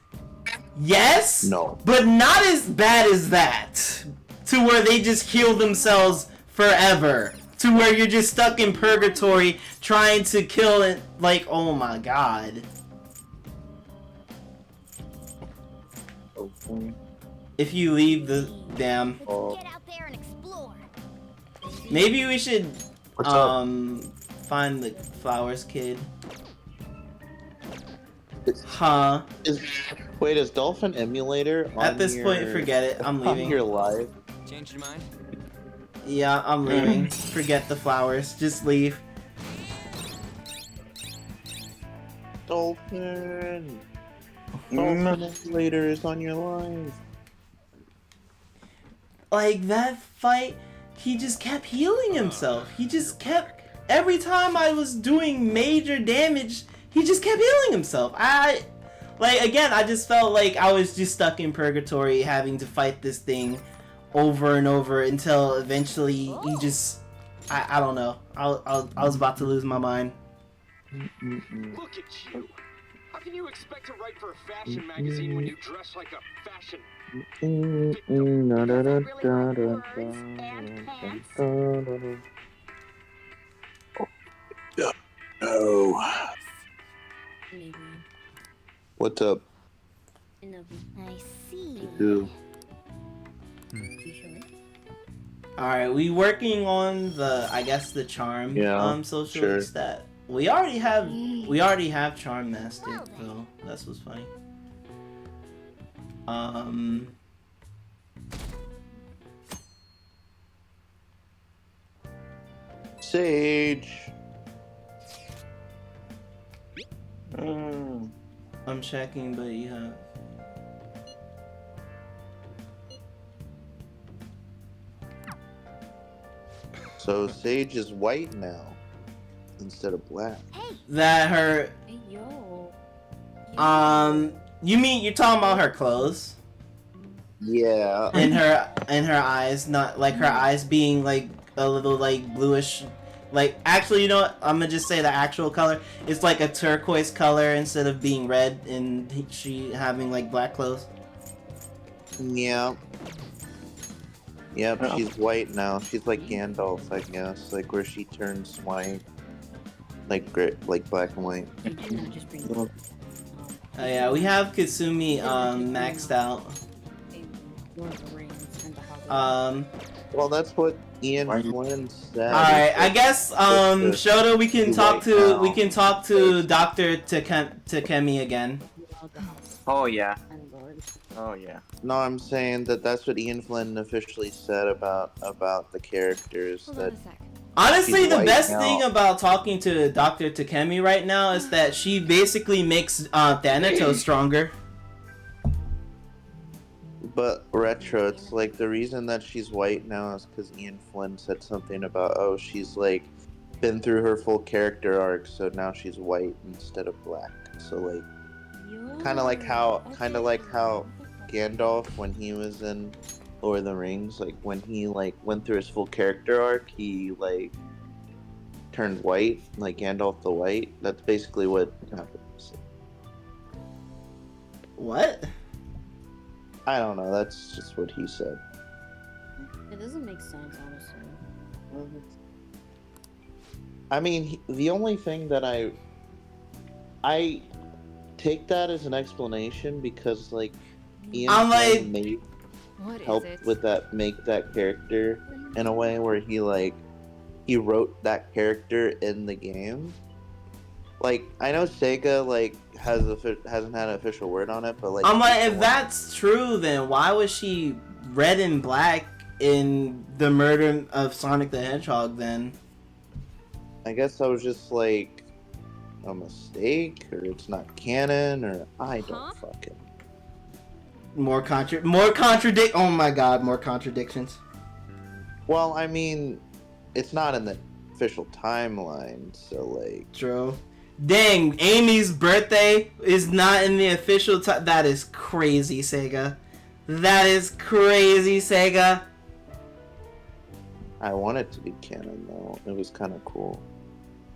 Yes. No. But not as bad as that. To where they just heal themselves forever. To where you're just stuck in purgatory trying to kill it. Like, oh my god. If you leave the damn. Get out there and explore. Maybe we should What's up? find the flowers kid. Huh? Wait, is Dolphin Emulator on At this point, your- forget it. I'm on leaving. your live? Changed your mind? Yeah, I'm leaving. Forget the flowers. Just leave. Dolphin! Dolphin Emulator is on your live. Like, that fight, he just kept healing himself. He just kept... Every time I was doing major damage, he just kept healing himself. Like, again, I just felt like I was just stuck in purgatory having to fight this thing over and over until eventually he just... I don't know. I was about to lose my mind. Look at you. How can you expect to write for a fashion magazine when you dress like a fashion? Oh. maybe. What's up? Enough. I see. Dude. You sure? Alright, we working on the, I guess, the charm social sure. stat. We already have charm mastered, though. That's what's funny. Sage. I'm checking, but you have. So Sage is white now instead of black. That her. Hey, yo. You mean you're talking about her clothes Yeah. and her eyes, not like her eyes being like a little like bluish, Like, actually, you know what? I'm gonna just say the actual color. It's like a turquoise color instead of being red, and she having like black clothes. Yeah. Yep, Oh. she's white now. She's like Gandalf, I guess. Like where she turns white. Like like black and white. You did not just bring Well, Oh yeah, we have Kasumi maxed out. Lord of the Rings and the Hobbit. Well, that's what Ian Why you- Flynn said. Alright, I guess Shoto, we can She's talk white to now. Dr. Takemi again. The house Oh yeah. and Lord. Oh yeah. No, I'm saying that's what Ian Flynn officially said about the characters. Hold on That a sec. Honestly, She's the white best now. thing about talking to Dr. Takemi right now is that she basically makes Thanatos stronger. But retro, it's like the reason that she's white now is because Ian Flynn said something about she's like been through her full character arc, so now she's white instead of black. So like kind of like how Gandalf when he was in Lord of the Rings, like when he like went through his full character arc, he like turned white, like Gandalf the White. That's basically what happens. What? I don't know. That's just what he said. It doesn't make sense, honestly. I mean, the only thing that I take that as an explanation because like Ian I'm like- Flynn made What is helped it? with that, make that character in a way where he wrote that character in the game. Like I know Sega like hasn't had an official word on it, but like I'm like, if that's true, then why was she red and black in the murder of Sonic the Hedgehog then? I guess I was just like a mistake, or it's not canon, or I don't fucking. More oh my god, more contradictions. Well, I mean, it's not in the official timeline, so like. True. Dang, Amy's birthday is not in the official that is crazy, Sega. That is crazy, Sega. I want it to be canon though. It was kind of cool.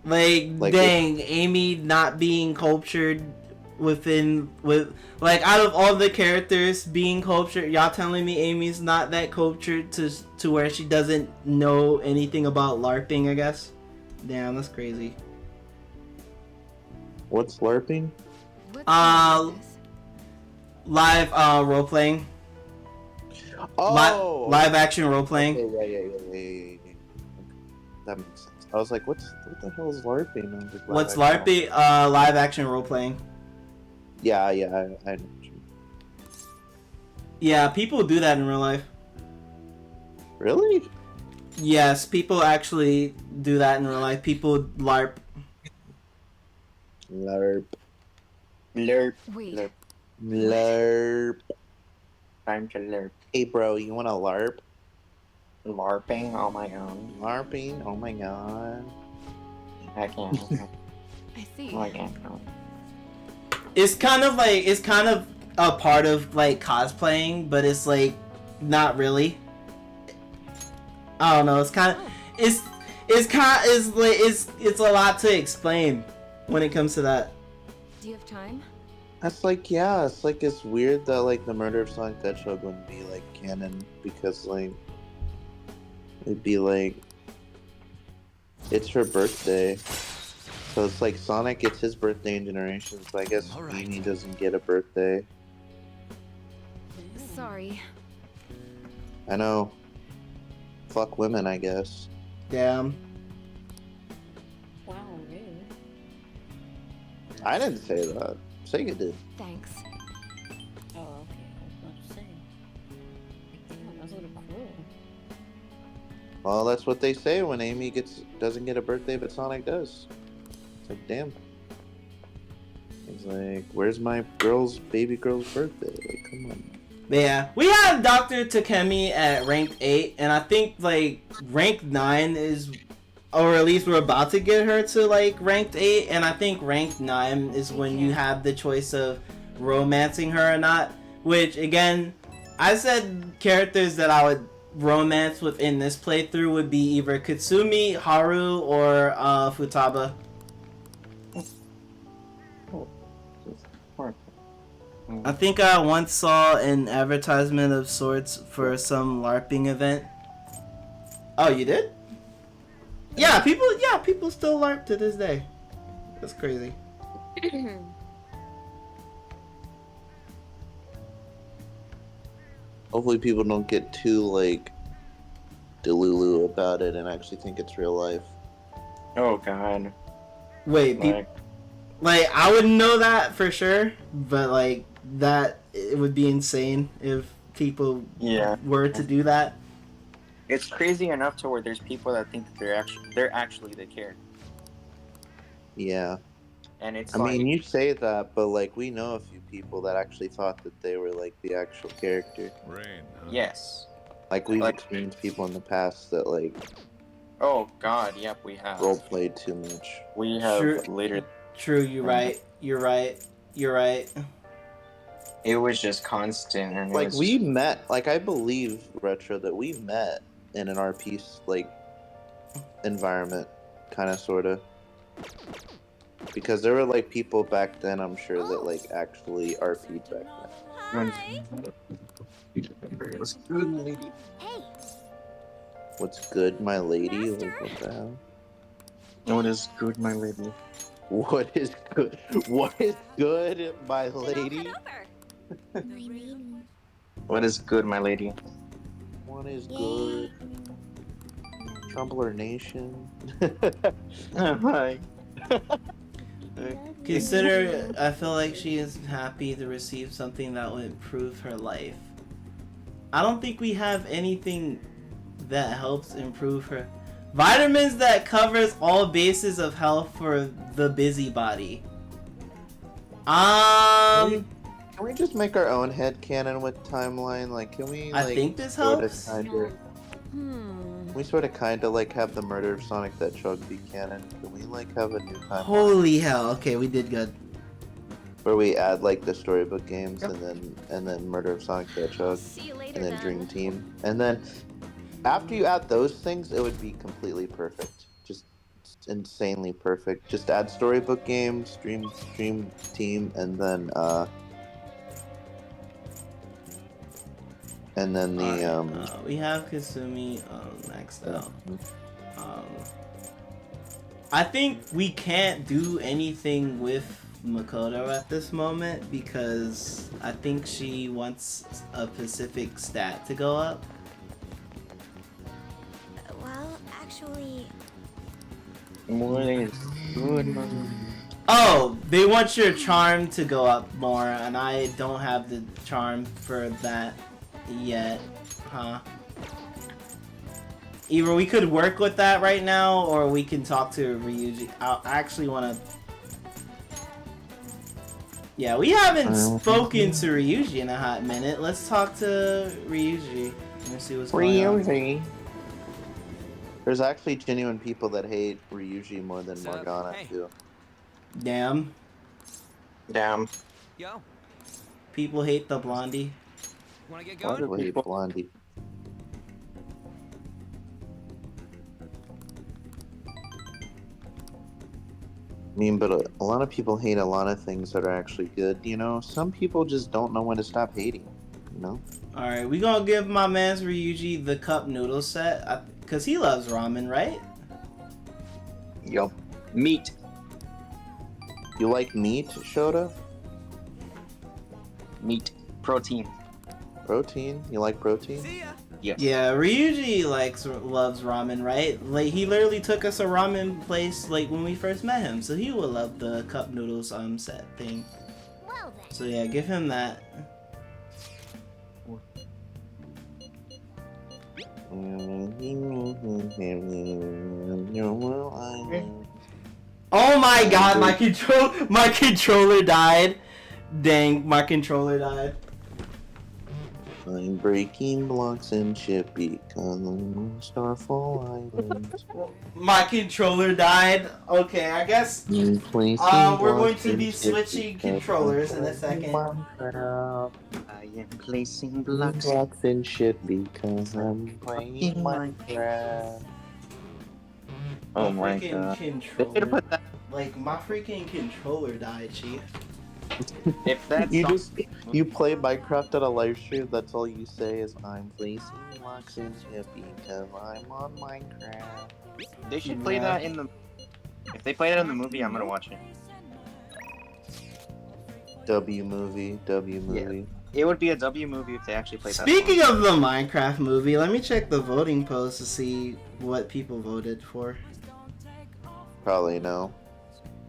Like dang, Amy not being cultured with out of all the characters being cultured, y'all telling me Amy's not that cultured to where she doesn't know anything about LARPing, I guess? Damn, that's crazy. What's LARPing? What's this? Live role playing. Oh, Live action role playing. Okay, yeah. That makes sense. I was like, what the hell is LARPing? I was like, What's live action LARPing? Live action role playing. Yeah, I know. What you mean. Yeah, people do that in real life. Really? Yes, people actually do that in real life. People LARP. LARP. Lerp. Wait. LARP. LARP. Time to lerp. Hey, bro, you want to LARP? LARPing? Oh my god. LARPing? Oh my god. I can't. I see. Oh, I can't. It's kind of a part of like cosplaying, but it's like not really. I don't know. It's kind of it's a lot to explain when it comes to that. Do you have time? That's like, yeah, it's like it's weird that like the murder of Sonic the Hedgehog wouldn't be like canon because like it'd be like it's her birthday, so it's like Sonic gets his birthday in Generations, but I guess All right. Beanie doesn't get a birthday. Sorry. I know. Fuck women, I guess. Damn. Wow, really? I didn't say that. Sega did. Thanks. Oh, okay. I was about to say. Damn, that was a little cruel. Well, that's what they say when Amy doesn't get a birthday, but Sonic does. It's like, damn. It's like, where's my baby girl's birthday? Like, come on. But yeah, we have Dr. Takemi at rank 8, and I think like rank 9 is, or at least we're about to get her to like ranked 8, and I think rank 9 is when you have the choice of romancing her or not. Which again, I said characters that I would romance within this playthrough would be either Katsumi, Haru, or Futaba. I think I once saw an advertisement of sorts for some LARPing event. Oh, you did? Yeah, people still LARP to this day. That's crazy. Hopefully people don't get too, like, delulu about it and actually think it's real life. Oh god. Wait, like I wouldn't know that for sure, but like that it would be insane if people were to do that. It's crazy enough to where there's people that think that they're actually the character. Yeah. And it's I mean, you say that, but like we know a few people that actually thought that they were like the actual character. Rain, huh? Yes. Like we've experienced people in the past that like oh god, yep, we have. role played too much. We have later. True, you're right. You're right. You're right. It was just constant, and Like we met, like I believe Retro that we met in an RP like environment, kind of, sorta. Because there were like people back then, I'm sure that like actually RP'd back then. What's good, lady? Hey. What's good, my lady? Like, what the hell? What is good, my lady? What is good? What is good, my lady? What is good, my lady? What is good? Trumbler Nation. Hi. Consider, I feel like she is happy to receive something that will improve her life. I don't think we have anything that helps improve her. Vitamins that covers all bases of health for the busybody. Can we just make our own headcanon with timeline? Like, can we? Like, I think this helps. We sort of kind of like have the murder of Sonic the Hedgehog be canon. Can we like have a new timeline? Holy hell! Okay, we did good. Where we add like the storybook games and then Murder of Sonic the Hedgehog and then Dream Team, and then after you add those things, it would be completely perfect. Just insanely perfect. Just add storybook games, Dream Team, and then the we have Kasumi maxed out. I think we can't do anything with Makoto at this moment because I think she wants a specific stat to go up. Well, actually... What is good, Oh, they want your charm to go up more, and I don't have the charm for that yet, huh? Either we could work with that right now, or we can talk to Ryuji. I actually want to... Yeah, we haven't spoken to Ryuji in a hot minute. Let's talk to Ryuji and see what's going on. There's actually genuine people that hate Ryuji more than Morgana too. Damn. Damn. Yo. People hate the blondie. Wanna get Why going? do hate Blondie? I mean, but a lot of people hate a lot of things that are actually good, you know? Some people just don't know when to stop hating, you know? Alright, we gonna give my man's Ryuji the cup noodle set, because he loves ramen, right? Yup. Meat. You like meat, Shota? Meat. Protein. Protein? You like protein? See ya. Yes. Yeah, Ryuji loves ramen, right? Like he literally took us a ramen place like when we first met him, so he would love the cup noodles set thing. Well then. So yeah, give him that. Oh my god, my controller died. Dang, my controller died. I'm breaking blocks and shit because I'm on Starfall Island. My controller died. Okay, I guess Placing we're going blocks to and be shit switching because I'm controllers in a playing second. Minecraft. I am placing Blocks and shit because I'm playing in my. Minecraft. My Oh my freaking god. They should controller. have put that. Like, my freaking controller died, chief. If that You song. just you play Minecraft at a live stream. That's all you say is I'm placing blocks and shit because I'm on Minecraft. They should play Yeah. that in the. If they play that in the movie, I'm gonna watch it. W movie. Yeah. It would be a W movie if they actually played that. Speaking of the Minecraft movie, let me check the voting polls to see what people voted for. Probably no.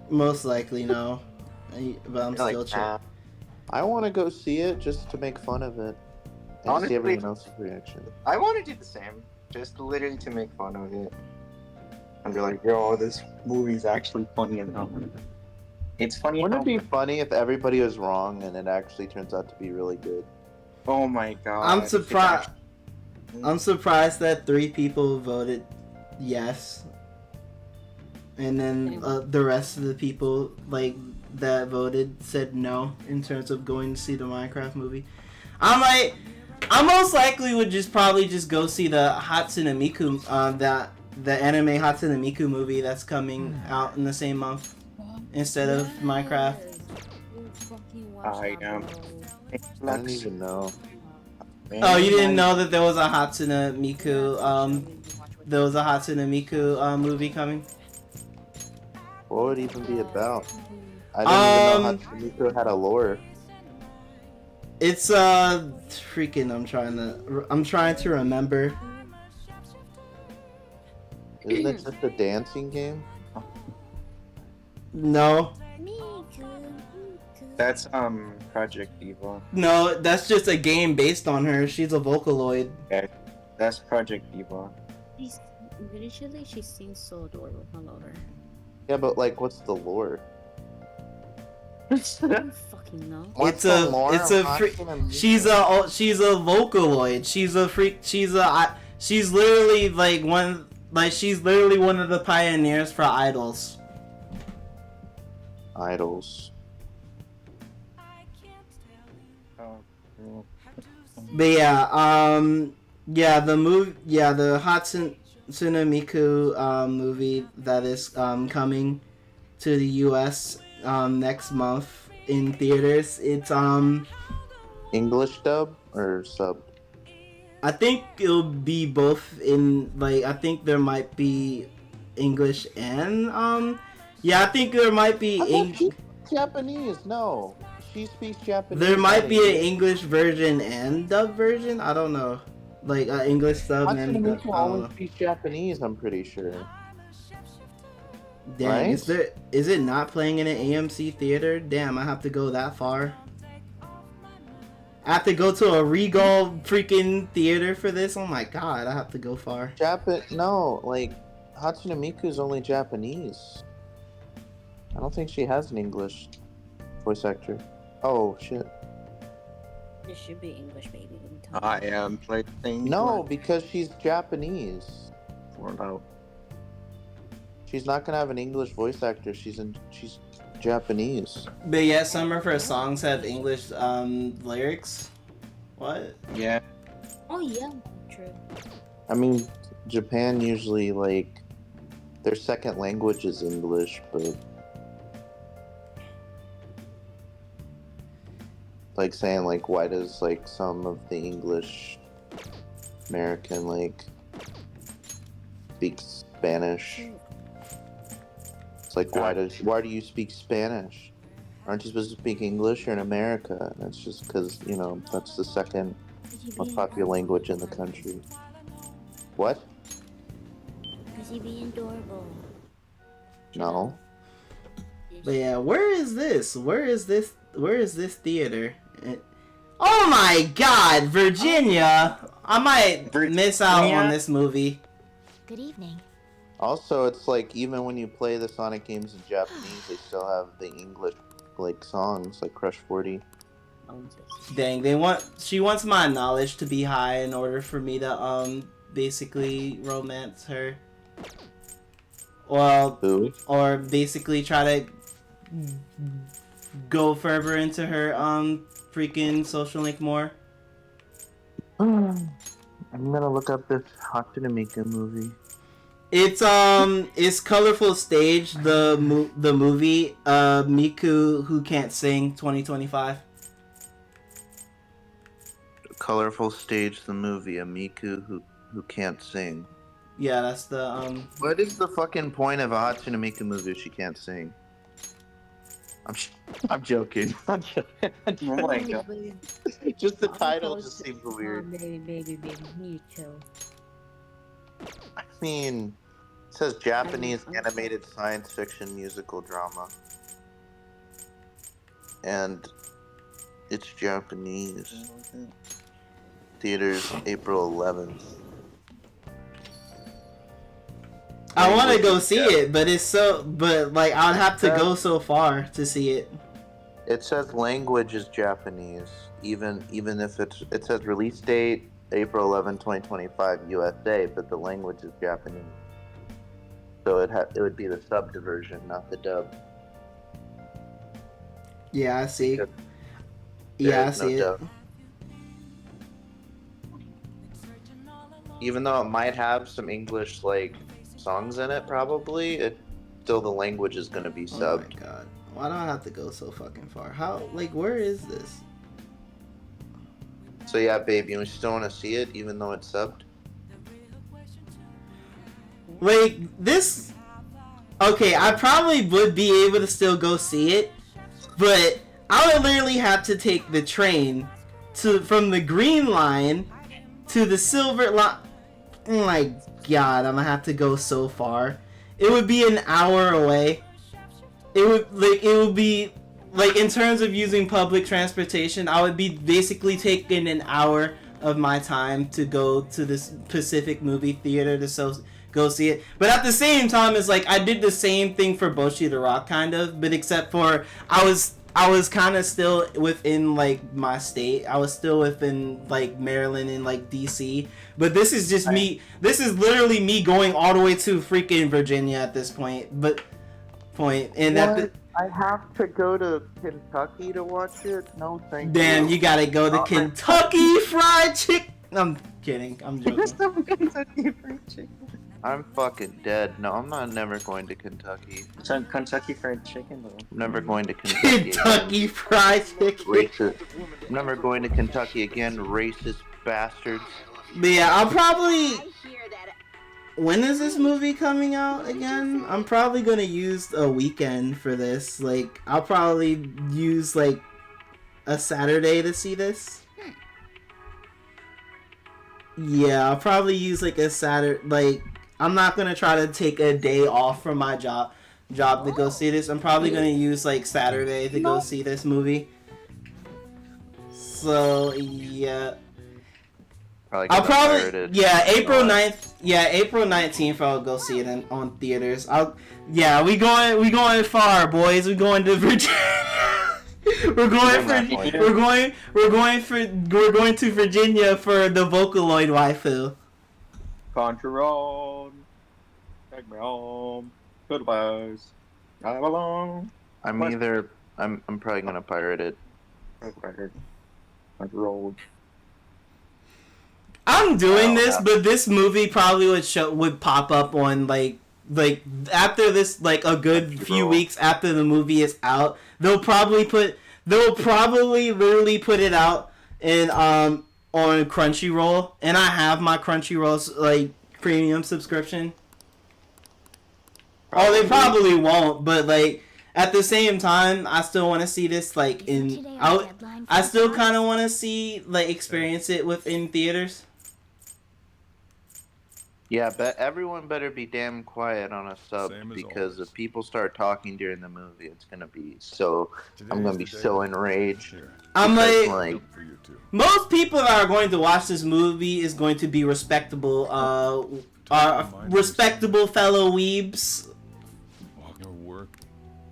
Most likely no. But I'm Like, still checking. I want to go see it just to make fun of it and Honestly, see everyone else's reaction. I want to do the same, just literally to make fun of it. And be like, yo, this movie's actually funny enough. It's funny. Wouldn't it be funny if everybody was wrong and it actually turns out to be really good? Oh my god. I'm surprised. I'm surprised that 3 people voted yes, and then the rest of the people like that voted said no in terms of going to see the Minecraft movie. I most likely would probably just go see the Hatsune Miku the anime Hatsune Miku movie that's coming out in the same month instead of Minecraft. I am. I don't even know. Oh, you didn't know that there was a Hatsune Miku movie coming? What would it even be about? I didn't even know Hatsune Miku had a lore. It's freaking I'm trying to remember. Isn't it just a dancing game? No. That's Project Diva. No, that's just a game based on her. She's a Vocaloid. Yeah, that's Project Diva. She's literally she seems so adorable. I love her. Yeah, but like, what's the lore? I don't fucking know. What's the lore of Hatsune Miku? She's a Vocaloid. She's a freak. She's literally like she's literally one of the pioneers for idols. Idols. Oh, But yeah, the Hatsune Miku movie that is coming to the U.S. Next month in theaters. It's English dub or sub? I think it'll be both in I think there might be English and I think there might be Japanese. No, she speaks Japanese. There might be an English version and dub version. I don't know, like English sub and Hatsune dub. Miku always speaks Japanese. I'm pretty sure. Damn, Right? is it not playing in an AMC theater? Damn, I have to go that far. I have to go to a Regal freaking theater for this. Oh my god, I have to go far. No, like Hatsune Miku is only Japanese. I don't think she has an English voice actor. Oh shit. It should be English, baby. Let me tell I am playing. No, because she's Japanese. Out. She's not gonna have an English voice actor. She's Japanese. But yeah, some of her songs have English lyrics. What? Yeah. Oh yeah, true. I mean, Japan usually like their second language is English, but like saying like why does like some of the English American like speak Spanish? It's like why do you speak Spanish? Aren't you supposed to speak English? You're in America. And it's just because that's the second most popular language in the country. What? Because you being adorable. No. But yeah, where is this? Where is this theater? Oh my god, Virginia! I might miss out on this movie. Good evening. Also, it's like even when you play the Sonic games in Japanese, they still have the English like songs, like Crush 40. ounces. Dang, she wants my knowledge to be high in order for me to basically romance her. Well, Who? or basically try to go further into her freaking social link more. I'm gonna look up this Hatsune Miku movie. It's Colorful Stage, the movie Miku Who Can't Sing 2025. Colorful Stage, the movie, a Miku who can't sing. Yeah, that's the What is the fucking point of a Hatsune Miku movie if she can't sing? I'm joking. I'm joking. Oh my god. Just the I'll title post just it. seems Oh, weird. baby, me too. I mean, it says Japanese animated science fiction musical drama. And it's Japanese. Theaters April 11th. I want to go see it, but like I'd have to go so far to see it. It says language is Japanese, even if it says release date April 11, 2025 USA, but the language is Japanese. So it would be the subbed version, not the dub. Yeah, I see. Because Yeah, I there's no see it. dub. Even though it might have some English like songs in it, probably still the language is gonna be Oh subbed. my god. Why do I have to go so fucking far? How, like, where is this? So yeah, babe, you still want to see it even though it's subbed? Like, this... Okay, I probably would be able to still go see it, but I would literally have to take the train from the green line to the silver line. Oh my god, I'm gonna have to go so far. It would be an hour away. It would be like, in terms of using public transportation, I would be basically taking an hour of my time to go to this Pacific movie theater to go see it. But at the same time, it's like I did the same thing for Boshi the Rock, kind of, but except for I was kind of still within like my state. I was still within like Maryland and like DC. But this is just me. This is literally me going all the way to freaking Virginia at this point. And I have to go to Kentucky to watch it? No, thank you. damn, you gotta go to Kentucky Fried Chicken. I'm kidding. I'm joking. Kentucky Fried Chicken. I'm fucking dead. No, I'm never going to Kentucky. It's on Kentucky Fried Chicken though. I'm never going to Kentucky Kentucky Fried Chicken. Racist. I'm never going to Kentucky again, racist bastards. But yeah, I'll probably... When is this movie coming out again? I'm probably gonna use a weekend for this. Like, I'll probably use like a Saturday to see this. Yeah, I'll probably use like a Saturday. Like, I'm not gonna try to take a day off from my job to go see this. I'm probably gonna use like Saturday to go see this movie. So yeah. I'll probably April 9th. Yeah, April 19th. I'll go see it on theaters. We going far, boys. We going to Virginia. we're going to Virginia for the Vocaloid waifu. Country road, take me home, goodbyes, I belong. I'm probably gonna pirate it. Country road. I'm doing this, but this movie probably would pop up on like after this, like a good few weeks after the movie is out. They'll probably literally put it out in on Crunchyroll, and I have my Crunchyroll like premium subscription. Oh, they probably won't, but like at the same time, I still want to see this like I still kind of want to see experience it within theaters. Yeah, but everyone better be damn quiet on a sub, because if people start talking during the movie, it's gonna be I'm gonna be so enraged. I'm like most people that are going to watch this movie is going to be respectable, respectable fellow weebs.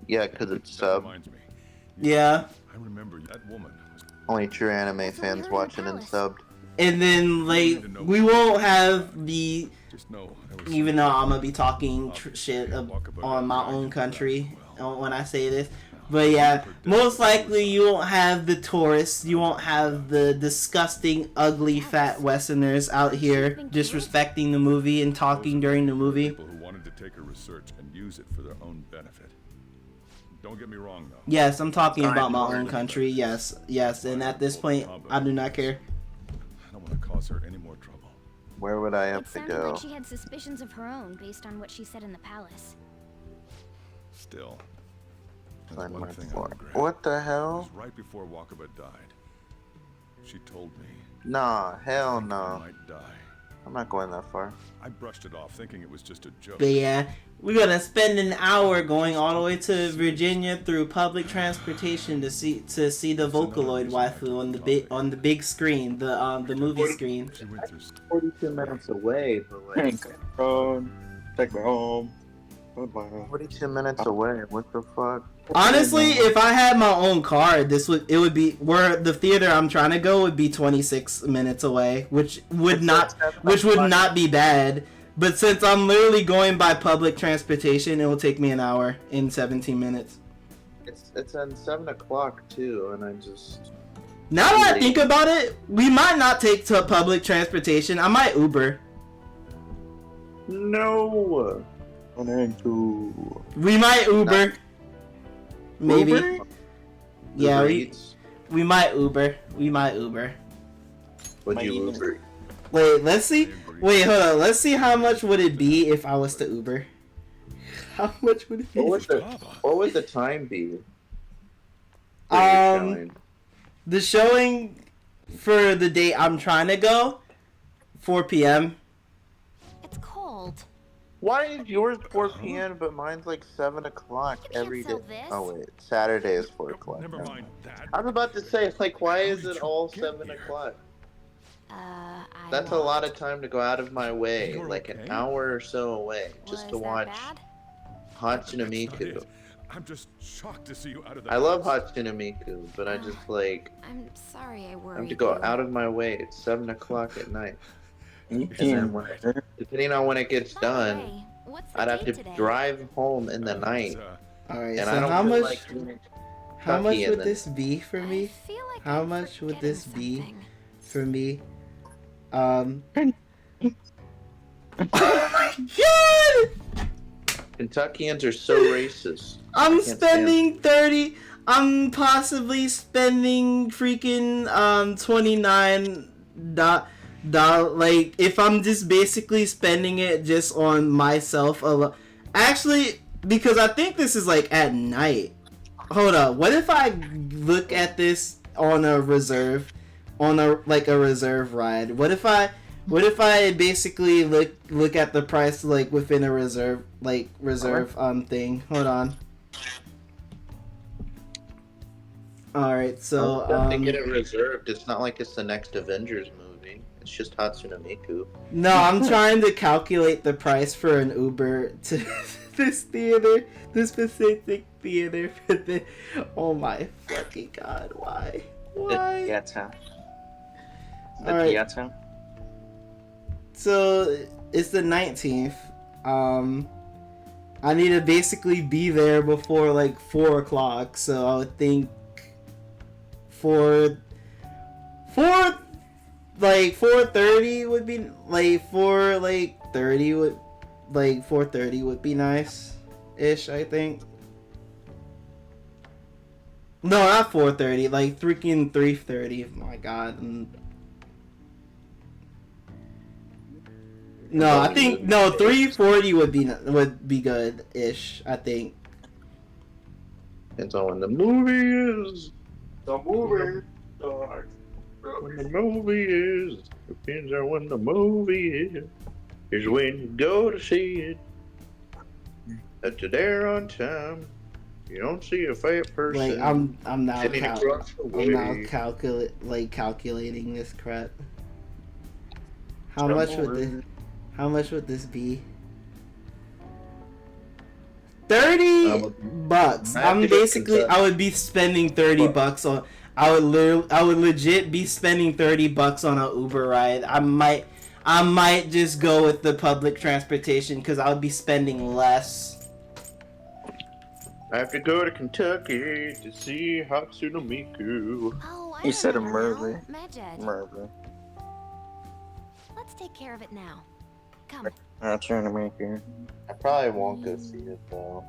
Yeah, because it's sub. Yeah. I remember that woman. Only true anime That's what we fans heard in the watching and palace. subbed. And then like we won't have the, Just know I was even though I'm gonna be talking shit on my own country when I say this. But yeah, most likely you won't have the tourists, you won't have the disgusting, ugly, fat Westerners out here disrespecting the movie and talking during the movie. People who wanted to take her research and use it for their own benefit. Don't get me wrong, though. Yes, I'm talking about my own country. Yes, yes, and at this point, I do not care. I don't want to cause her any more trouble. Where would I It have to sounded go? like she had suspicions of her own based on what she said in the palace. Still, there's Climb one my thing I floor. regret. What the It hell? was right before Wakaba died. She told me Nah, hell I no. might die. I'm not going that far. I brushed it off, thinking it was just a joke. But yeah, we're gonna spend an hour going all the way to Virginia through public transportation to see the Vocaloid waifu on the big screen, the movie screen. She went through 42 minutes away, but like Take me home. Goodbye. 42 minutes away. What the fuck? Honestly, if I had my own car, it would be where the theater I'm trying to go would be 26 minutes away, which would not be bad. But since I'm literally going by public transportation, it will take me an hour in 17 minutes. It's on 7 o'clock too, and I just. Now that I think about it, we might not take to public transportation. I might Uber. No. We might Uber. Maybe. Uber? Yeah, Uber we Eats? might Uber. We might Uber. Would you Uber? Wait, let's see. Wait, hold on. Let's see how much would it be if I was to Uber. How much would it be? What would the time be? for your showing? The showing for the date I'm trying to go, 4 p.m. It's cold. Why is yours 4 p.m. but mine's like 7 o'clock You every day? can't sell this. Oh wait, Saturday is 4 o'clock. Never No. mind that. I was about to say, like, why is How did it you all get 7 here? o'clock? I That's a lot of time to go out of my way, You're like okay? an hour or so away, Was just to that watch bad? Hatsune That's not Miku. it. I'm just shocked to see you out of the I love house. Hatsune Miku, but I just like I'm sorry I I worried have to go you. out of my way. It's 7 o'clock at night, You and then can. when, depending on when it gets By the done, way, what's the I'd have date to today? drive home in the It's, night, All right. and So I don't how feel much? like doing How Chucky much and would then- this be for I me? feel like How I'm much would forgetting this be? something. For me, oh my god! Kentuckians are so racist. I'm can't stand spending 30. I'm possibly spending freaking 29 like if I'm just basically spending it just on myself alone. Actually, because I think this is like at night. Hold up. What if I look at this on a reserve, on a reserve ride? What if I basically look at the price like within a reserve thing? Hold on. All right, so They get it reserved. It's not like it's the next Avengers movie. It's just Hatsune Miku. no, I'm trying to calculate the price for an Uber to this theater, this specific theater for the. Oh my fucking god! Why? Why? Theater. The Alright. theater. So it's the 19th. I need to basically be there before like 4 o'clock. So I would think like 4:30 would be like 4:30 would be nice ish, I think. No, not 4:30, like freaking 3:30. My god. No, I think 3:40 would be good ish, I think. Depends on when the movie is. The movie starts. When the movie is. Depends on when the movie is. Is when you go to see it. That you're there on time. You don't see a fat person. Like I'm now sitting across the way. calculating this crap. How much would this be? 30 bucks. I have I'm to go basically Kentucky. I would be spending 30 bucks on I would legit be spending $30 on a Uber ride. I might just go with the public transportation because I would be spending less. I have to go to Kentucky to see Hatsune Miku. Oh, I He said a remember Mervin. now. Majed. Mervin. Let's take care of it now. Come. I'm trying to make it. I probably won't go see it though.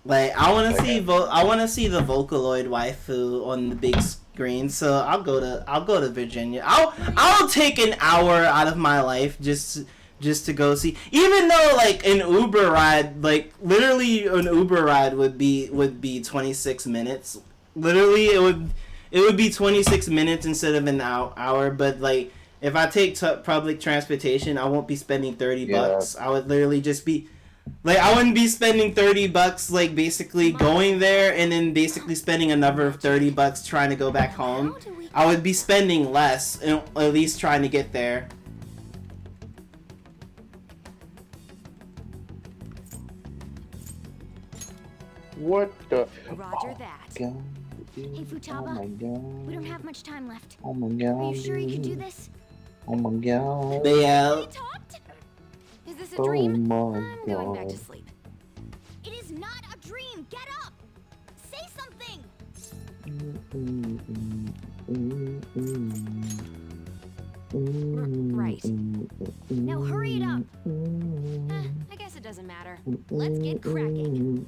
Like I want to see the Vocaloid waifu on the big screen, so I'll go to Virginia. I'll take an hour out of my life just to go see. Even though like an Uber ride, like literally an Uber ride would be 26 minutes. Literally, it would be 26 minutes instead of an hour. But like if I take public transportation, I won't be spending $30. I would literally just be. Like, I wouldn't be spending $30, like, basically going there and then basically spending another $30 trying to go back home. I would be spending less, at least trying to get there. What the? Roger that. God. Hey, Futaba. Oh my god. We don't have much time left. Oh my god. Are you sure you can do this? Oh my god. But yeah. Is this a dream? Oh my I'm going back to god. sleep. It is not a dream. Get up. Say something. Right. Now hurry it up. I guess it doesn't matter. Let's get cracking.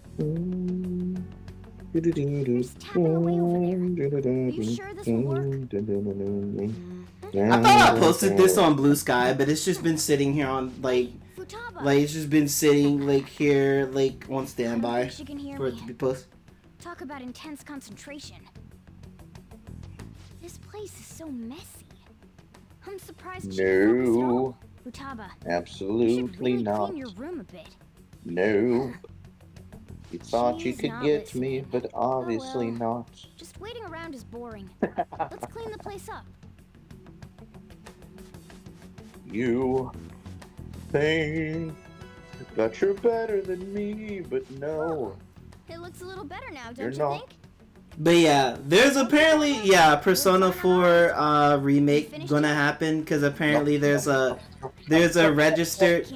Who's tapping away over there? Are you sure this will work? I thought I posted this on Blue Sky, but it's just been sitting here on, like it's just been sitting, like, here, like, on standby She can hear for it me. to be posted. Talk about intense concentration. This place is so messy. I'm surprised she didn't focus at all. Futaba, you should Absolutely really not. clean your room a bit. No. You thought you She's could not get to me, listening. but obviously well. not. Just waiting around is boring. Let's clean the place up. You think that you're better than me, but no. It looks a little better now, You're don't you not. think? But yeah, there's apparently Persona 4 remake gonna happen because apparently there's a registered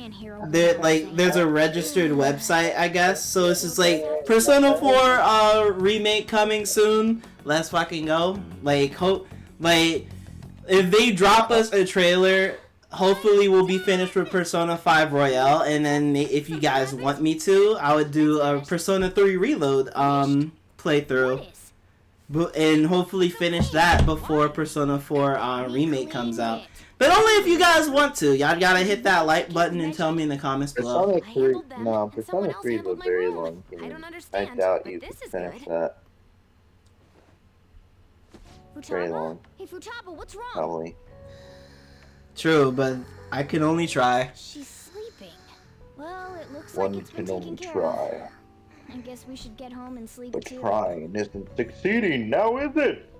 there's a registered website, I guess. So it's just like Persona 4 remake coming soon. Let's fucking go. Like if they drop us a trailer, hopefully we'll be finished with Persona 5 Royale, and then if you guys want me to, I would do a Persona 3 Reload playthrough. And hopefully finish that before Persona 4 remake comes out. But only if you guys want to. Y'all gotta hit that like button and tell me in the comments below. Persona 3 was a very long I game. don't I understand, doubt but you this could is finish good. that. Very Futaba? long. Hey, Futaba, what's wrong? Probably. True, but I can only try. She's sleeping. Well, it looks One like it's been can taken only care try. of. I guess we should get home and sleep But too. trying isn't succeeding, now is it?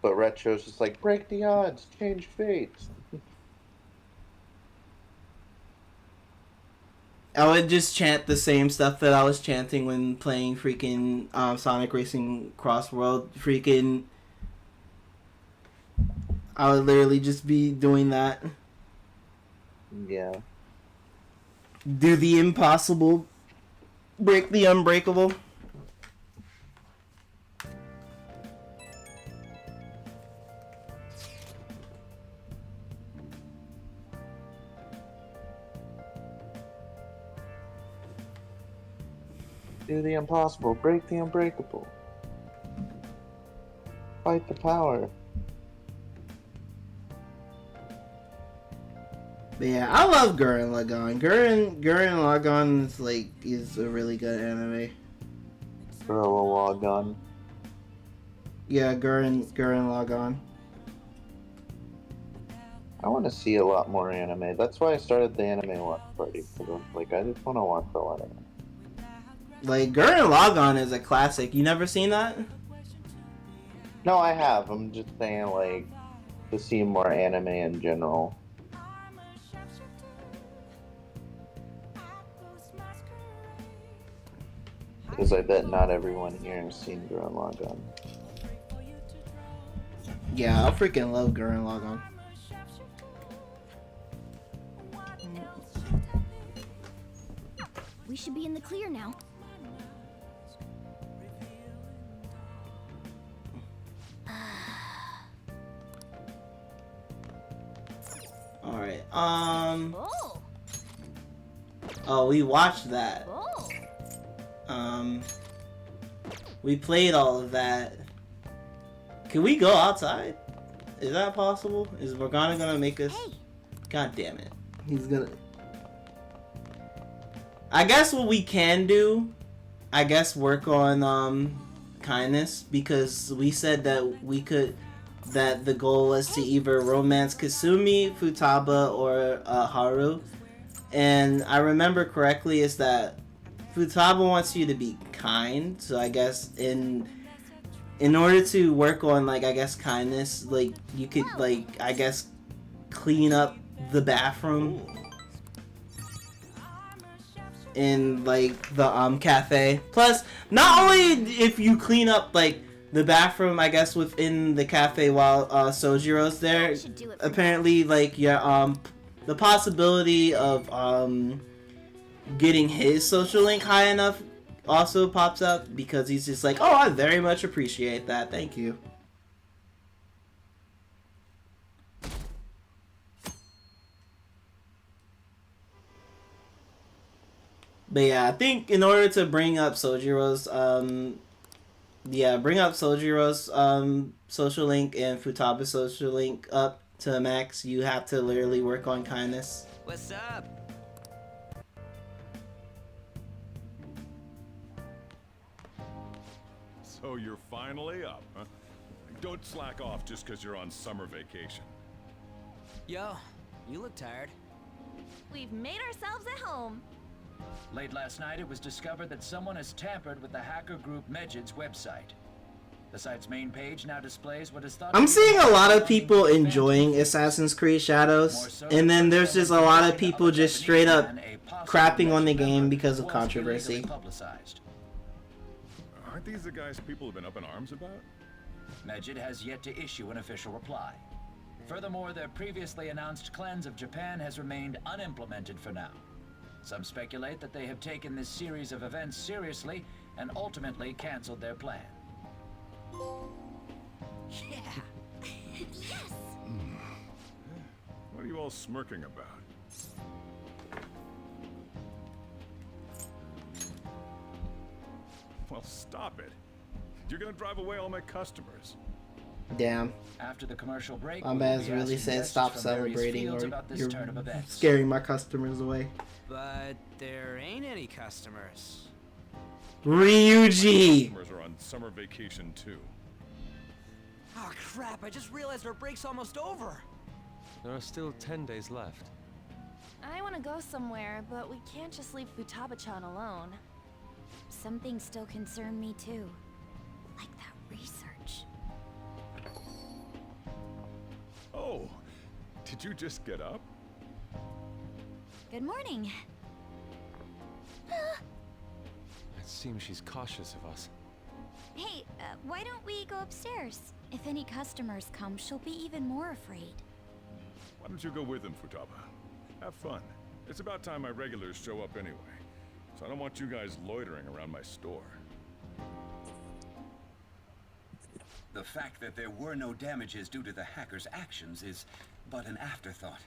But Retro's just like, break the odds, change fates. I would just chant the same stuff that I was chanting when playing freaking Sonic Racing Cross World. Freaking, I would literally just be doing that. Yeah. Do the impossible, break the unbreakable. Do the impossible, break the unbreakable. Fight the power. But yeah, I love Gurren Lagann. Gurren Lagann is a really good anime. Lagann. Yeah, Gurren Lagann. I want to see a lot more anime. That's why I started the anime watch party. Like, I just want to watch a lot of anime. Like, Gurren Lagann is a classic. You never seen that? No, I have. I'm just saying, like, to see more anime in general. Because I bet not everyone here has seen Gurren Lagann. Yeah, I freaking love Gurren Lagann. We should be in the clear now. Alright, Oh. oh, we watched that. Oh. We played all of that. Can we go outside? Is that possible? Is Morgana gonna make us? Hey. God damn it. He's gonna... I guess what we can do, I guess work on, kindness, because we said that we could, that the goal was to either romance Kasumi, Futaba, or Haru. And I remember correctly is that Futaba wants you to be kind, so I guess in order to work on, like, I guess kindness, like, you could, like, I guess clean up the bathroom in, like, the cafe. Plus, not only if you clean up, like, the bathroom, I guess, within the cafe while Sojiro's there, apparently, like, your the possibility of getting his social link high enough also pops up, because he's just like, oh, I very much appreciate that, thank you. But yeah, I think in order to bring up Sojiro's social link and Futaba's social link up to max, you have to literally work on kindness. What's up? So you're finally up, huh? Don't slack off just because you're on summer vacation. Yo, you look tired. We've made ourselves at home. Late last night, it was discovered that someone has tampered with the hacker group Medjid's website. The site's main page now displays what is thought I'm to be seeing a lot of people enjoying Assassin's Creed Shadows, and then there's just a lot of people just straight up crapping on the game because of controversy. Aren't these the guys people have been up in arms about? Medjid has yet to issue an official reply. Furthermore, their previously announced cleanse of Japan has remained unimplemented for now. Some speculate that they have taken this series of events seriously and ultimately canceled their plan. Yeah. Yes. What are you all smirking about? Well, stop it. You're gonna drive away all my customers. Damn. After the commercial break, My we will man's be really asking said guests stop from various celebrating, fields or about this you're turn of events. scaring my customers away. But there ain't any customers. Ryuji! Customers are on summer vacation too. Oh crap, I just realized our break's almost over. There are still 10 days left. I want to go somewhere, but we can't just leave Futaba-chan alone. Some things still concern me too. Like that research. Oh, did you just get up? Good morning. It seems she's cautious of us. Hey, why don't we go upstairs? If any customers come, she'll be even more afraid. Why don't you go with them, Futaba? Have fun. It's about time my regulars show up anyway. So I don't want you guys loitering around my store. The fact that there were no damages due to the hackers' actions is but an afterthought.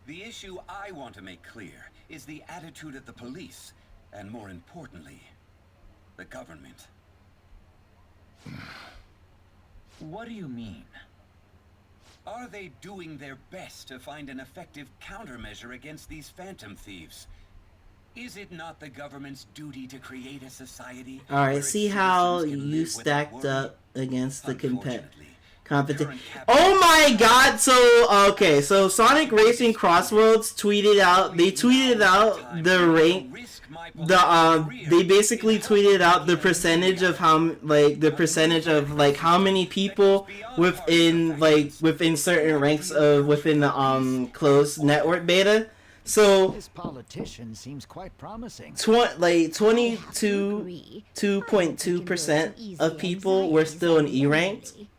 The issue I want to make clear is the attitude of the police, and more importantly, the government. What do you mean? Are they doing their best to find an effective countermeasure against these phantom thieves? Is it not the government's duty to create a society? Alright, see how you stacked up against the competition. Oh my god, so, okay, so Sonic Racing Crossroads tweeted out, they basically tweeted out the percentage of how many people within certain ranks of, within the, closed network beta. So This politician seems quite promising. like I have to agree. I don't think 22.2% you're of people were still in E ranked. lately.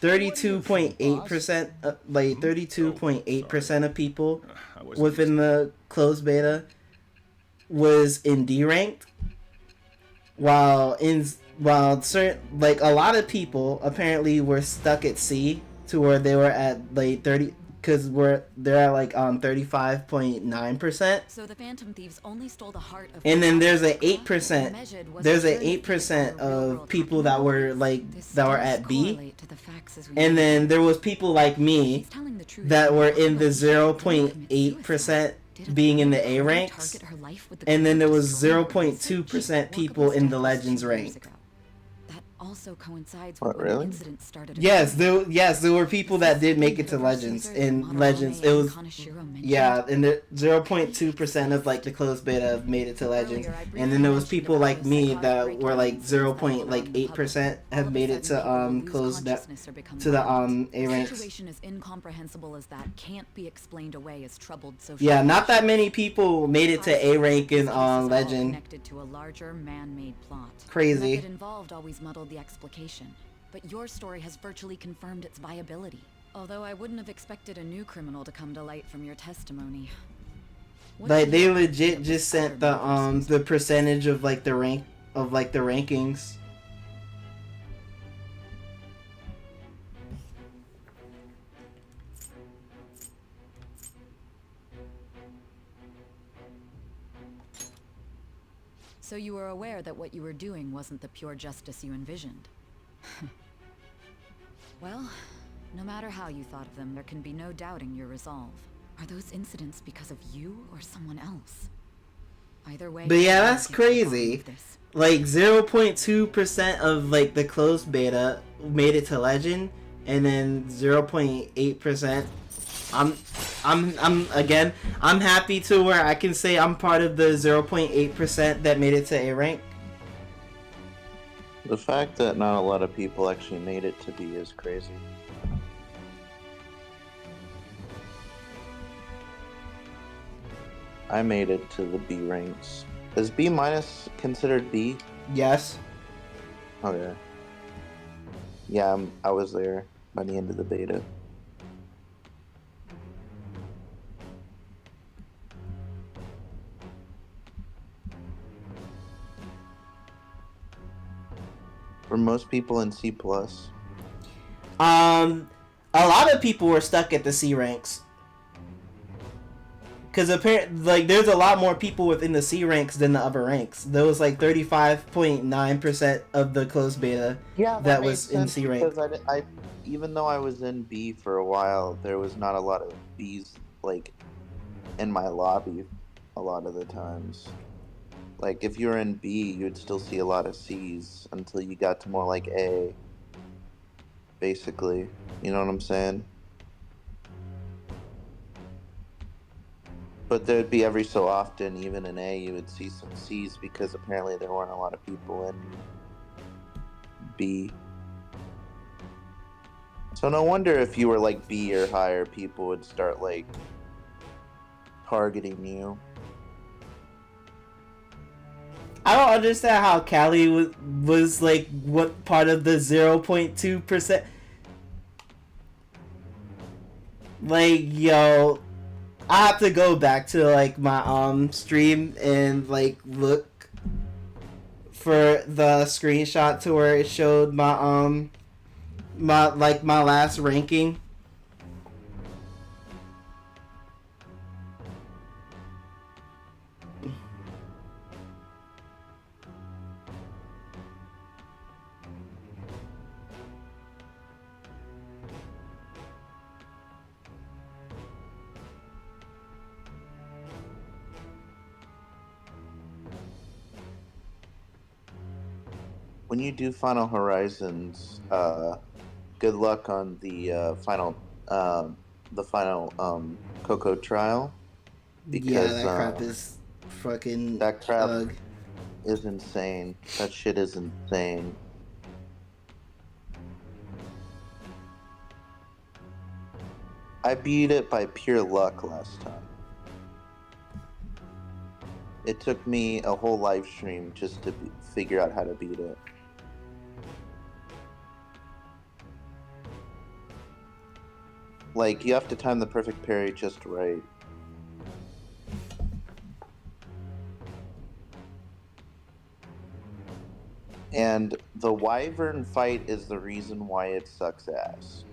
32.8%, like 32.8% of people I wasn't within the closed beta was in D ranked, while certain, like, a lot of people apparently were stuck at C, to where they were at like 30, because they're at like 35.9%. So the Phantom Thieves only stole the heart of. And then there's a Futaba, 8%. measured was There's the a journey to 8% our real-world of people that were This that were does at B, correlate to the facts as we and know then them. there was people like me She's telling the truth. that were in the Probably she didn't commit 0.8% suicide. Did a being in third the A party ranks, target her life with the and goal then of there was destroying her 0.2% research? people in the Walkabout's death was Legends 2 years rank. ago. That also coincides What, with when really? the incident started. Yes, occurring. there were people Is that this did make something it to Herbert Legends. Caesar, In Madarame, Legends, it and was, Kaneshiro mentioned? yeah, and the 0.2% of like the closed beta made it to Legends, Earlier, I and briefly then there was mentioned people about like those me psychotic that break-in were like incidents that roll around in 0.8% public. have All of a made it sudden, to people will lose closed consciousness or become to the violent. A A ranks. situation as incomprehensible as that can't be explained away as troubled social. Yeah, not that relations. many people made it to I A rank suspect in this case is all Legend. connected to a larger man-made plot. Crazy. The method involved always muddled the explication, but your story has virtually confirmed its viability. Although I wouldn't have expected a new criminal to come to light from your testimony. What's Like, the they opinion legit of just this sent other murder the percentage of like the rankings. So you were aware that what you were doing wasn't the pure justice you envisioned. Well, no matter how you thought of them, there can be no doubting your resolve. Are those incidents because of you or someone else? Either way. But yeah, you'll that's get to the bottom crazy. of this. Like 0.2% of like the closed beta made it to Legend, and then 0.8%. I'm happy to where I can say I'm part of the 0.8% that made it to A rank. The fact that not a lot of people actually made it to B is crazy. I made it to the B ranks. Is B minus considered B? Yes. Okay. Yeah, I was there by the end of the beta. Were most people in C plus? A lot of people were stuck at the C ranks. Because apparently, like, there's a lot more people within the C ranks than the upper ranks. There was like 35.9% of the closed beta that was in C rank. Because I, even though I was in B for a while, there was not a lot of Bs like in my lobby a lot of the times. Like, if you were in B, you'd still see a lot of Cs until you got to more like A. Basically, you know what I'm saying? But there'd be every so often, even in A, you would see some Cs because apparently there weren't a lot of people in B. So no wonder if you were like B or higher, people would start like targeting you. I don't understand how Callie was like, what part of the 0.2%? Like, yo, I have to go back to like my stream and like look for the screenshot to where it showed my my last ranking. When you do Final Horizons, good luck on the final Coco trial. Because, yeah, that crap is fucking. That crap is insane. That shit is insane. I beat it by pure luck last time. it took me a whole live stream just to figure out how to beat it. Like, you have to time the perfect parry just right. And the wyvern fight is the reason why it sucks ass.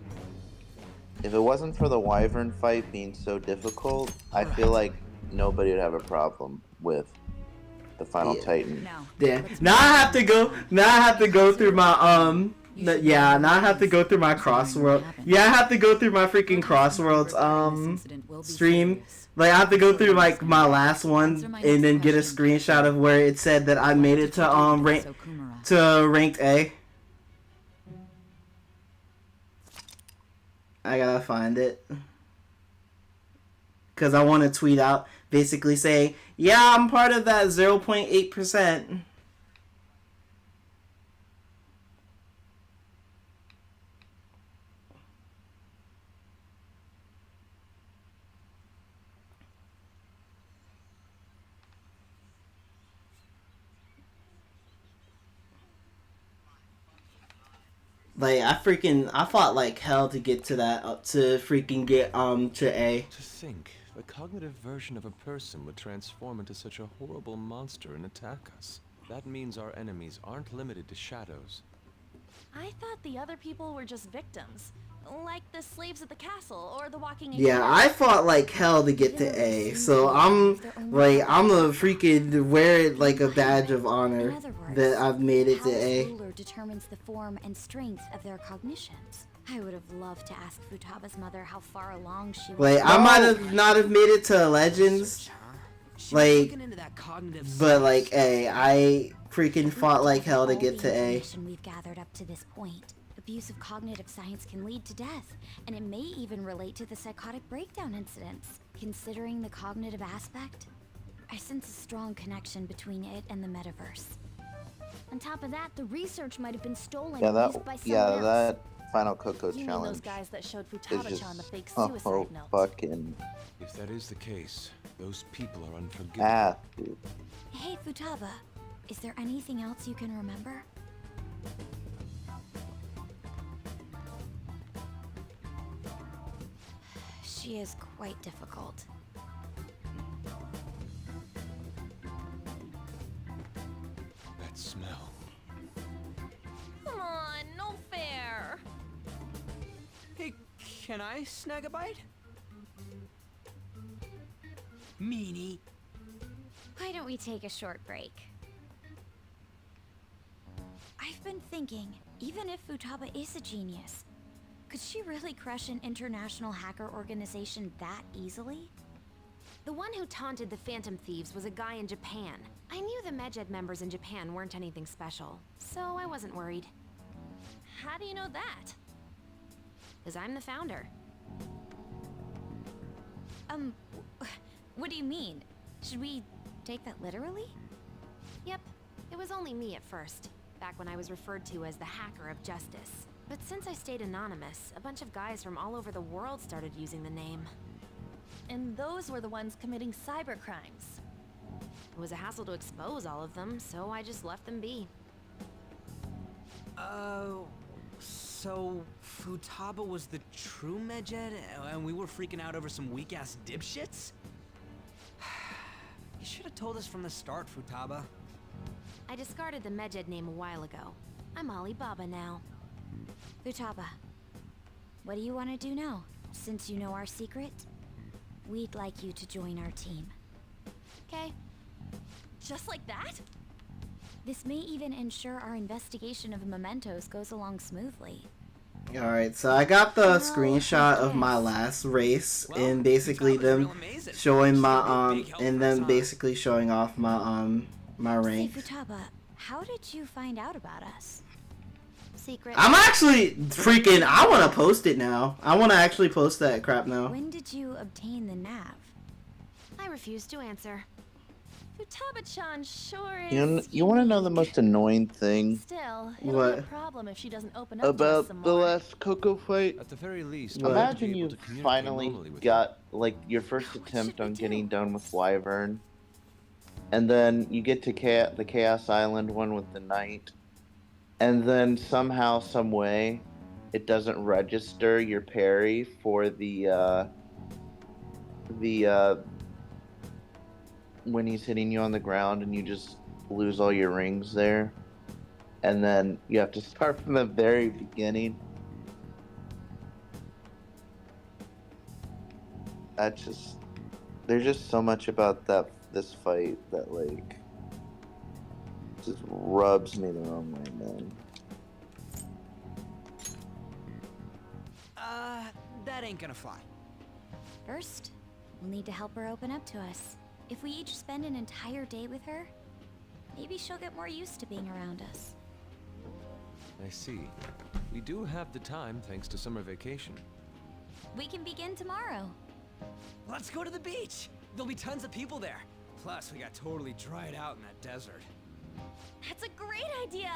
If it wasn't for the wyvern fight being so difficult, I feel like nobody would have a problem with the final Titan. Yeah. Now I have to go. Now I have to go through my yeah. Now I have to go through my crossworld. Yeah, I have to go through my freaking crossworlds stream. Like I have to go through like my last one and then get a screenshot of where it said that I made it to ranked A. I gotta find it. Because I want to tweet out basically saying, yeah, I'm part of that 0.8%. Like I fought like hell to get to that to freaking get to A. To think, the cognitive version of a person would transform into such a horrible monster and attack us. That means our enemies aren't limited to shadows. I thought the other people were just victims. Like the slaves at the castle or the walking. Yeah, I fought like hell to get to A, so I'm a freaking wear it like a badge of honor that I've made it to A. Ruler determines the form and strength of their cognitions. I would have loved to ask Futaba's mother how far along she was. Like I might have not have made it to Legends, like, but like A, I freaking fought like hell to get to A. We've gathered up to this point. Abuse of cognitive science can lead to death, and it may even relate to the psychotic breakdown incidents. Considering the cognitive aspect, I sense a strong connection between it and the metaverse. On top of that, the research might have been stolen and used by someone else. That final Coco You mean challenge those guys that showed is Futaba-chan the just fake suicide note. fucking If that is the case, those people are unforgivable. dude. Hey, Futaba, is there anything else you can remember? She is quite difficult. That smell. Come on, no fair. Hey, can I snag a bite? Meanie. Why don't we take a short break? I've been thinking, even if Futaba is a genius, could she really crush an international hacker organization that easily? The one who taunted the Phantom Thieves was a guy in Japan. I knew the Medjed members in Japan weren't anything special, so I wasn't worried. How do you know that? Because I'm the founder. What do you mean? Should we take that literally? Yep, it was only me at first, back when I was referred to as the Hacker of Justice. But since I stayed anonymous, a bunch of guys from all over the world started using the name. And those were the ones committing cyber crimes. It was a hassle to expose all of them, so I just left them be. So Futaba was the true Medjed, and we were freaking out over some weak-ass dipshits? You should have told us from the start, Futaba. I discarded the Medjed name a while ago. I'm Alibaba now. Futaba, what do you want to do now? Since you know our secret, we'd like you to join our team. Okay. Just like that? This may even ensure our investigation of mementos goes along smoothly. Alright, so I got the screenshot of my last race and basically them showing my and then basically showing off my my rank. Hey Futaba, how did you find out about us? Secret. I'm actually freaking I wanna post it now. I wanna actually post that crap now. When did you obtain the nav? I refuse to answer. Futaba-chan sure is. You want to know the most annoying thing Still, it'll What? be a problem if she doesn't open up to us about some the more. last Coco fight? At the very least, Imagine you finally got like your first attempt on getting done with Wyvern, and then you get to the Chaos Island one with the knight, and then somehow, some way, it doesn't register your parry for the when he's hitting you on the ground, and you just lose all your rings there, and then you have to start from the very beginning. That just there's just so much about this fight that like just rubs me the wrong way, man. That ain't gonna fly. First, we'll need to help her open up to us. If we each spend an entire day with her, maybe she'll get more used to being around us. I see. We do have the time thanks to summer vacation. We can begin tomorrow. Let's go to the beach. There'll be tons of people there. Plus, we got totally dried out in that desert. That's a great idea.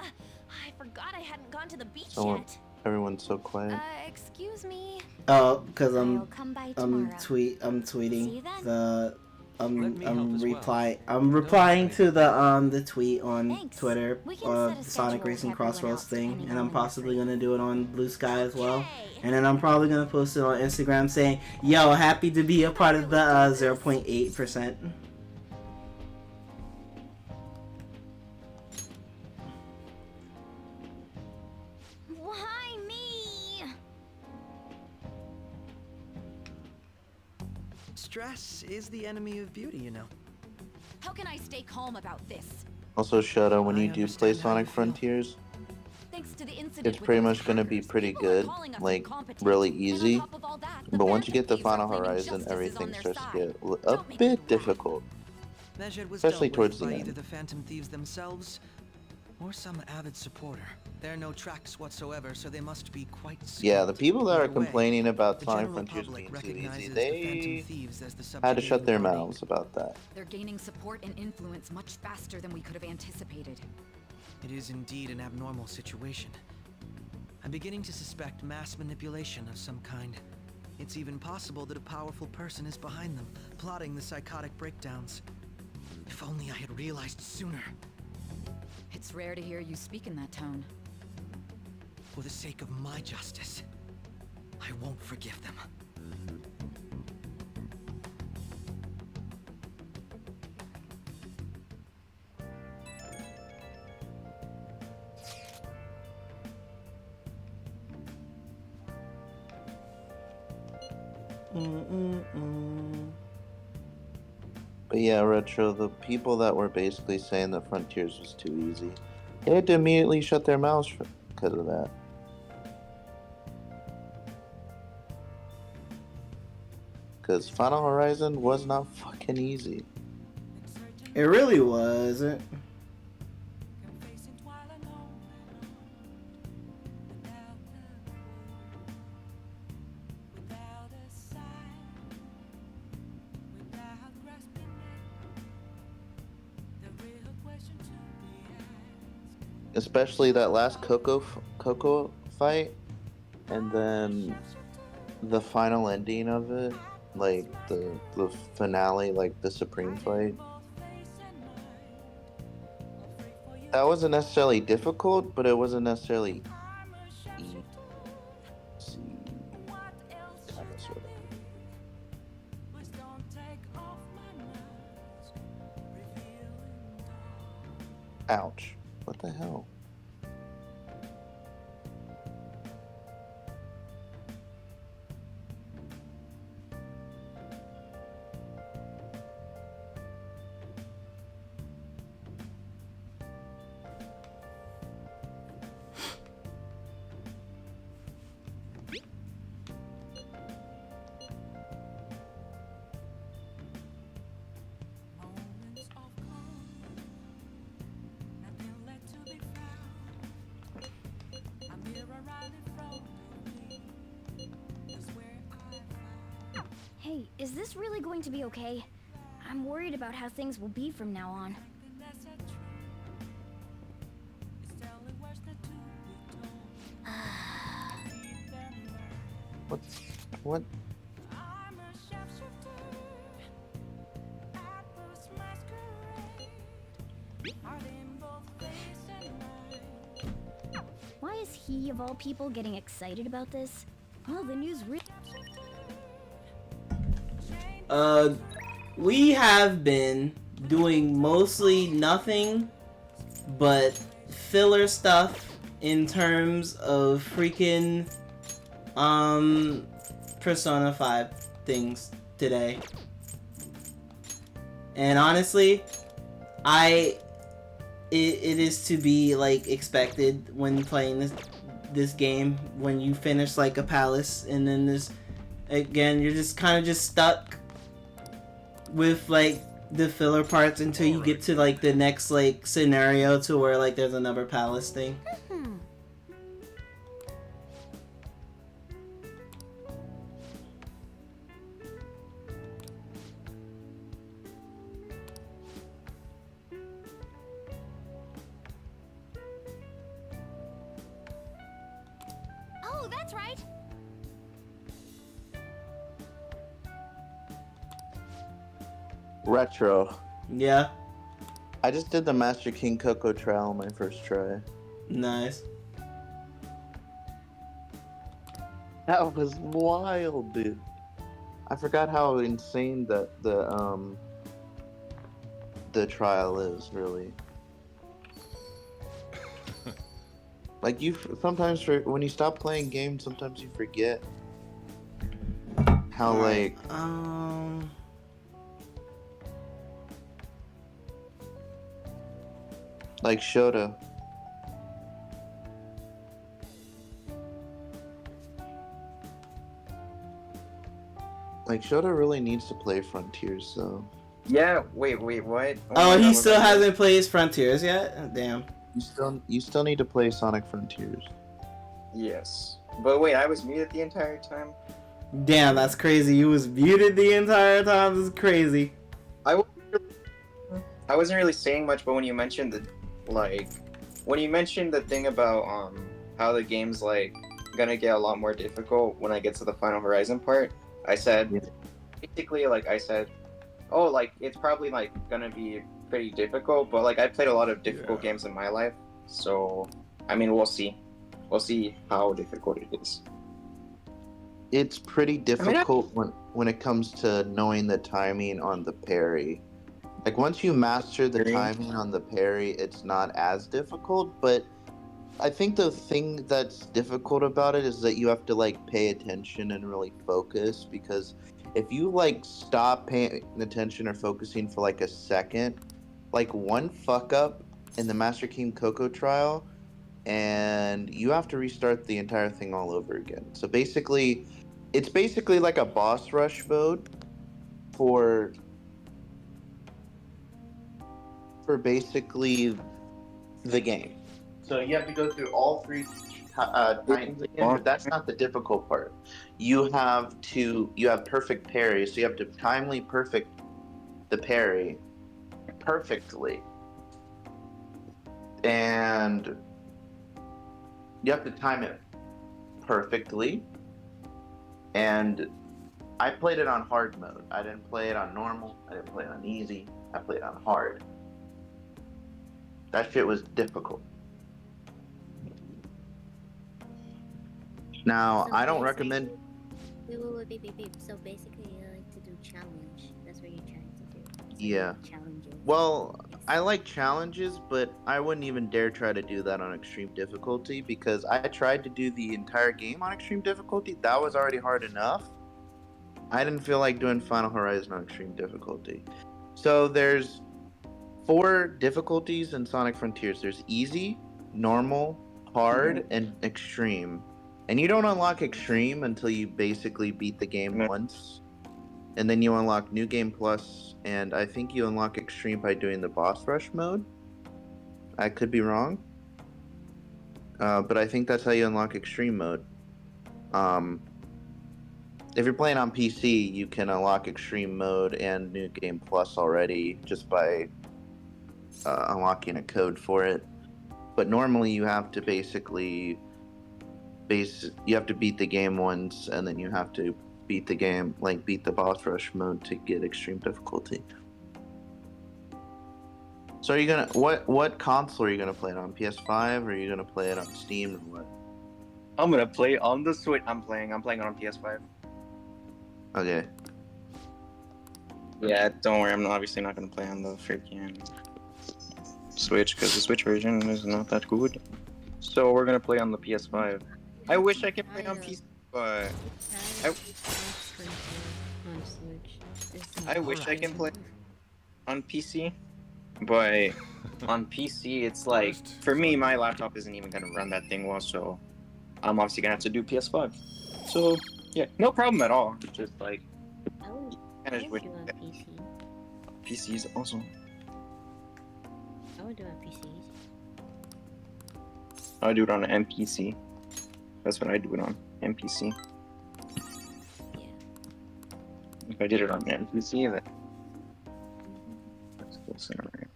I forgot I hadn't gone to the beach So yet. everyone's so quiet. Excuse me. Oh, because I'll come by tomorrow. I'm tweeting See you then. the Let me help as well. I'm replying to the tweet on Thanks. Twitter, We can set a Sonic schedule Racing with everyone Crossroads else, thing, depending and on I'm when they're possibly free. gonna do it on Blue Sky as well. Okay. And then I'm probably gonna post it on Instagram saying, "Yo, happy to be a part of the 0.8%." Why me? Stress is the enemy of beauty, you know. How can I stay calm about this? Also, Shadow, when I you do play understand how Sonic you feel. Frontiers, Thanks to the incident it's with pretty those much going to be hackers, pretty people are good, calling us like incompetent. really And on easy. top of all that, the But once you Phantom get to Thieves are Final claiming Horizon, justice is on everything their starts to side. get a Don't make bit me laugh. difficult, Medjed was especially dealt towards with the by either end. the Phantom Thieves themselves or some avid supporter. There are no tracks whatsoever, so they must be quite skilled. Yeah, the people that are Either way, complaining about the Sonic general Frontiers public being too easy, recognizes the Phantom they Thieves as the had to subjugating shut their body. mouths about that. They're gaining support and influence much faster than we could have anticipated. It is indeed an abnormal situation. I'm beginning to suspect mass manipulation of some kind. It's even possible that a powerful person is behind them, plotting the psychotic breakdowns. If only I had realized sooner. It's rare to hear you speak in that tone. For the sake of my justice, I won't forgive them. But yeah, Retro, the people that were basically saying that Frontiers was too easy, they had to immediately shut their mouths because of that. Because Final Horizon was not fucking easy. It really wasn't. Especially that last Coco fight, and then the final ending of it, like the finale, like the Supreme fight. That wasn't necessarily difficult, but it wasn't necessarily easy. Kind of, sort of. Ouch. What the hell? Hey, is this really going to be okay? I'm worried about how things will be from now on. What? is he, of all people, getting excited about this? Well, the news really... We have been doing mostly nothing but filler stuff in terms of freaking Persona 5 things today. And honestly, it is to be like expected when playing this game, when you finish like a palace and then this again you're just kind of just stuck with like the filler parts until you get to like the next like scenario to where like there's another palace thing. Oh, that's right. Retro. Yeah. I just did the Master King Coco trial on my first try. Nice. That was wild, dude. I forgot how insane that the trial is, really. Like sometimes when you stop playing games, sometimes you forget how like Shota. Like Shota really needs to play Frontiers, so. Yeah. Wait. What? Oh, he still hasn't played Frontiers yet? Oh, damn. You still need to play Sonic Frontiers. Yes. But wait, I was muted the entire time? Damn, that's crazy. You was muted the entire time. This is crazy. I wasn't really saying much, but when you mentioned the thing about how the game's like gonna get a lot more difficult when I get to the Final Horizon part, I said basically oh, like it's probably like gonna be pretty difficult, but like I played a lot of difficult games in my life, so I mean we'll see how difficult it is. It's pretty difficult when it comes to knowing the timing on the parry. Like once you master the timing on the parry, it's not as difficult, but I think the thing that's difficult about it is that you have to like pay attention and really focus, because if you like stop paying attention or focusing for like a second, like one fuck up in the Master King Coco trial and you have to restart the entire thing all over again. So basically, it's basically like a boss rush mode for basically the game. So you have to go through all three times again, but that's not the difficult part. You have perfect parry, so you have to timely perfect the parry perfectly. And you have to time it perfectly. And I played it on hard mode. I didn't play it on normal. I didn't play it on easy. I played it on hard. That shit was difficult. Now, I don't recommend... Wait. So basically you like to do challenge. That's what you're trying to do. Yeah. Challenges. Well, I like challenges, but I wouldn't even dare try to do that on extreme difficulty, because I tried to do the entire game on extreme difficulty. That was already hard enough. I didn't feel like doing Final Horizon on extreme difficulty. So there's 4 difficulties in Sonic Frontiers. There's easy, normal, hard, and extreme. And you don't unlock extreme until you basically beat the game once. And then you unlock New Game Plus, and I think you unlock extreme by doing the boss rush mode. I could be wrong. But I think that's how you unlock extreme mode. If you're playing on PC, you can unlock extreme mode and New Game Plus already just by unlocking a code for it. But normally you have to basically you have to beat the game once, and then you have to beat the game, like beat the boss rush mode to get extreme difficulty. So are you gonna what console are you gonna play it on? PS5 or are you gonna play it on Steam or what? I'm gonna play on the Switch. I'm playing it on PS5. Okay. Yeah, don't worry. I'm obviously not gonna play on the freaking Switch because the Switch version is not that good. So we're gonna play on the PS5. I wish I could play on PC, but I wish I can play on PC, but on PC it's like for me my laptop isn't even gonna run that thing well, so I'm obviously gonna have to do PS5. So yeah, no problem at all. Just like kind of wish on PC. PC is awesome. I would do it on PCs. I would do it on an MPC. That's what I do it on MPC. Yeah. If I did it on an MPC, then that's close enough, right?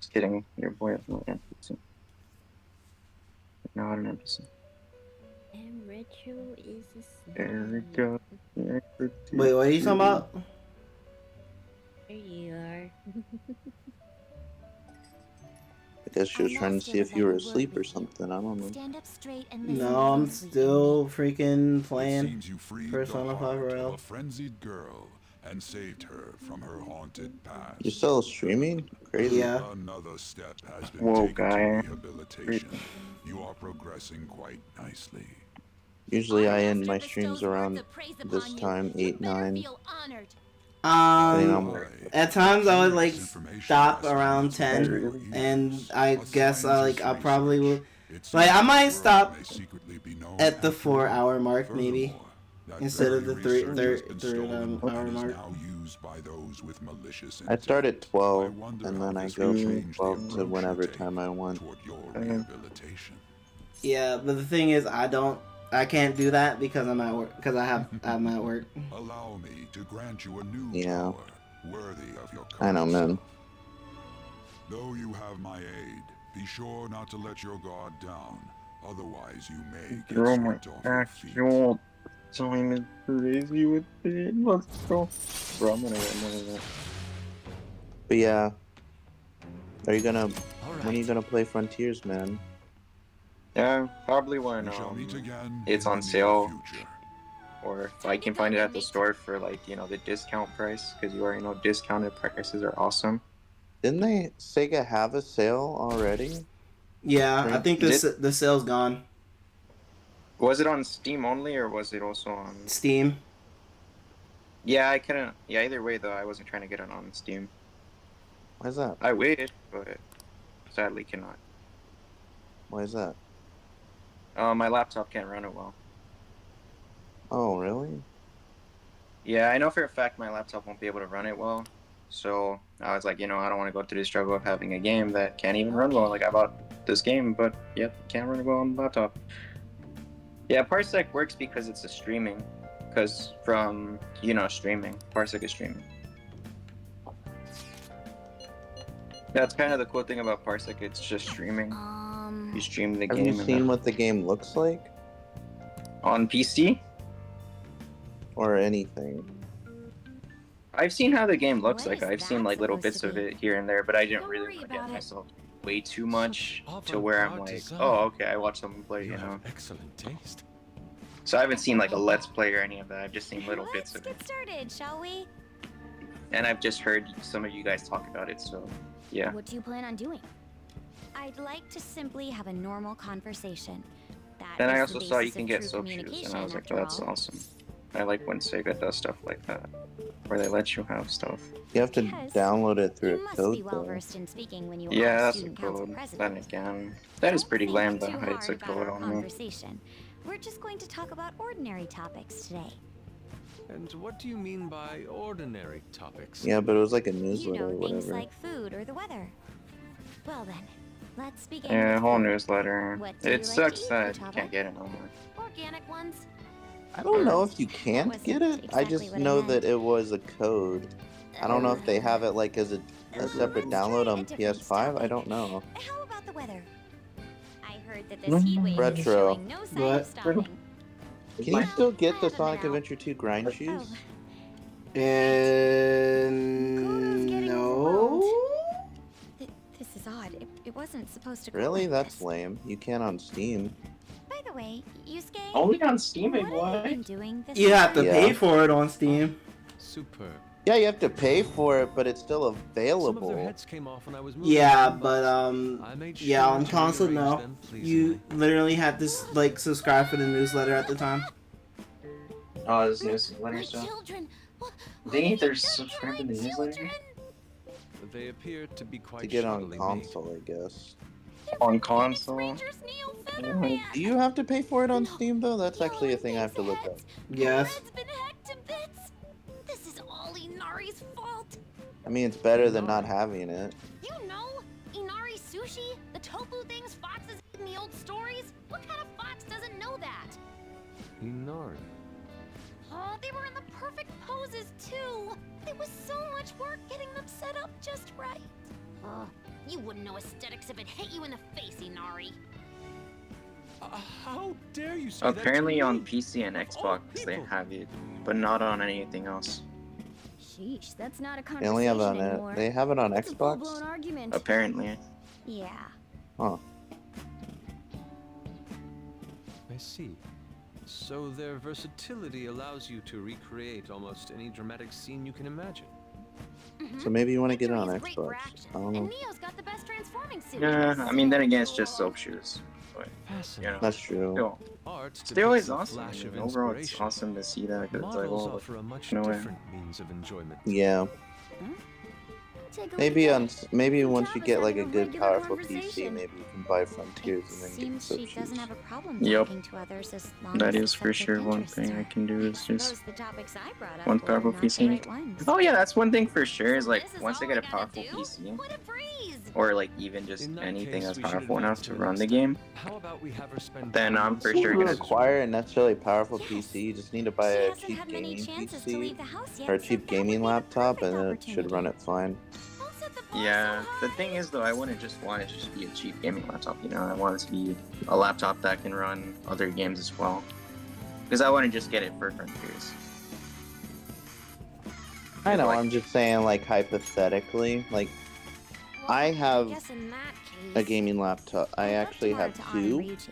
Just kidding, your boy has no MPC. Not an MPC. And retro is a There we go. Wait, what are you talking about? There you are. I guess she was trying to see if you were asleep or something. I don't know. Stand up straight and listen No, I'm closely. still freaking It playing seems you freed Persona the 5 heart of Royal. a frenzied girl and saved her from her haunted past. You're still streaming? Crazy. Yeah. Another step has been Whoa, taken guy. to rehabilitation. You are progressing quite nicely. Usually I end my streams around this time, 8, 9. At times I would like stop around 10, and I guess I'll probably will, like I might stop at the 4-hour mark maybe, instead of the third hour mark. I start at 12, and then I go from 12 to whenever time I want. Yeah, but the thing is, I can't do that because I'm at work. Because I'm at work. Allow me to grant you a new Yeah. power worthy of your I know, man. Though you have my aid, be sure not to let your guard down. Otherwise, you may get Oh my swept off your feet. actual time is crazy with it. Let's go. Bro, I'm gonna get more of that. But yeah. Are you gonna... When are you gonna play Frontiers, man? Yeah, probably when it's on sale, or if I can find it at the store for like the discount price, because you already know discounted prices are awesome. Didn't they Sega have a sale already? Yeah, I think the sale's gone. Was it on Steam only, or was it also on Steam? Yeah, I couldn't. Yeah, either way though, I wasn't trying to get it on Steam. Why is that? I waited, but sadly cannot. Why is that? My laptop can't run it well. Oh, really? Yeah, I know for a fact my laptop won't be able to run it well. So I was like, I don't want to go through the struggle of having a game that can't even run well. Like I bought this game, but yep, can't run it well on the laptop. Yeah, Parsec works because it's a streaming. Because from, streaming, Parsec is streaming. That's kind of the cool thing about Parsec, it's just streaming. You stream the game. Have you seen what the game looks like? On PC? Or anything? I've seen how the game looks like. I've seen like little bits of it here and there, but I didn't really want to get myself way too much to where I'm like, oh, okay, I watched someone play, Excellent taste. So I haven't seen like a Let's Play or any of that. I've just seen little bits of it. Get started, shall we? And I've just heard some of you guys talk about it, so yeah. What do you plan on doing? I'd like to simply have a normal conversation. Then I also saw you can get soap shoes, and I was like, oh, that's awesome. I like when Sega does stuff like that, where they let you have stuff. You have to download it through a code, though. Yeah, that's a code. Then again, that is pretty lame, though. It's a code on me. We're just going to talk about ordinary topics today. And what do you mean by ordinary topics? Yeah, but it was like a newsletter or Things whatever. like food or the weather. Well then, let's begin. Yeah, with whole food. newsletter. What do It you like sucks to eat, that you Futaba? can't get it no more. Organic ones. I don't know if you can't get it. I just know that it was a code. I don't know if they have it like as a separate download on PS5. I don't know. How about the weather? I heard that this heat wave is Retro. showing no sign of stopping. Can you still get the Sonic Adventure 2 grind shoes? And no. wasn't supposed to go Really? like That's this. lame. You can on Steam. By the way, Yusuke, Only on Steam, what have you what? been doing this You have to weekend? pay Yeah. for it on Steam. Superb. Yeah, you have to pay for it, but it's still Some of their available. heads came off when I was moving Yeah, them, but I made yeah, sure on to console, rearrange no. them You pleasingly. literally had to like subscribe for the newsletter at the time. Oh, this newsletter My stuff. children! They need their subscribe to the newsletter They appear to be quite To get on shoddily made. console, I guess. on console. Do you have to pay for it on Steam, though? That's actually a thing I have to look up. Yes. Red's been hacked to bits! This is all Inari's fault! I mean, it's better than not having it. You know, Inari sushi, the tofu things foxes eat in the old stories? What kind of fox doesn't know that? Inari. Oh, they were in the perfect poses too. It was so much work getting them set up just right. You wouldn't know aesthetics if it hit you in the face, Inari. How dare you say Apparently that to on me? PC and Xbox they have it, but not on anything else. Sheesh, that's not a They conversation only have it on anymore. it. They have it on It's a Xbox. full-blown argument. Apparently. Yeah. Huh. I see. So their versatility allows you to recreate almost any dramatic scene you can imagine. So maybe you want to get it on Victory is great for Xbox. action, I don't and know. Neo's got the best transforming suit. Yeah, I mean then again it's just soap shoes. But, you know, That's true. still, Art still is depicts a awesome. I flash mean, of overall it's inspiration. awesome to see that because it's like, Models oh, offer a much no way. different means of enjoyment. Yeah. Take a Maybe look on at maybe once you Java's get like a having a good regular powerful PC, conversation. maybe you can buy Frontiers and then get Seems soap she shoes. doesn't have a problem Yep. talking to others as long That as is the for subject sure one interests thing her. I can do is just Suppose the topics I brought up one were powerful not the PC. right ones. Oh yeah, that's one thing for sure is like This is once I all get a I gotta powerful do? PC, What a breeze! or like even just In that anything case, that's we should powerful advance enough to to the run the next game, How about we have her spend then I'm time for with You sure don't gonna require a necessarily powerful PC. You just need to buy She a hasn't cheap had many gaming chances to PC leave the house yet, or a so cheap that would gaming be the laptop, perfect and it should run it fine. Don't set the bar Yeah, so the high. thing is though, I wouldn't just want it to just be a cheap gaming laptop, you know, I want it to be a laptop that can run other games as well. Because I wouldn't just get it for Frontiers. I know. Like- I'm just saying, like hypothetically, like Well, I have guess in that case, a gaming laptop. I I'd love actually tomorrow have to honor two, Ryuji.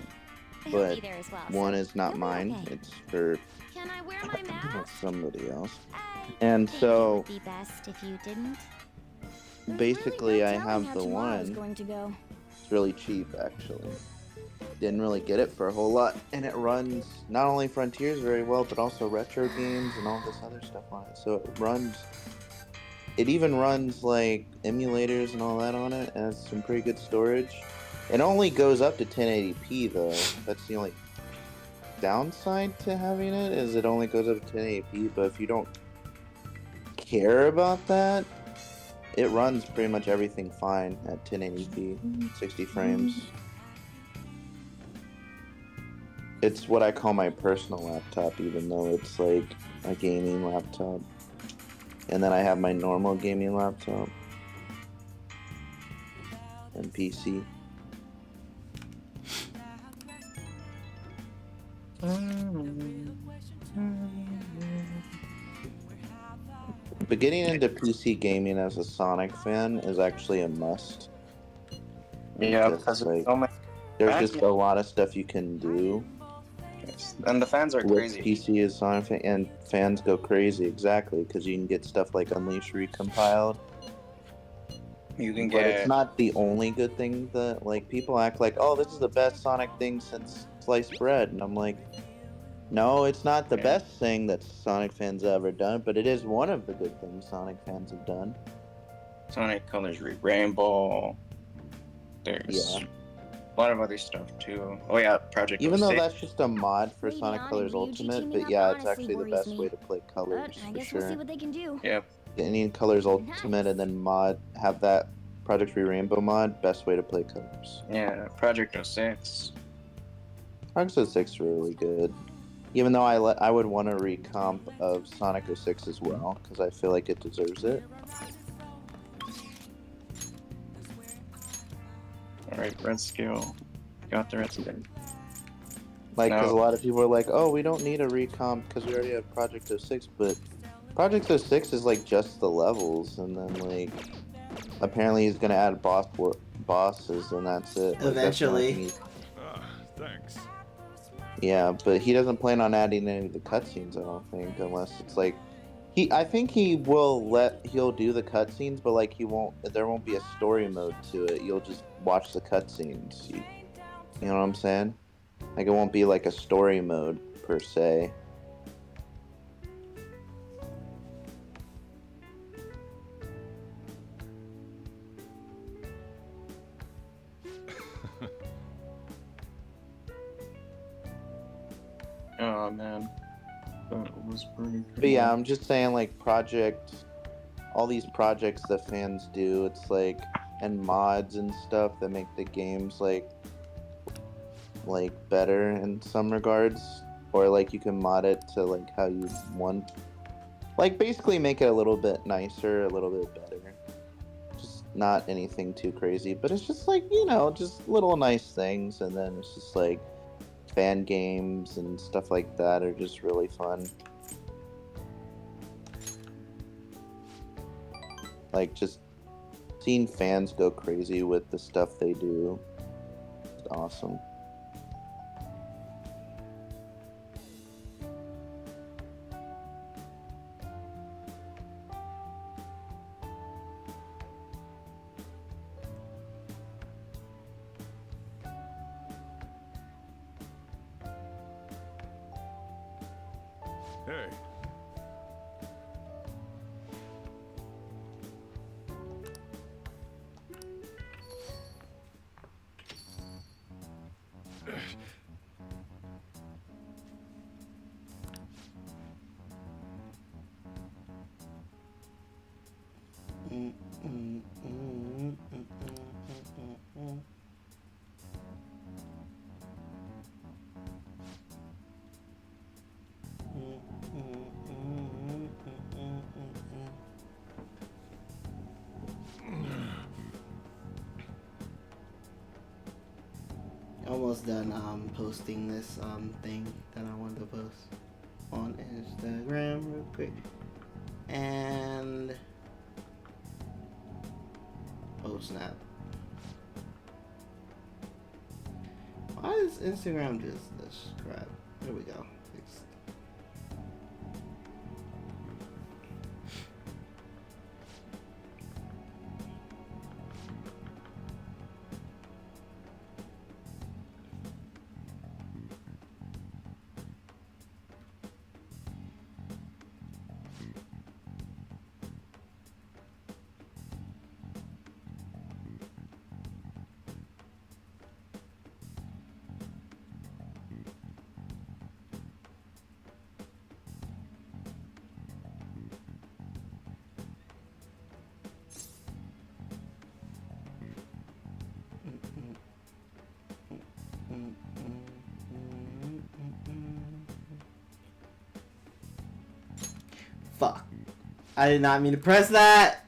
He'll but be there as well, one so is not you'll be mine. okay. It's for Can I wear my mask? somebody else. I And think it so would be best if you didn't. There's basically, really I no telling have how the tomorrow's one. going to go. It's really cheap, actually. Didn't really get it for a whole lot, and it runs not only Frontiers very well, but also retro games and all this other stuff on it. So it runs. It even runs like emulators and all that on it, and has some pretty good storage. It only goes up to 1080p though. That's the only downside to having it, is it only goes up to 1080p. But if you don't care about that, it runs pretty much everything fine at 1080p, 60 frames. It's what I call my personal laptop, even though it's like a gaming laptop. And then I have my normal gaming laptop and PC. But getting into PC gaming as a Sonic fan is actually a must. Yeah, Just, because like, oh my, there's just a lot of stuff you can do. and the fans are With crazy. PC is Sonic fan, and fans go crazy, exactly, because you can get stuff like Unleash recompiled. You can But get it's not the only good thing that, like, people act like, oh, this is the best Sonic thing since sliced bread, and I'm like, no, it's not the best thing that Sonic fans have ever done, but it is one of the good things Sonic fans have done. Sonic Colors Rainbow. There's Yeah. a lot of other stuff too. Oh yeah, Project Even though 06. that's just a mod for Lady Sonic Ann and Colors Ryuji Ultimate, teaming but up yeah, it's honestly actually the worries best me. way to play Colors, But I for guess sure. we'll see what they can do. Yep. Getting Colors Ultimate and then have that Project Rainbow mod, best way to play Colors. Yeah, Project 06. Project 06 is really good. Even though I would want a recomp of Sonic 06 as well, because I feel like it deserves it. Alright, Red Scale. Got the rest of them. Like, because No. a lot of people are like, oh, we don't need a recomp because we already have Project 06, but Project 06 is like just the levels, and then like, apparently he's gonna add boss bosses, and that's it. Like, that's the only thing Eventually. Thanks. Yeah, but he doesn't plan on adding any of the cutscenes, I don't think, unless it's like I think he'll do the cutscenes, but like there won't be a story mode to it. You'll just watch the cutscenes. You know what I'm saying? Like, it won't be like a story mode per se. Oh man, that was pretty cool. But yeah, I'm just saying, like, all these projects that fans do, it's like, and mods and stuff that make the games like better in some regards, or like you can mod it to like how you want, like basically make it a little bit nicer, a little bit better. Just not anything too crazy, but it's just like, just little nice things, and then it's just like fan games and stuff like that are just really fun. Like, just seeing fans go crazy with the stuff they do is awesome. Hey. Almost done posting this thing that I wanted to post on Instagram real quick. And oh snap. Why is Instagram just this crap? There we go. Fixed. Fuck. I did not mean to press that.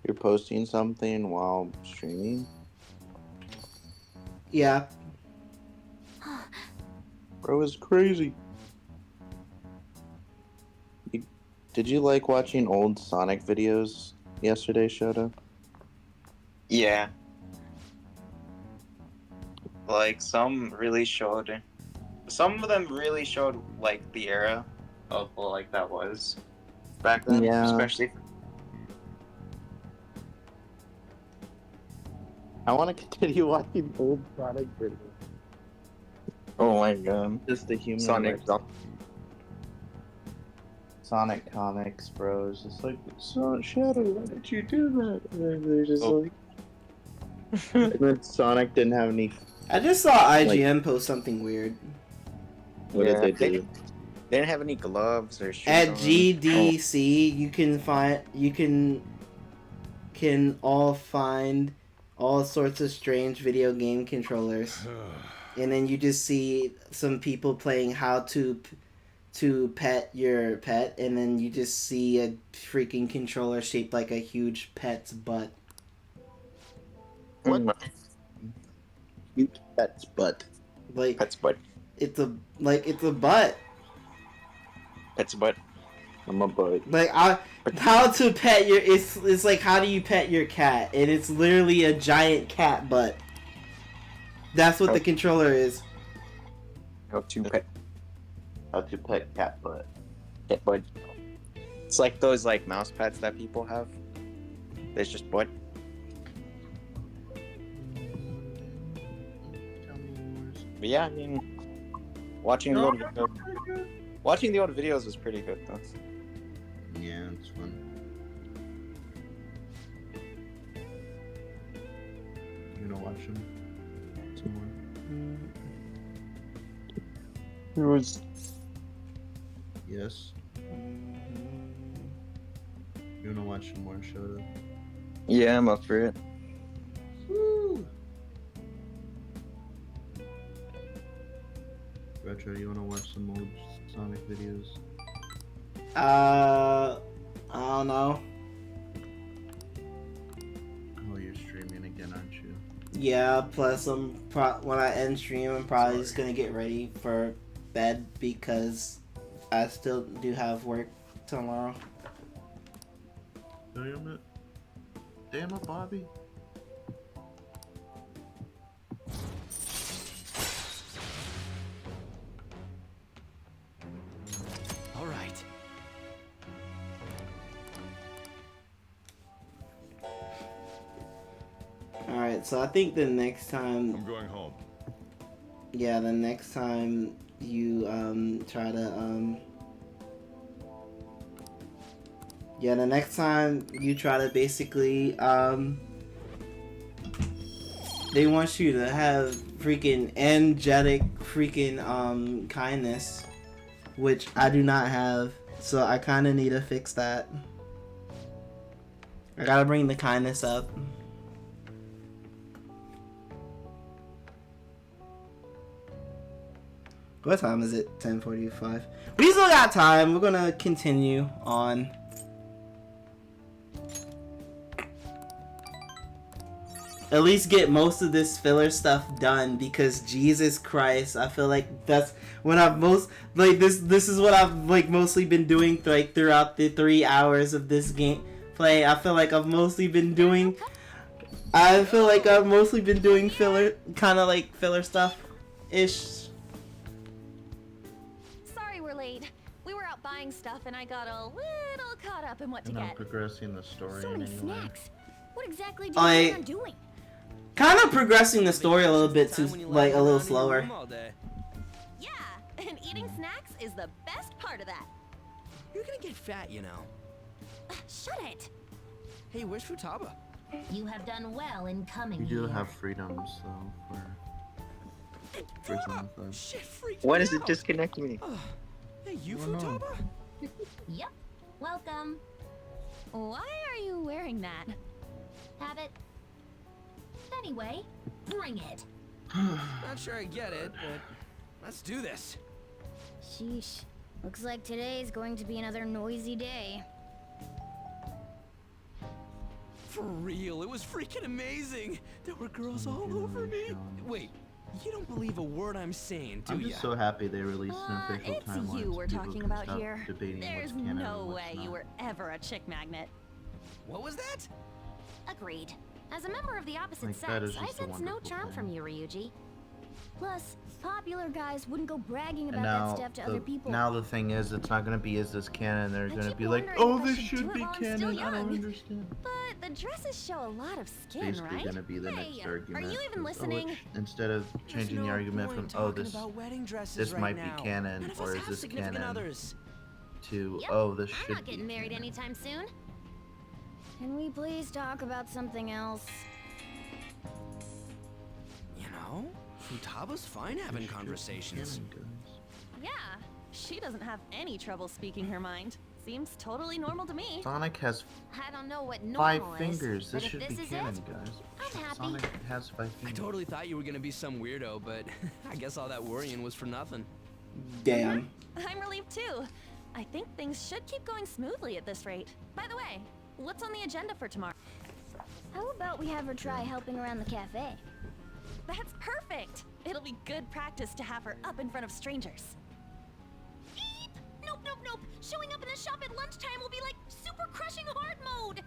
You're posting something while streaming? Yeah. Bro is crazy. Did you like watching old Sonic videos yesterday, Shota? Yeah. Like, some of them really showed, like, the era of, like, that was back then. Yeah. Especially. I want to continue watching old Sonic videos. Oh my god. Just the human Sonic comics, bro. It's just like, Shadow, why did you do that? And they're just like... And then Sonic didn't have any... I just saw IGN post something weird. What did they do? They didn't have any gloves or shoes At on. GDC, you can all find all sorts of strange video game controllers, and then you just see some people playing how to pet your pet, and then you just see a freaking controller shaped like a huge pet's butt. What? Huge pet's butt. Like pet's butt. It's a butt. Pet's butt. I'm a bud. Like how to pet your it's like how do you pet your cat, and it's literally a giant cat butt. That's what the controller is. How to pet cat butt. Cat butt. It's like those like mouse pads that people have. There's just butt. But yeah, I mean, watching the old videos was pretty good though. Yeah, it's fun. You gonna watch them some more? It was. Yes. You wanna watch some more, Shota? Yeah, I'm up for it. Woo! Retro, you wanna watch some old Sonic videos? I don't know. Oh, you're streaming again, aren't you? Yeah, plus when I end stream, I'm probably just gonna get ready for bed because I still do have work tomorrow. Damn it. Damn it, Bobby. All right. Alright, so I think the next time... I'm going home. Yeah, the next time you try to yeah, the next time you try to basically they want you to have freaking angelic freaking kindness, which I do not have, so I kind of need to fix that. I gotta bring the kindness up. What time is it? 10:45. We still got time. We're gonna continue on. At least get most of this filler stuff done, because Jesus Christ, I feel like that's when I've most like this is what I've like mostly been doing like throughout the 3 hours of this game play. I feel like I've mostly been doing filler, kind of like filler stuff ish. Late. We were out buying stuff and I got a little caught up in what to And I'm get. progressing the story So in many any way. snacks. What exactly do you plan on doing? Kind of progressing the story a little bit too, like a little slower. Yeah, and eating snacks is the best part of that. You're gonna get fat, you know. Shut it. Hey, where's Futaba? You have done well in coming We do here. have freedoms though for some of us. Shit freaked Why me does it out. disconnect me? Hey, you Oh, no. Futaba? Yep. Welcome. Why are you wearing that? Have it. Anyway, bring it. Not sure I get it, but let's do this. Sheesh. Looks like today's going to be another noisy day. For real, it was freaking amazing. There were girls all over me. Wait, you don't believe a word I'm saying, do I'm ya? just so happy they released an official It's timeline. you so we're people talking can about stop here. debating There's what's canon no and what's way you not. were ever a chick magnet. What was that? Agreed. As a member of the opposite Like, that is sex, I just a sense no wonderful charm thing. from you, Ryuji. Plus, popular guys wouldn't go bragging And about now, that stuff to other people. now the thing is, it's not gonna be is this canon. They're gonna keep be like, wondering oh, if I this should should do be it while I'm still canon. I don't young. understand. But the dresses show a lot of skin, Basically right? gonna be the next Hey, argument. are you even is, listening? Instead of changing There's the no argument from point oh talking this about wedding dresses this right might now. be canon None of or us is have this significant canon others. to Yep. oh this I'm should not be getting married canon. anytime soon. Can we please talk about something else? You know, Futaba's fine having This should be conversations. canon, guys. Yeah, she doesn't have any trouble speaking her mind. Seems totally normal to me. Sonic has I don't know what 5 normal is, fingers. but This if should this be is canon, it, guys. I'm happy. Sonic has 5 I fingers. totally thought you were gonna be some weirdo, but I guess all that worrying was for nothing. Damn. I'm relieved too. I think things should keep going smoothly at this rate. By the way, what's on the agenda for tomorrow? How about we have her try helping around the cafe? That's perfect! It'll be good practice to have her up in front of strangers. Nope, nope, nope. Showing up in the shop at lunchtime will be like super crushing hard mode.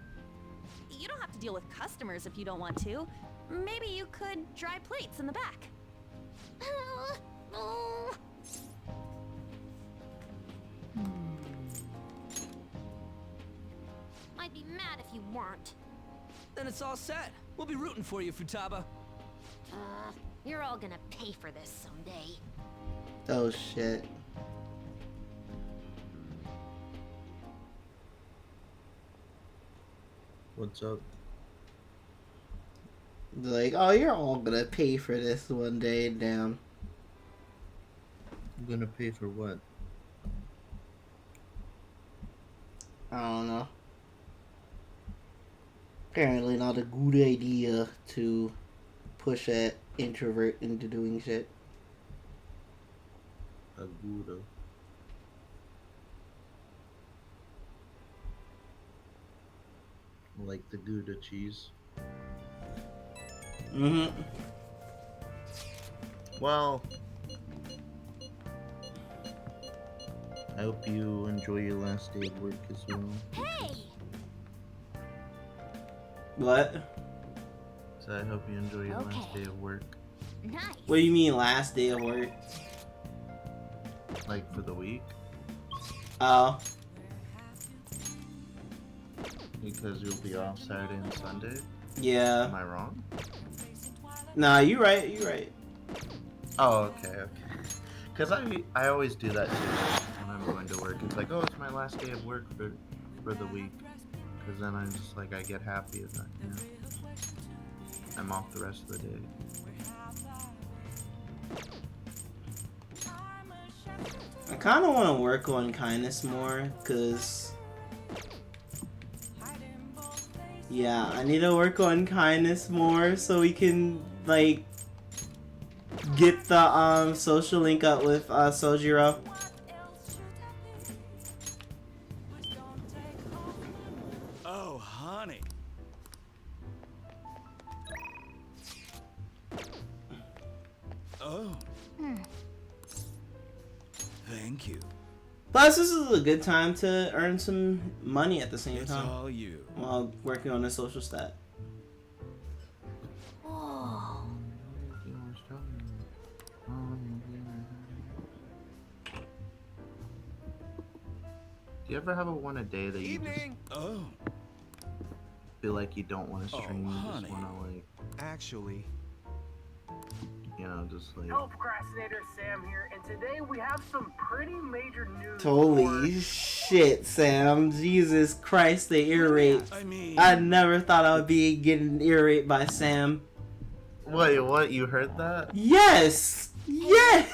You don't have to deal with customers if you don't want to. Maybe you could dry plates in the back. Oh. I'd be mad if you weren't. Then it's all set. We'll be rooting for you, Futaba. You're all gonna pay for this someday. Oh shit. What's up? Like, oh, you're all gonna pay for this one day. Damn. I'm gonna pay for what? I don't know. Apparently not a good idea to push an introvert into doing shit. A Gouda. Like the Gouda cheese. Mm-hmm. Well, I hope you enjoy your last day of work as well. Hey! What? So I hope you enjoy your last day of work. Nice. What do you mean last day of work? Like for the week? Oh. Because you'll be off Saturday and Sunday? Yeah. Am I wrong? Nah, you right, you right. Oh, okay, okay. Because I always do that too when I'm going to work. It's like, oh, it's my last day of work for the week. Because then I'm just like, I get happy that, you know, I'm off the rest of the day. I kind of want to work on kindness more, because... Yeah, I need to work on kindness more so we can, like, get the social link up with Sojiro. Oh, honey. Oh. Thank you. Plus, this is a good time to earn some money at the same It's time all you. while working on the social stat. Oh. Do you ever have a day that you Evening. Oh. feel like you don't want to stream, you honey. just want to, like, Actually. you know, just like... Hello, Procrastinator, Sam here, and today we have some pretty major news. Holy shit, Sam. Jesus Christ, the ear rape. I never thought I would be getting ear raped by Sam. Wait, what? You heard that? Yes! Yes!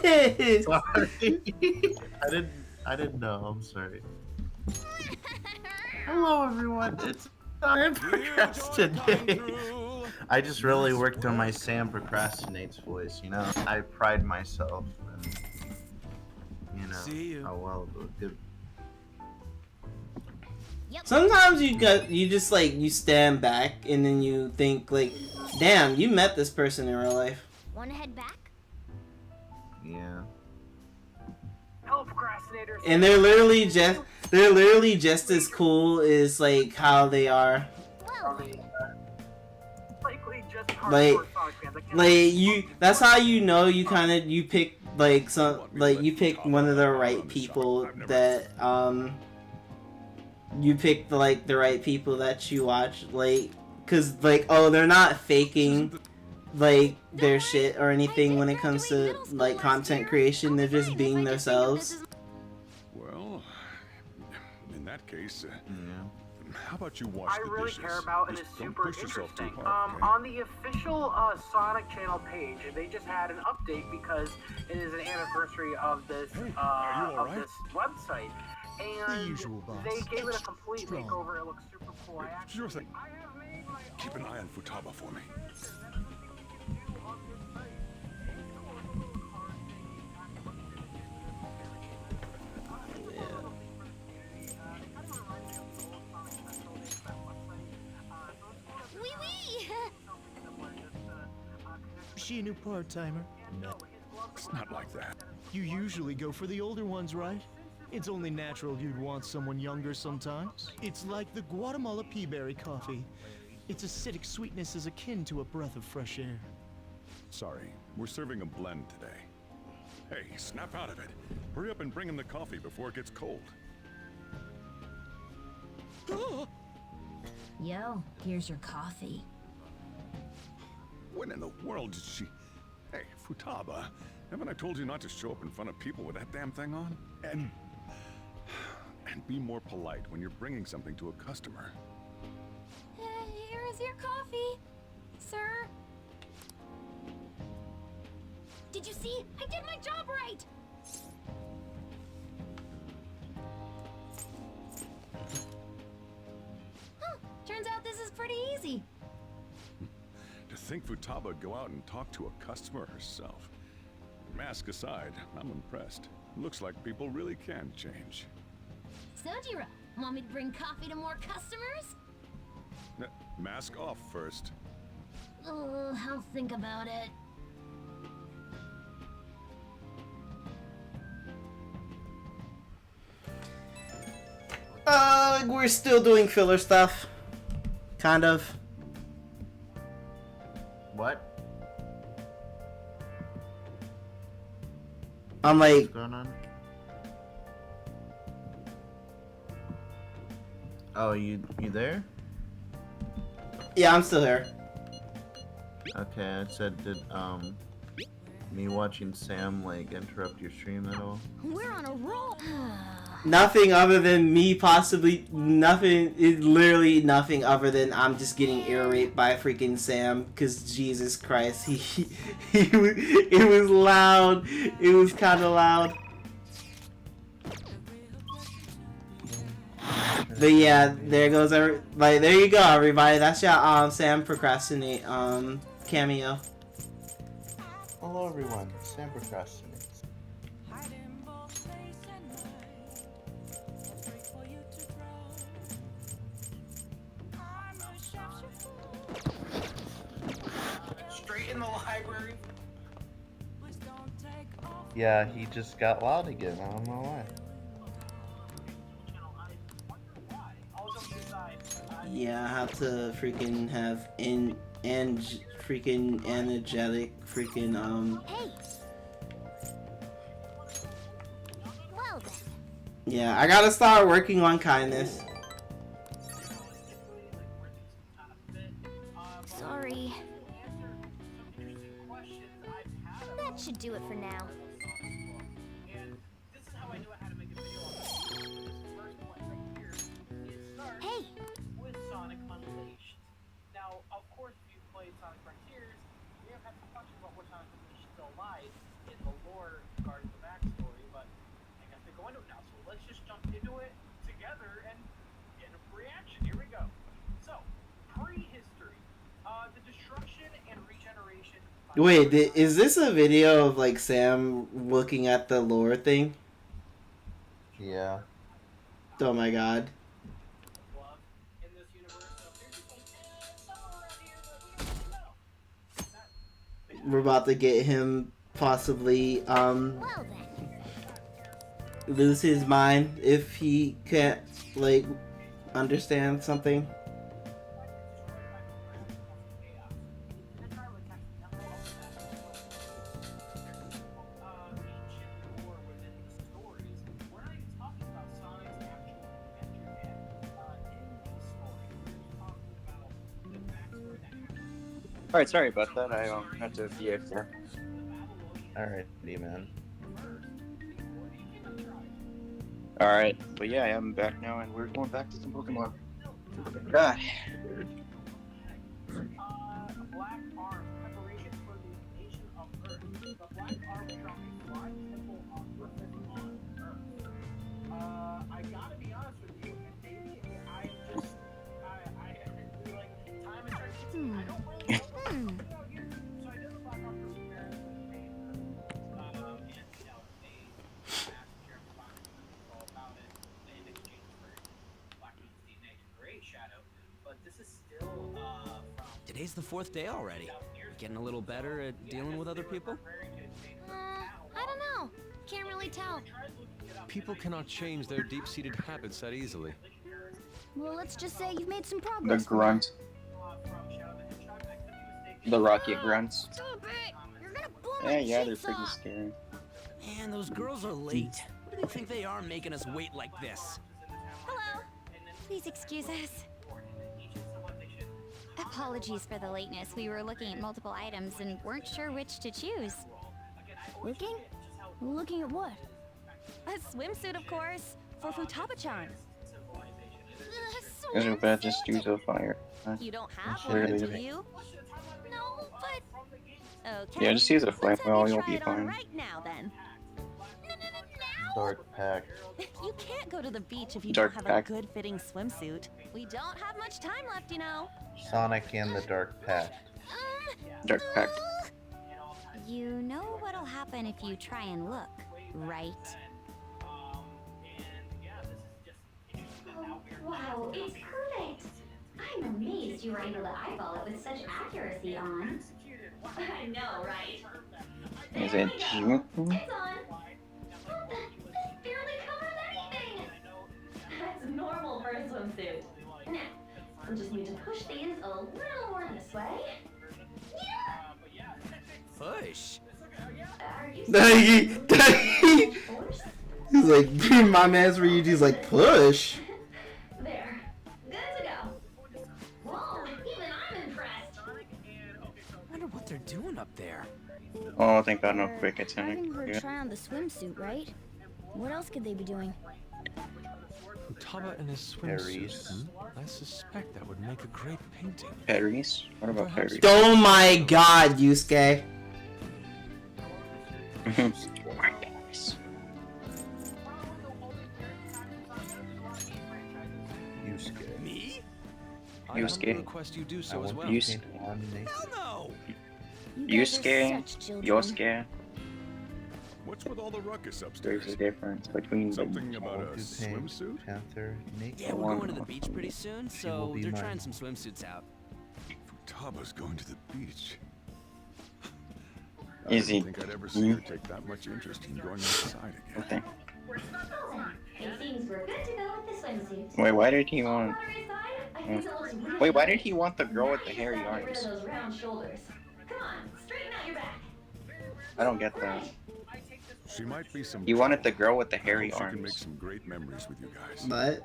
Yes! Sorry. I didn't know. I'm sorry. Hello, everyone. It's Sam Procrastinate. I just really worked on my Sam Procrastinates voice, you know? I pride myself in, you know, how well good. Sometimes you just like, you stand back and then you think like, damn, you met this person in real life. Wanna head back? Yeah. Hello, Procrastinator. And they're literally just as cool as like how they are. Likely just Like, hardcore Sonic fans. I can't you, that's how you know you pick like you pick one of the right people that you pick the right people that you watch, like, cause like, oh, they're not faking like their shit or anything when it comes to like content creation. They're just being themselves. Well, in that case, how about you wash I the really dishes? care about and Just is don't super push yourself too interesting. hard, okay? On the official Sonic channel page, they just had an update because it is an anniversary of this this website, and they gave it a complete makeover. It looks super cool. I actually, Sure thing. Keep an eye on Futaba for me. Wee wee! She a new part-timer? No. It's not like that. You usually go for the older ones, right? It's only natural you'd want someone younger sometimes. It's like the Guatemala peaberry coffee. Its acidic sweetness is akin to a breath of fresh air. Sorry, we're serving a blend today. Hey, snap out of it. Hurry up and bring him the coffee before it gets cold. Yo, here's your coffee. When in the world did she... Hey, Futaba, haven't I told you not to show up in front of people with that damn thing on? And be more polite when you're bringing something to a customer. Here is your coffee, sir. Did you see? I did my job right! Huh, turns out this is pretty easy. To think Futaba would go out and talk to a customer herself. Mask aside, I'm impressed. Looks like people really can change. Sojiro, want me to bring coffee to more customers? Mask off first. Oh, I'll think about it. We're still doing filler stuff. Kind of. What? I'm like... What's going on? Oh, you there? Yeah, I'm still here. Okay, I said, did, me watching Sam, like, interrupt your stream at all? We're on a roll. Nothing other than me possibly... Nothing... It's literally nothing other than I'm just getting ear raped by freaking Sam. Because, Jesus Christ, it was loud. It was kind of loud. But yeah, there goes there you go, everybody. That's your Sam procrastinate cameo. Hello, everyone. Sam procrastinates. Straight in the library. Yeah, he just got loud again. I don't know why. Yeah, I have to freaking have freaking energetic freaking Hey. Well then. Yeah, I gotta start working on kindness. Sorry. That should do it for now. Hey. With Sonic Unleashed. Now, of course, if you've played Sonic Frontiers, we have had some questions about what Sonic Unleashed still lies in the lore regarding the backstory, but I guess they go into it now, so let's just jump into it together and get a reaction. Here we go. So, prehistory. The destruction and regeneration. Wait, is this a video of like Sam looking at the lore thing? Yeah. Oh my god. We're about to get him possibly lose his mind if he can't like understand something. Alright, sorry about that. I had to be here. Alrighty, man. Alright, but yeah, I'm back now, and we're going back to some Pokemon. God. Black Arm, preparation for the invasion of Earth. The Black Arm shall be flying temple on purpose on Earth. I gotta be honest with you, and maybe I like, time and turn, I don't really know what's out here. So I did the Black Arm for comparison with the and, you know, they asked Jeremy Fox all about it in exchange for Black Man's DNA to create Shadow. But this is still, from... Today's the 4th day already. Getting a little better at dealing with other people? I don't know. Can't really tell? People cannot change their deep-seated habits that easily. Well, let's just say you've made some The progress. grunt. The rocket grunts. Stop it! You're gonna blow my Yeah, they're cheeks pretty off. scary. Man, those girls are late. What do they think they are making us wait like this? Hello. Please excuse us. Apologies for the lateness. We were looking at multiple items and weren't sure which to choose. Looking? Looking at what? A swimsuit, of course, for Futaba-chan. Guys are bad just use a fire. You don't have Sure one, they do do. you? No, but... Okay. Yeah, just use a flame Let's have wheel, you you'll try be it on fine. right now, then. Dark pack. You can't go to the beach if you Dark don't have pack. a good-fitting swimsuit. We don't have much time left, you know. Sonic and the Dark Pact. Dark pack. You know what'll happen if you try and look, right? Wow, it's perfect! I'm amazed you were able to eyeball it with such accuracy, On. I know, right? Is it you? It's on! That barely covers anything! That's normal for a swimsuit. Now, we'll just need to push these a little more this way. Push. Are you He's like, my man's for you. He's like, push. there? Good to go. Whoa, even I'm impressed. Wonder what they're doing up there. Oh, thank God, no quick Having her attack. try on the swimsuit, right? What else could they be doing? Futaba in his swimsuit. I suspect that would make a great painting. Paris? What about Paris? Oh my God, Yusuke. Me? I Yusuke. request you do so as well. Yusuke. No. Yusuke. Yosuke. What's with all the ruckus There's upstairs? a difference between Something them. about a swimsuit? Panther, naked. Yeah, we're going to the beach pretty soon, She will so be they're mine. trying some swimsuits out. Futaba's going to the beach. Is I he- didn't think I'd ever see her take that much interest in going outside again. Okay. It seems we're good to go with the swimsuit. Wait, why did he want? Battery side, I think it looks really Wait, why good. did he want the girl with the Now you hairy just gotta get rid arms? of those round shoulders. Come on, straighten out your back. I don't get that. She might be some. You wanted the girl with the hairy Hope she can make arms. some great memories with you guys. But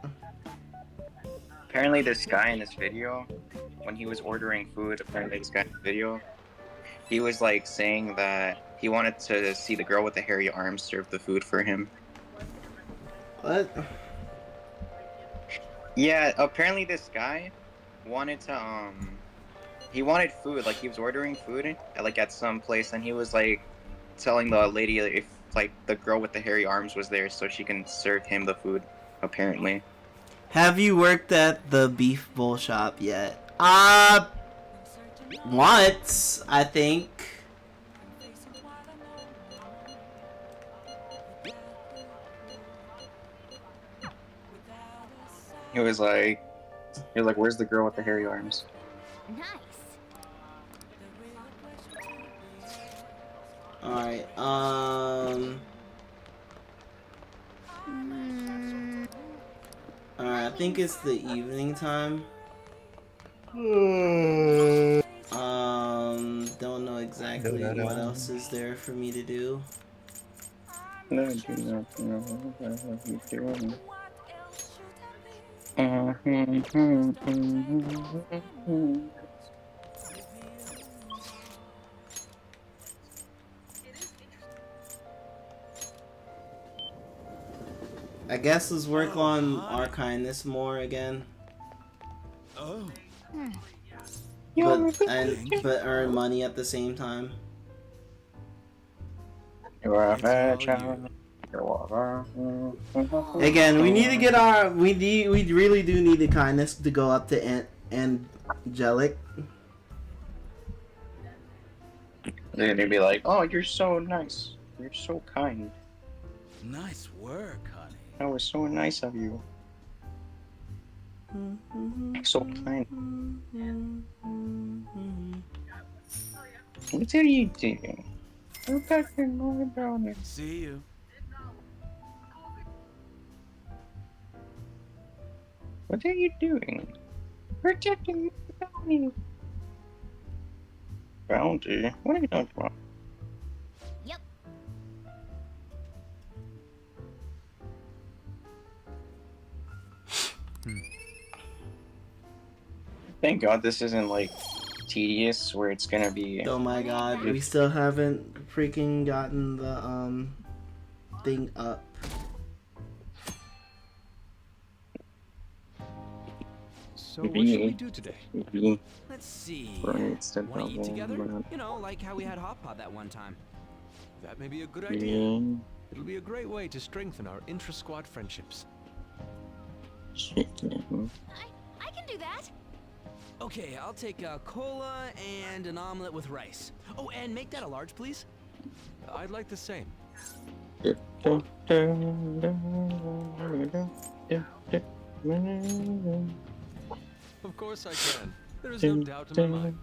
Apparently, this guy in this video, when he was ordering food, apparently this guy in the video, he was like saying that he wanted to see the girl with the hairy arms serve the food for him. what? Yeah, apparently this guy wanted to he wanted food, like he was ordering food at some place, and he was like telling the lady if like the girl with the hairy arms was there so she can serve him the food, apparently. Have you worked at the beef bowl shop yet? Once, I think. He was like, where's the girl with the hairy arms? Nice. Alright, Alright, I think it's the evening time. Don't know exactly what else is there for me to do. No, I do not know what he's doing. I guess let's work on our kindness more again. Oh. But earn money at the same time. Again, we need to get our we really do need the kindness to go up to angelic. They'd be like, "Oh, you're so nice. You're so kind. Nice work, honey. That was so nice of you. So kind. What are you doing? Go back and more about it." See you. What are you doing? Protecting my bounty. Bounty? What are you talking about? Yep. Thank God this isn't like tedious where it's gonna be. Oh my god, we still haven't freaking gotten the thing up. So what should we do today? Let's see. Right, Want to eat together? You know, like how we had hot pot that one time. That may be a good idea. It'll be a great way to strengthen our intra-squad friendships. I can do that. Okay, I'll take a cola and an omelet with rice. Oh, and make that a large, please. I'd like the same. Of course I can. There is no doubt in my mind.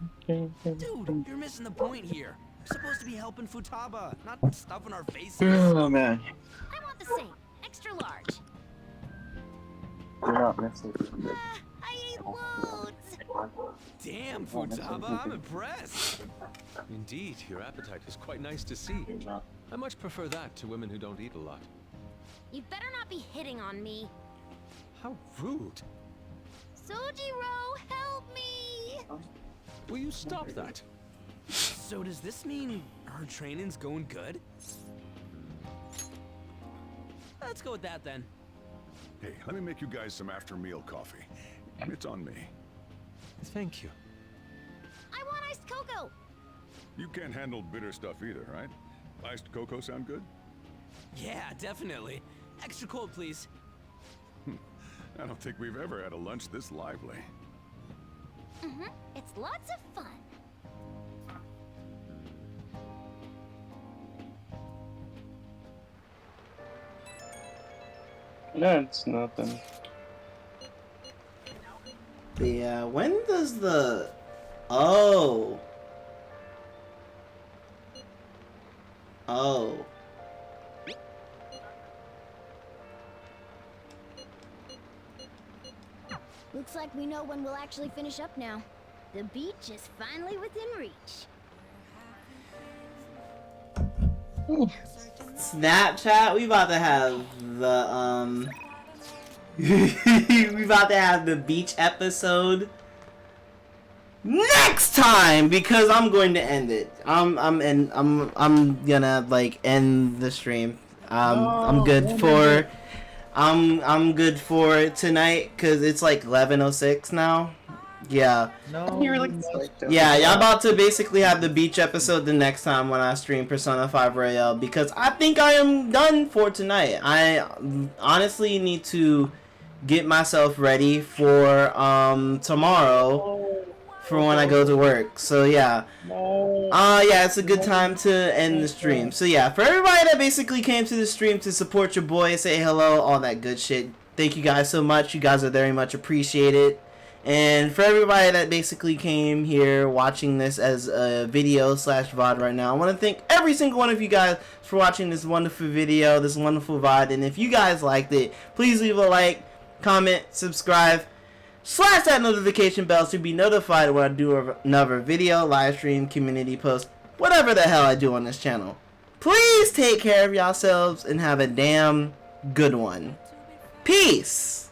Dude, you're missing the point here. We're supposed to be helping Futaba, not stuffing our faces. Oh man. I want the same. Extra large. You're not missing. I ate loads. Damn, Futaba, I'm impressed. Indeed, your appetite is quite nice to see. I much prefer that to women who don't eat a lot. You better not be hitting on me. How rude. Sojiro, help me! Will you stop that? So does this mean our training's going good? Let's go with that then. Hey, let me make you guys some after-meal coffee. It's on me. Thank you. I want iced cocoa. You can't handle bitter stuff either, right? Iced cocoa sound good? Yeah, definitely. Extra cold, please. I don't think we've ever had a lunch this lively. It's lots of fun. That's nothing. Yeah, when does the... Oh. Oh. Looks like we know when we'll actually finish up now. The beach is finally within reach. Snapchat, we about to have the we about to have the beach episode next time because I'm going to end it. I'm gonna like end the stream. I'm good for I'm good for tonight because it's like 11:06 now. Yeah. No. Yeah, y'all about to basically have the beach episode the next time when I stream Persona 5 Royale because I think I am done for tonight. I honestly need to get myself ready for tomorrow for when I go to work. So yeah. Yeah, it's a good time to end the stream. So yeah, for everybody that basically came to the stream to support your boy, say hello, all that good shit. Thank you guys so much. You guys are very much appreciated. And for everybody that basically came here watching this as a video / VOD right now, I want to thank every single one of you guys for watching this wonderful video, this wonderful VOD. And if you guys liked it, please leave a like, comment, subscribe, / that notification bell to be notified when I do another video, live stream, community post, whatever the hell I do on this channel. Please take care of yourselves and have a damn good one. Peace!